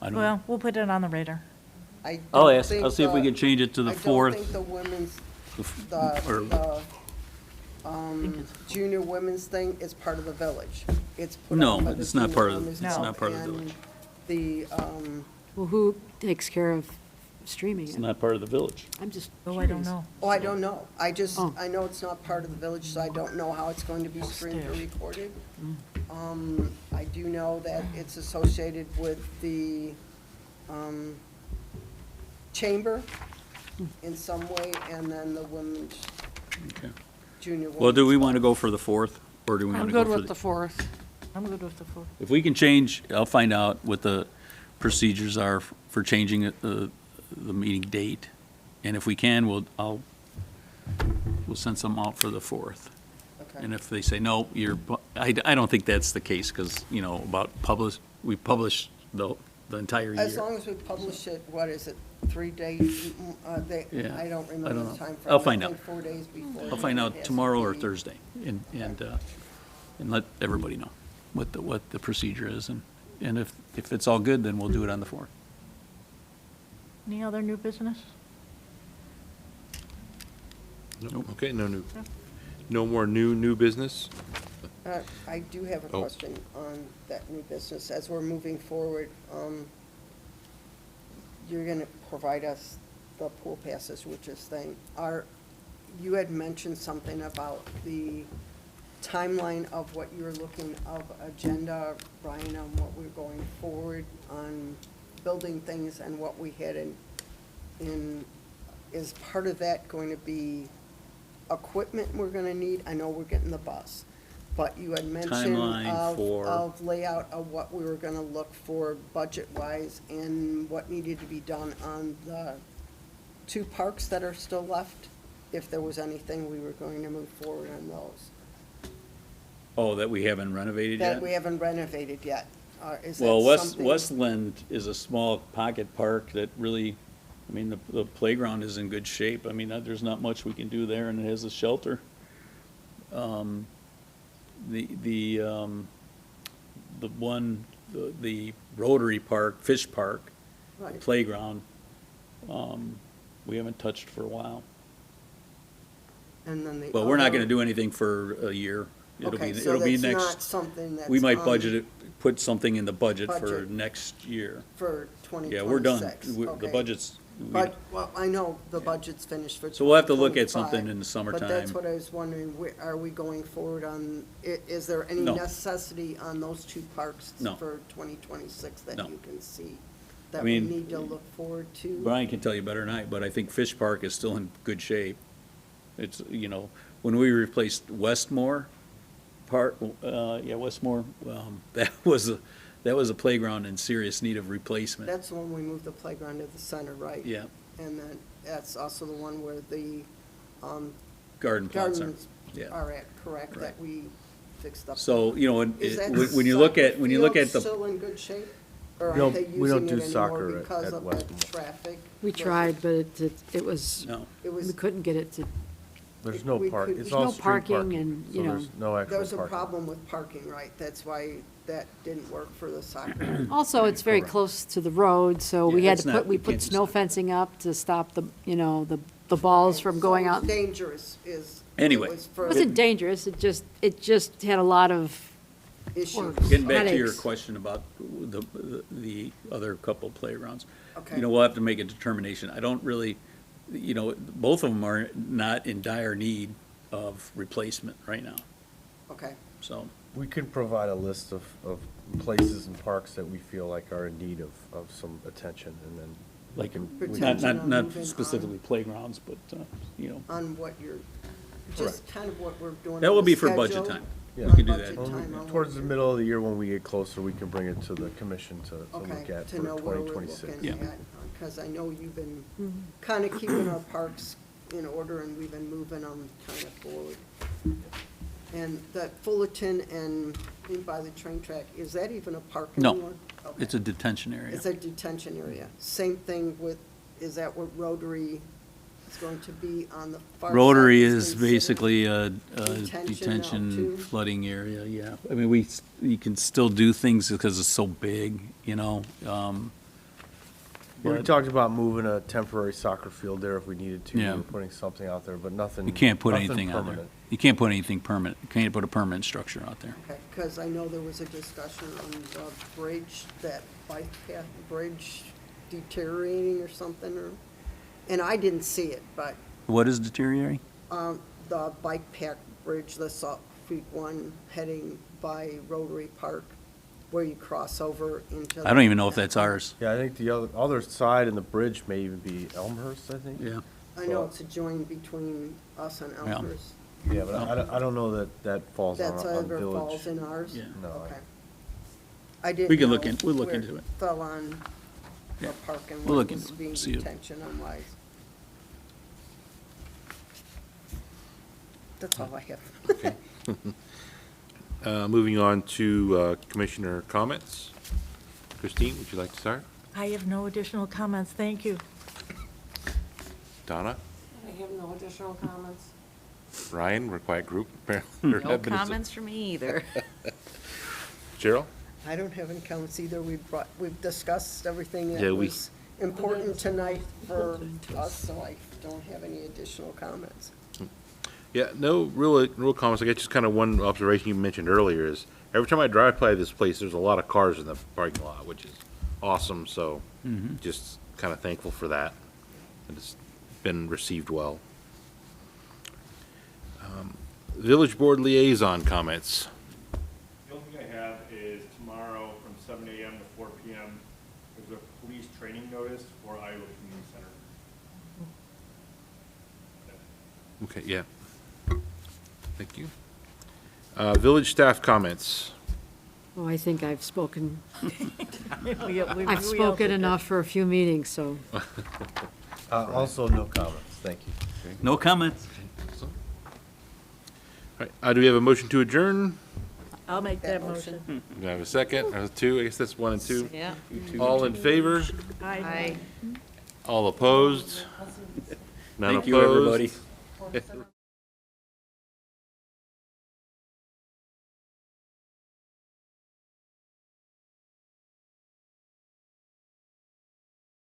Speaker 2: I don't know.
Speaker 4: Well, we'll put it on the radar.
Speaker 7: I
Speaker 2: I'll
Speaker 7: don't
Speaker 2: ask,
Speaker 7: think
Speaker 2: I'll see if we
Speaker 7: the-
Speaker 2: can change it to the
Speaker 7: I don't
Speaker 2: 4th.
Speaker 7: think the women's,
Speaker 2: or-
Speaker 7: the junior women's thing is part of the village. It's put
Speaker 2: No,
Speaker 7: on by the
Speaker 2: it's not
Speaker 7: Junior
Speaker 2: part of-
Speaker 7: Women's
Speaker 4: it's
Speaker 7: Club,
Speaker 2: not part of the
Speaker 7: and
Speaker 2: village.
Speaker 7: The,
Speaker 5: Well, who takes care of streaming
Speaker 2: It's
Speaker 5: it?
Speaker 2: not part of the village.
Speaker 5: I'm just
Speaker 4: Oh, I don't
Speaker 5: curious.
Speaker 4: know.
Speaker 7: oh, I don't know.
Speaker 5: Oh.
Speaker 7: I know it's not part of the village, so I don't know how it's going to be streamed or recorded. I do know that it's associated with the, chamber in some way, and then the women's,
Speaker 2: Okay.
Speaker 7: junior women's.
Speaker 2: Well, do we
Speaker 7: club.
Speaker 2: want to go for the 4th, or do we want
Speaker 3: I'm
Speaker 2: to go
Speaker 3: good
Speaker 2: for
Speaker 3: with the 4th.
Speaker 4: I'm good with the 4th.
Speaker 2: If we can change, I'll find out what the procedures are for changing the meeting date. And if we can, we'll send some out for the 4th.
Speaker 7: Okay.
Speaker 2: And if they say, no, I don't think that's the case, because, we publish the entire
Speaker 7: As
Speaker 2: year.
Speaker 7: long as we publish it, what is it, 3 days?
Speaker 2: Yeah.
Speaker 7: I don't
Speaker 2: I
Speaker 7: remember
Speaker 2: don't
Speaker 7: the
Speaker 2: know.
Speaker 7: time frame.
Speaker 2: I'll find
Speaker 7: I think
Speaker 2: out.
Speaker 7: 4 days before.
Speaker 2: I'll find
Speaker 7: it
Speaker 2: out
Speaker 7: has to
Speaker 2: tomorrow or
Speaker 7: be-
Speaker 2: Thursday, and let everybody know what the procedure is, and if it's all good, then we'll do it on the 4th.
Speaker 4: Any other new business?
Speaker 1: No, okay, no more new business?
Speaker 7: I do have a
Speaker 1: Oh.
Speaker 7: question on that new business. As we're moving forward, you're going to provide us the pool passes, which is thing. You had mentioned something about the timeline of what you're looking of agenda, Brian, on what we're going forward on building things and what we had is part of that going to be equipment we're going to need? I know we're getting the bus, but you had mentioned
Speaker 2: Timeline for-
Speaker 7: of layout of what we were going to look for budget-wise and what needed to be done on the 2 parks that are still left, if there was anything we were going to move forward on those.
Speaker 2: Oh, that we haven't renovated yet?
Speaker 7: That we haven't renovated yet. Is that
Speaker 2: Well,
Speaker 7: something?
Speaker 2: Westland is a small pocket park that really, the playground is in good shape. There's not much we can do there, and it has a shelter. The Rotary Park, Fish Park,
Speaker 7: Right.
Speaker 2: playground, we haven't touched for a while.
Speaker 7: And then the
Speaker 2: But we're not
Speaker 7: other-
Speaker 2: gonna do anything for a year.
Speaker 7: Okay, so
Speaker 2: It'll be
Speaker 7: that's not
Speaker 2: next,
Speaker 7: something that's
Speaker 2: we might
Speaker 7: on
Speaker 2: budget it, put something in the budget for
Speaker 7: Budget.
Speaker 2: next year.
Speaker 7: For 2026.
Speaker 2: Yeah, we're done. The
Speaker 7: Okay.
Speaker 2: budget's,
Speaker 7: But, well, I know the budget's finished for 2025.
Speaker 2: So we'll have to look at something in the
Speaker 7: But that's
Speaker 2: summertime.
Speaker 7: what I was wondering, are we going forward on, is there any
Speaker 2: No.
Speaker 7: necessity on those 2 parks
Speaker 2: No.
Speaker 7: for 2026 that
Speaker 2: No.
Speaker 7: you can see?
Speaker 2: I
Speaker 7: That we
Speaker 2: mean,
Speaker 7: need to look forward to?
Speaker 2: Brian can tell you better than I, but I think Fish Park is still in good shape. It's, when we replaced Westmore Park, Westmore, that was a playground in serious need of replacement.
Speaker 7: That's the one we moved the playground to the center, right?
Speaker 2: Yeah,
Speaker 7: And then that's also the one where the
Speaker 2: garden plots are,
Speaker 7: gardens
Speaker 2: yeah.
Speaker 7: are at, correct, that
Speaker 2: Right.
Speaker 7: we fixed up?
Speaker 2: So,
Speaker 7: Is that
Speaker 2: when you look at,
Speaker 7: soccer field
Speaker 2: the,
Speaker 7: still in good shape? Or
Speaker 8: No,
Speaker 7: are they
Speaker 8: we don't
Speaker 7: using
Speaker 8: do
Speaker 7: it
Speaker 8: soccer
Speaker 7: anymore
Speaker 8: at
Speaker 7: because of the
Speaker 8: Westmore.
Speaker 7: traffic?
Speaker 5: We tried, but it was,
Speaker 2: no,
Speaker 7: It was,
Speaker 5: we couldn't get it to,
Speaker 8: There's no
Speaker 7: We
Speaker 8: park,
Speaker 7: could-
Speaker 8: it's
Speaker 5: There's
Speaker 8: all
Speaker 5: no
Speaker 8: street
Speaker 5: parking
Speaker 8: parking,
Speaker 5: and,
Speaker 8: so
Speaker 5: you know,
Speaker 8: there's no actual
Speaker 7: there was a
Speaker 8: parking.
Speaker 7: problem with parking, right? That's why that didn't work for the soccer.
Speaker 5: also, it's very
Speaker 8: Correct.
Speaker 5: close to the road, so
Speaker 2: Yeah,
Speaker 5: we had
Speaker 2: it's
Speaker 5: to
Speaker 2: not-
Speaker 5: put, we
Speaker 2: you can't
Speaker 5: put
Speaker 2: do
Speaker 5: snow
Speaker 2: soccer.
Speaker 5: fencing up to stop the balls from going
Speaker 7: So
Speaker 5: out.
Speaker 7: it's dangerous is.
Speaker 2: Anyway.
Speaker 7: It was
Speaker 5: It
Speaker 7: for
Speaker 5: wasn't dangerous, it just had a lot of,
Speaker 7: issues.
Speaker 2: getting back to your
Speaker 5: Headaches.
Speaker 2: question about the other couple playgrounds.
Speaker 7: Okay.
Speaker 2: We'll have to make a determination. I don't really, both of them are not in dire need of replacement right now,
Speaker 7: Okay,
Speaker 2: so.
Speaker 8: We could provide a list of places and parks that we feel like are in need of some attention, and then we
Speaker 2: Like,
Speaker 8: can.
Speaker 7: Potential
Speaker 2: not
Speaker 7: moving on.
Speaker 2: specifically playgrounds, but,
Speaker 7: on what you're, just kind of what we're doing.
Speaker 2: that
Speaker 7: on
Speaker 2: will
Speaker 7: the
Speaker 2: be for budget
Speaker 7: schedule.
Speaker 2: time.
Speaker 8: Yeah.
Speaker 2: We can do
Speaker 7: Budget
Speaker 2: that.
Speaker 8: Well,
Speaker 7: time on
Speaker 8: Towards
Speaker 7: what
Speaker 8: the
Speaker 7: you're-
Speaker 8: middle of the year, when we get closer, we can bring it to the commission to look
Speaker 7: Okay,
Speaker 8: at
Speaker 7: to
Speaker 8: for
Speaker 7: know where we're
Speaker 8: 2026.
Speaker 7: looking
Speaker 2: Yeah.
Speaker 7: at, because I know you've been kind of keeping our parks in order, and we've been moving them kind of forward. And that Fullerton and in by the train track, is that even a park
Speaker 2: No,
Speaker 7: anymore? Okay.
Speaker 2: it's a detention area.
Speaker 7: It's a detention area. Same thing with, is that what Rotary is going to be on the far side?
Speaker 2: Rotary is
Speaker 7: considered?
Speaker 2: basically a
Speaker 7: Detention now,
Speaker 2: detention
Speaker 7: too?
Speaker 2: flooding area, yeah. You can still do things because it's so big,
Speaker 8: We talked about moving a temporary soccer field there if we needed to.
Speaker 2: Yeah.
Speaker 8: We were putting something out there, but nothing.
Speaker 2: You can't put
Speaker 8: nothing
Speaker 2: anything out there.
Speaker 8: permanent.
Speaker 2: You can't put anything permanent, you can't put a permanent structure out there.
Speaker 7: Because I know there was a discussion on the bridge, that bike path bridge deteriorating or something, and I didn't see it, but
Speaker 2: What is deteriorating?
Speaker 7: the bike path bridge, the Salt Creek one heading by Rotary Park, where you cross over into.
Speaker 2: I don't even know if that's ours.
Speaker 8: Yeah, I think the other side and the bridge may even be Elmhurst, I think.
Speaker 2: Yeah.
Speaker 7: I know it's a joint between us and
Speaker 2: Yeah.
Speaker 7: Elmhurst.
Speaker 8: Yeah, but I don't know that falls on
Speaker 7: That's
Speaker 8: on
Speaker 7: ever falls
Speaker 8: village.
Speaker 7: in ours?
Speaker 2: Yeah.
Speaker 8: No.
Speaker 7: Okay. I didn't
Speaker 2: We can
Speaker 7: know
Speaker 2: look we'll look
Speaker 7: where
Speaker 2: into it.
Speaker 7: Fell on
Speaker 2: Yeah.
Speaker 7: the park and
Speaker 2: We'll
Speaker 7: what
Speaker 2: look
Speaker 7: was
Speaker 2: into it,
Speaker 7: being
Speaker 2: see it.
Speaker 7: detention on wise. That's all I have.
Speaker 1: Moving on to commissioner comments. Christine, would you like to start?
Speaker 4: I have no additional comments, thank you.
Speaker 1: Donna?
Speaker 3: I have no additional comments.
Speaker 1: Ryan, we're a quiet group.
Speaker 6: No comments from me either.
Speaker 1: Cheryl?
Speaker 7: I don't have any comments either. We've discussed everything
Speaker 1: Yeah,
Speaker 7: that
Speaker 1: we-
Speaker 7: was important tonight for us, so I don't have any additional comments.
Speaker 1: Yeah, no real comments. I guess just kind of one observation you mentioned earlier is every time I drive by this place, there's a lot of cars in the parking lot, which is awesome. So just kind of thankful for that. And it's been received well. Village Board Liaison comments.
Speaker 9: The only thing I have is tomorrow from 7 a.m. to 4 p.m., there's a police training notice for Iowa Community Center.
Speaker 1: Okay, yeah. Thank you. Village staff comments.
Speaker 5: Oh, I think I've spoken,
Speaker 4: We
Speaker 5: I've
Speaker 4: also
Speaker 5: spoken
Speaker 4: did.
Speaker 5: enough for a few meetings, so.
Speaker 8: Also, no comments. Thank you.
Speaker 2: No comments.
Speaker 1: All right, do we have a motion to adjourn?
Speaker 4: I'll make that motion.
Speaker 1: Do we have a second? Two? I guess that's 1 and 2.
Speaker 6: Yeah.
Speaker 1: All in favor?
Speaker 6: Aye.
Speaker 1: All opposed? None
Speaker 2: Thank you,
Speaker 1: opposed?
Speaker 2: everybody.